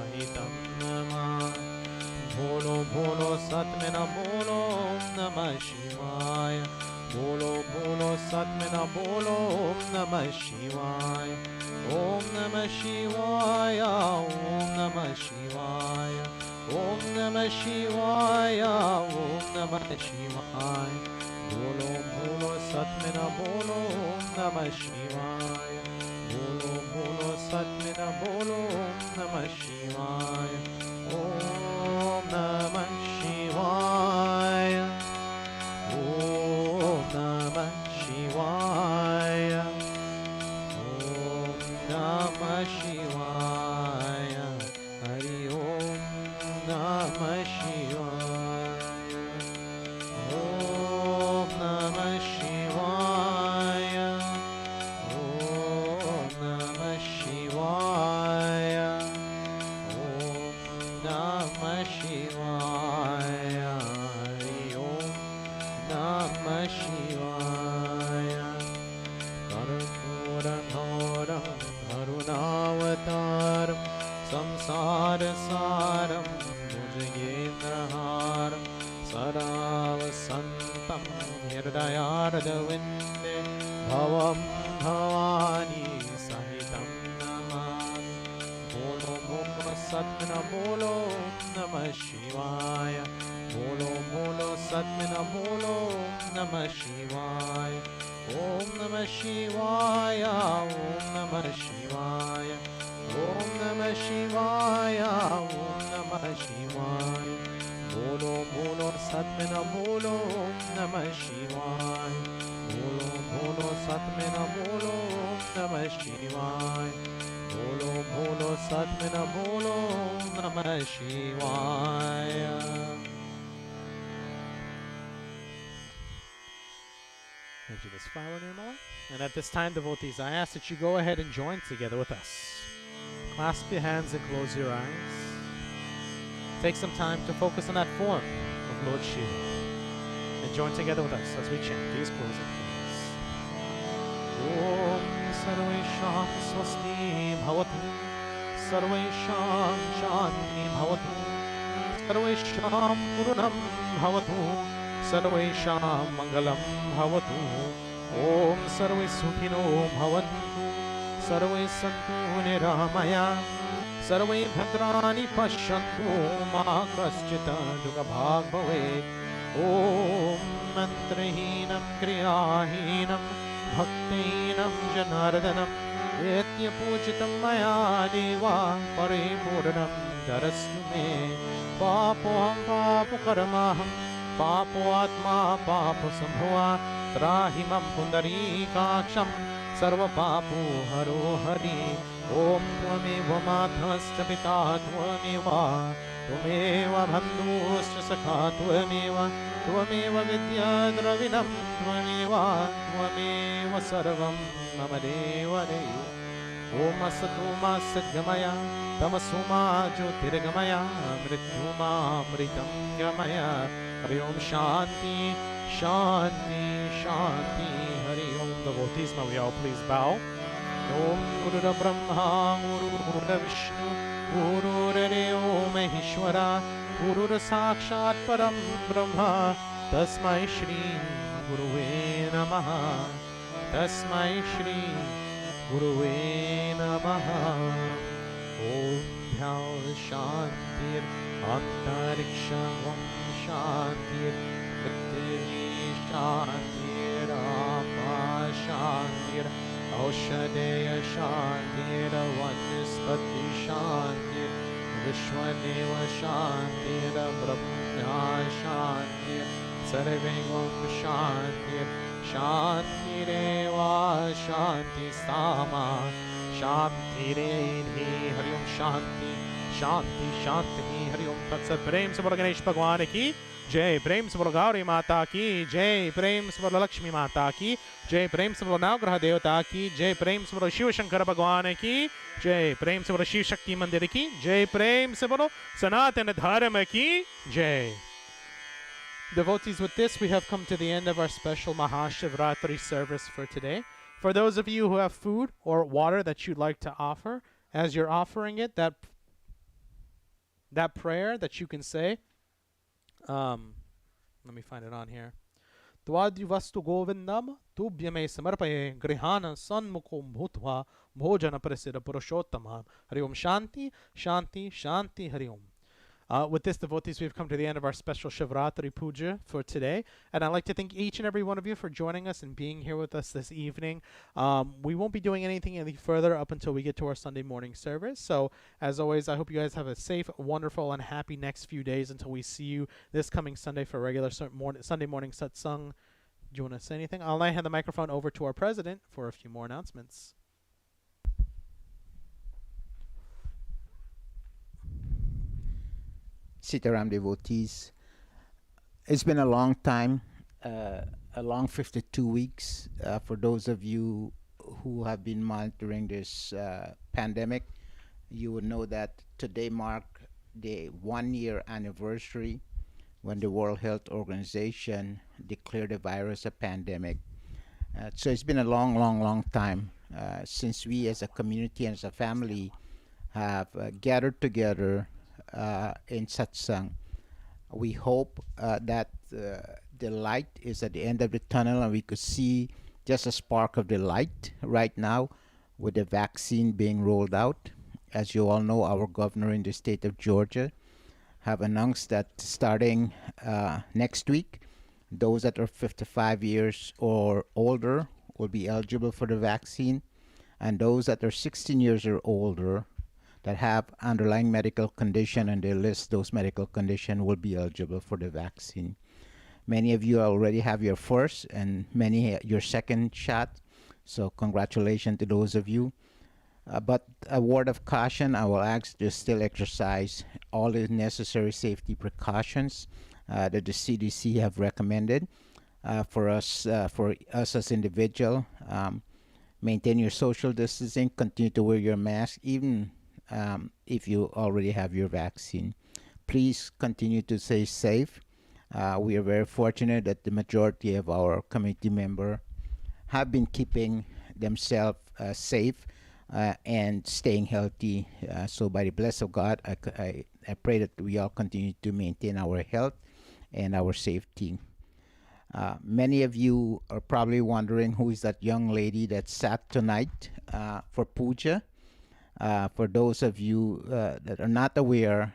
Sahitam Namah. Bolo Bolo Satmena Bolo Om Namah Shivaya. Bolo Bolo Satmena Bolo Om Namah Shivaya. Om Namah Shivaya. Om Namah Shivaya. Om Namah Shivaya. Om Namah Shivaya. Bolo Bolo Satmena Bolo Om Namah Shivaya. Bolo Bolo Satmena Bolo Om Namah Shivaya. Om Namah Shivaya. Om Namah Shivaya. Om Namah Shivaya. Hari Om Namah Shivaya. Om Namah Shivaya. Om Namah Shivaya. Om Namah Shivaya. Hari Om Namah Shivaya. Karpooranharam Karunavataram Samsarasaram Bhujagendraharam Saravasantam Hirdayardavinde Bhavam Bhavani Sahitam Namami. Bolo Bolo Satmana Bolo Namah Shivaya. Bolo Bolo Satmana Bolo Namah Shivaya. Om Namah Shivaya. Om Namah Shivaya. Om Namah Shivaya. Om Namah Shivaya. Bolo Bolo Satmana Bolo Namah Shivaya. Bolo Bolo Satmana Bolo Namah Shivaya. Bolo Bolo Satmana Bolo Namah Shivaya. Thank you, this flower near Maha. And at this time, devotees, I ask that you go ahead and join together with us. Clasp your hands and close your eyes. Take some time to focus on that form of Lord Shiva. And join together with us as we chant these closing prayers. Om Sarvesham Swasti Bhavatu. Sarvesham Shanti Bhavatu. Sarvesham Purnam Bhavatu. Sarvesham Mangalam Bhavatu. Om Sarve Sukhino Bhavantu. Sarve Santu Niramaya. Sarve Bhadrani Pashyantu. Ma Kaschita Duga Bhag Bhavet. Om Mantrahinam Kriyahinam Bhaktinam Janardanam Etya Pujitam Maya Deva Paripurnam Darastu Me. Papoham Papo Karamaham Papo Atma Papo Sambhava Trahimam Pundarikaksham Sarva Papu Haro Hari. Om Tvameva Madhavascha Pita Tvameva Tvameva Bandhuscha Sakha Tvameva Tvameva Vidya Dravinam Tvameva Tvameva Sarvam Mama Deva Deyo. Om Asatu Ma Satgamaya Tamasu Ma Jyotirgamaya Mrityu Ma Amritam Gamaya. Hari Om Shanti Shanti Shanti. Hari Om. Devotees, may we all please bow. Om Guru Brahma Guru Vishnu Guru Deo Maheshwara Guru Sakshat Param Brahma Tasmai Shri Guruve Namaha. Tasmai Shri Guruve Namaha. Om Bhyao Shantir Antariksha Om Shantir Prithvi Shantir Apa Shantir Aushadeya Shantir Vanaspati Shantir Vishwadeva Shantir Brahma Shantir Sarvegam Shantir Shantireva Shanti Sama Shantiredhi. Hari Om Shanti Shanti Shanti. Hari Om Tat Sat. Prem se bolo Ganesh Bhagwan ki जय. प्रेम से बोलो गौरी माता की जय. प्रेम से बोलो लक्ष्मी माता की जय. प्रेम से बोलो नवग्रह देवता की जय. प्रेम से बोलो शिव शंकर भगवान की जय. प्रेम से बोलो शिव शक्ति मंदिर की जय. प्रेम से बोलो सनातन धर्म की जय. Devotees, with this we have come to the end of our special Maha Shivaratri service for today. For those of you who have food or water that you'd like to offer, as you're offering it, that
that prayer that you can say. Let me find it on here. Twadvivastu govindam tubhyame samarpaye grihana sanmukhom bhutva bhojana prasida purushottama. Hari Om Shanti, Shanti, Shanti, Hari Om. With this, devotees, we've come to the end of our special Shivaratri puja for today. And I'd like to thank each and every one of you for joining us and being here with us this evening. We won't be doing anything any further up until we get to our Sunday morning service. So, as always, I hope you guys have a safe, wonderful, and happy next few days until we see you this coming Sunday for regular Sunday morning satsang. Do you want to say anything? I'll now hand the microphone over to our president for a few more announcements.
Sita Ram devotees, it's been a long time, a long 52 weeks for those of you who have been monitoring this pandemic. You would know that today marked the 1-year anniversary when the World Health Organization declared the virus a pandemic. So it's been a long time since we as a community and as a family have gathered together in satsang. We hope that the light is at the end of the tunnel and we could see just a spark of the light right now with the vaccine being rolled out. As you all know, our governor in the state of Georgia have announced that starting next week, those that are 55 years or older will be eligible for the vaccine, and those that are 16 years or older that have underlying medical condition and they list those medical condition will be eligible for the vaccine. Many of you already have your first and many your second shot, so congratulations to those of you. But a word of caution, I will ask to still exercise all the necessary safety precautions that the CDC have recommended for us as individual. Maintain your social distancing, continue to wear your mask, even if you already have your vaccine. Please continue to stay safe. We are very fortunate that the majority of our community members have been keeping themselves safe and staying healthy. So by the blessing of God, I pray that we all continue to maintain our health and our safety. Many of you are probably wondering who is that young lady that sat tonight for puja. For those of you that are not aware,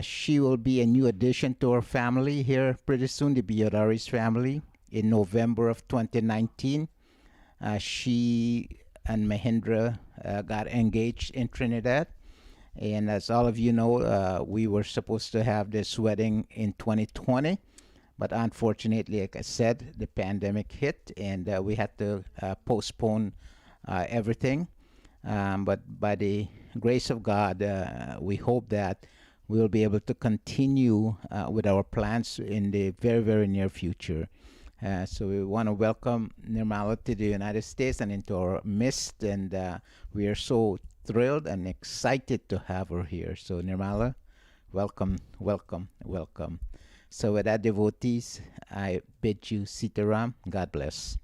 she will be a new addition to our family here pretty soon, the Biodari's family. In November of 2019, she and Mahindra got engaged in Trinidad. And as all of you know, we were supposed to have this wedding in 2020. But unfortunately, like I said, the pandemic hit and we had to postpone everything. But by the grace of God, we hope that we will be able to continue with our plans in the very near future. So we want to welcome Nirmala to the United States and into our midst, and we are so thrilled and excited to have her here. So Nirmala, welcome. So with that, devotees, I bid you Sita Ram. God bless.